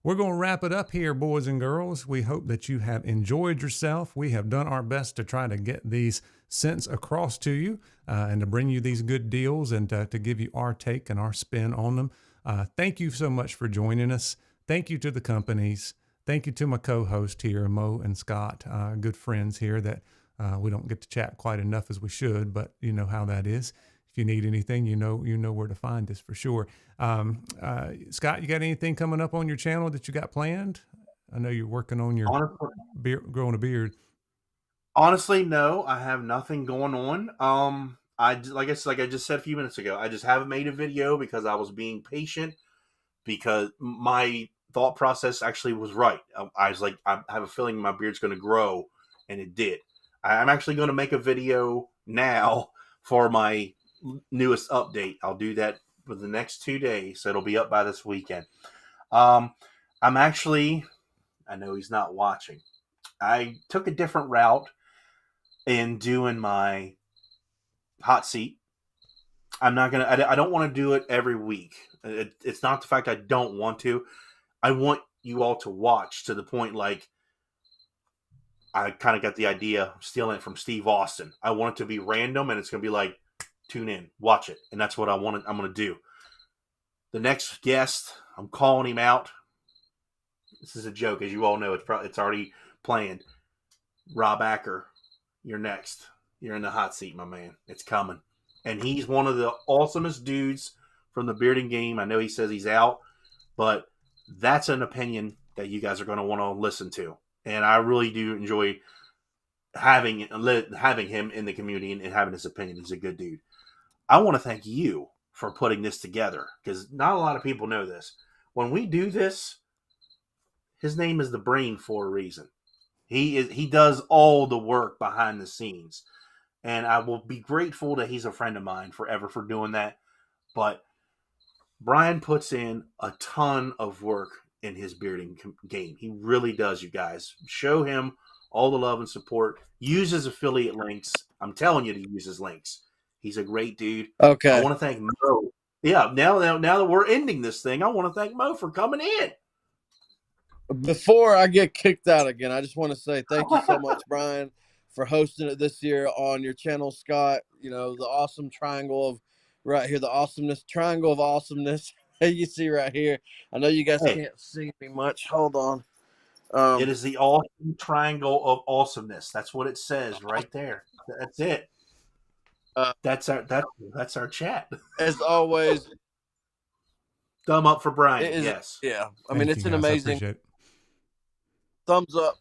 we're going to wrap it up here, boys and girls. We hope that you have enjoyed yourself. We have done our best to try to get these scents across to you and to bring you these good deals and to give you our take and our spin on them. Thank you so much for joining us. Thank you to the companies. Thank you to my co-host here, Mo and Scott, good friends here that we don't get to chat quite enough as we should, but you know how that is. If you need anything, you know where to find us for sure. Scott, you got anything coming up on your channel that you got planned? I know you're working on your growing a beard. Honestly, no, I have nothing going on. Like I just said a few minutes ago, I just haven't made a video because I was being patient because my thought process actually was right. I was like, I have a feeling my beard's going to grow, and it did. I'm actually going to make a video now for my newest update. I'll do that for the next 2 days, so it'll be up by this weekend. I'm actually, I know he's not watching. I took a different route in doing my hot seat. I don't want to do it every week. It's not the fact I don't want to. I want you all to watch to the point like I kind of got the idea stealing it from Steve Austin. I want it to be random and it's going to be like, tune in, watch it. And that's what I'm going to do. The next guest, I'm calling him out. This is a joke. As you all know, it's already planned. Rob Acker, you're next. You're in the hot seat, my man. It's coming. And he's one of the awesomest dudes from the bearding game. I know he says he's out, but that's an opinion that you guys are going to want to listen to. And I really do enjoy having him in the community and having his opinion. He's a good dude. I want to thank you for putting this together because not a lot of people know this. When we do this, his name is the brain for a reason. He does all the work behind the scenes. And I will be grateful that he's a friend of mine forever for doing that. But Brian puts in a ton of work in his bearding game. He really does, you guys. Show him all the love and support. Use his affiliate links. I'm telling you to use his links. He's a great dude. Okay. I want to thank Mo. Yeah, now that we're ending this thing, I want to thank Mo for coming in. Before I get kicked out again, I just want to say thank you so much, Brian, for hosting it this year on your channel, Scott. You know, the awesome triangle of right here, the awesomeness triangle of awesomeness you see right here. I know you guys can't see me much. Hold on. It is the awesome triangle of awesomeness. That's what it says right there. That's it. That's our chat. As always, thumb up for Brian. Yes. Yeah. I mean, it's an amazing thumbs up.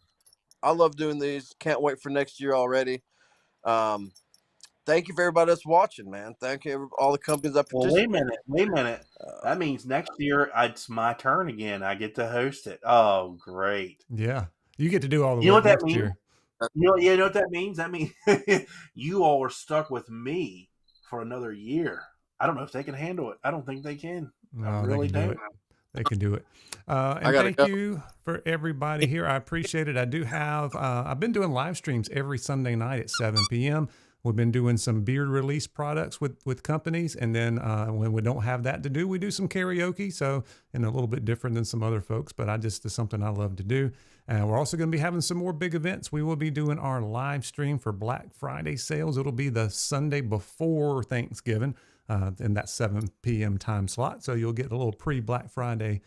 I love doing these. Can't wait for next year already. Thank you for everybody that's watching, man. Thank you all the companies that participate. Well, wait a minute. That means next year it's my turn again. I get to host it. Oh, great. Yeah. You get to do all the You know work what that next means? year. You know what that means? That means you all are stuck with me for another year. I don't know if they can handle it. I don't think they can. I No, they really can do don't. it. They can do it. And gotta thank go. you for everybody here. I appreciate it. I do have, I've been doing live streams every Sunday night at 7 p.m. We've been doing some beard release products with companies. And then when we don't have that to do, we do some karaoke. So, and a little bit different than some other folks, but it's something I love to do. And we're also going to be having some more big events. We will be doing our live stream for Black Friday sales. It'll be the Sunday before Thanksgiving. In that 7 p.m. time slot. So you'll get a little pre-Black Friday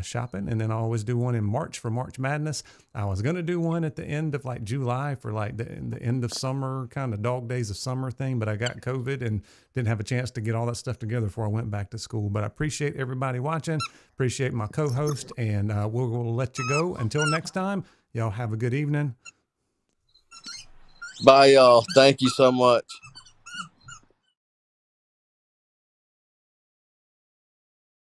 shopping. And then I always do one in March for March Madness. I was going to do one at the end of like July for like the end of summer, kind of dog days of summer thing, but I got COVID and didn't have a chance to get all that stuff together before I went back to school. But I appreciate everybody watching. Appreciate my co-host, and we'll let you go. Until next time, y'all have a good evening. Bye, y'all. Thank you so much.